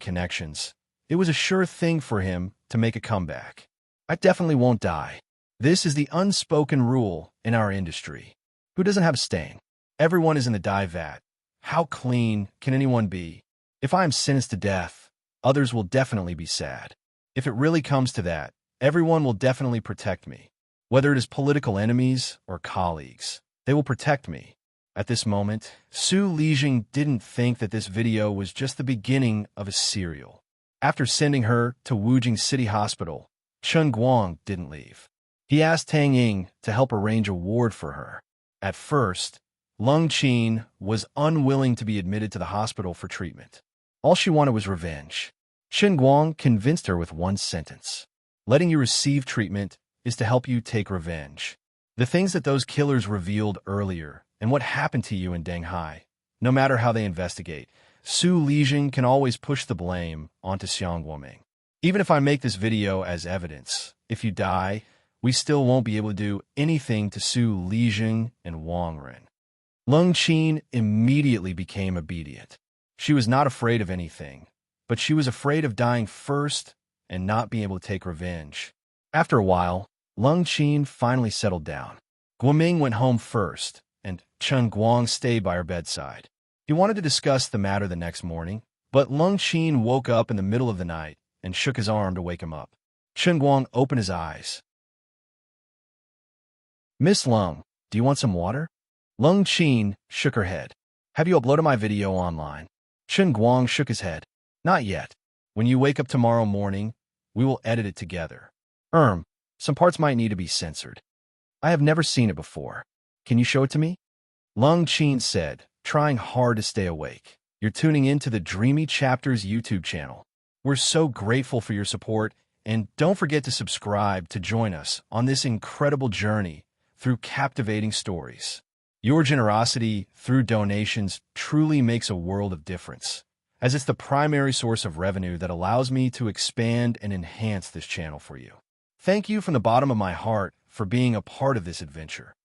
it was a sure thing for him to make a comeback. I definitely won't die. This is the unspoken rule in our industry. Who doesn't have a stain? Everyone is in the dye vat. How clean can anyone be? If I am sentenced to death, others will definitely be sad. If it really comes to that, everyone will definitely protect me. Whether it is political enemies or colleagues, they will protect me. At this moment, Su Lijing didn't think that this video was just the beginning of a serial. After sending her to Wujing City Hospital, Chun Guang didn't leave. He asked Tang Ying to help arrange a ward for her. At first, Lung Qin was unwilling to be admitted to the hospital for treatment. All she wanted was revenge. Chun Guang convinced her with one sentence. Letting you receive treatment is to help you take revenge. The things that those killers revealed earlier and what happened to you in Denghai, no matter how they investigate, Su Lijing can always push the blame onto Xiong Guoming. Even if I make this video as evidence, if you die, we still won't be able to do anything to Su Lijing and Wang Ren. Lung Qin immediately became obedient. She was not afraid of anything, but she was afraid of dying first and not being able to take revenge. After a while, Lung Qin finally settled down. Guoming went home first, and Chen Guang stayed by her bedside. He wanted to discuss the matter the next morning, but Lung Qin woke up in the middle of the night and shook his arm to wake him up. Chen Guang opened his eyes. "Miss Lung, do you want some water?" Lung Qin shook her head. "Have you uploaded my video online?" Chen Guang shook his head. "Not yet. When you wake up tomorrow morning, we will edit it together. Some parts might need to be censored. I have never seen it before. Can you show it to me?" Lung Qin said, trying hard to stay awake. "You're tuning in to the Dreamy Chapters YouTube channel. We're so grateful for your support, and don't forget to subscribe to join us on this incredible journey through captivating stories. Your generosity through donations truly makes a world of difference, as it's the primary source of revenue that allows me to expand and enhance this channel for you. Thank you from the bottom of my heart for being a part of this adventure.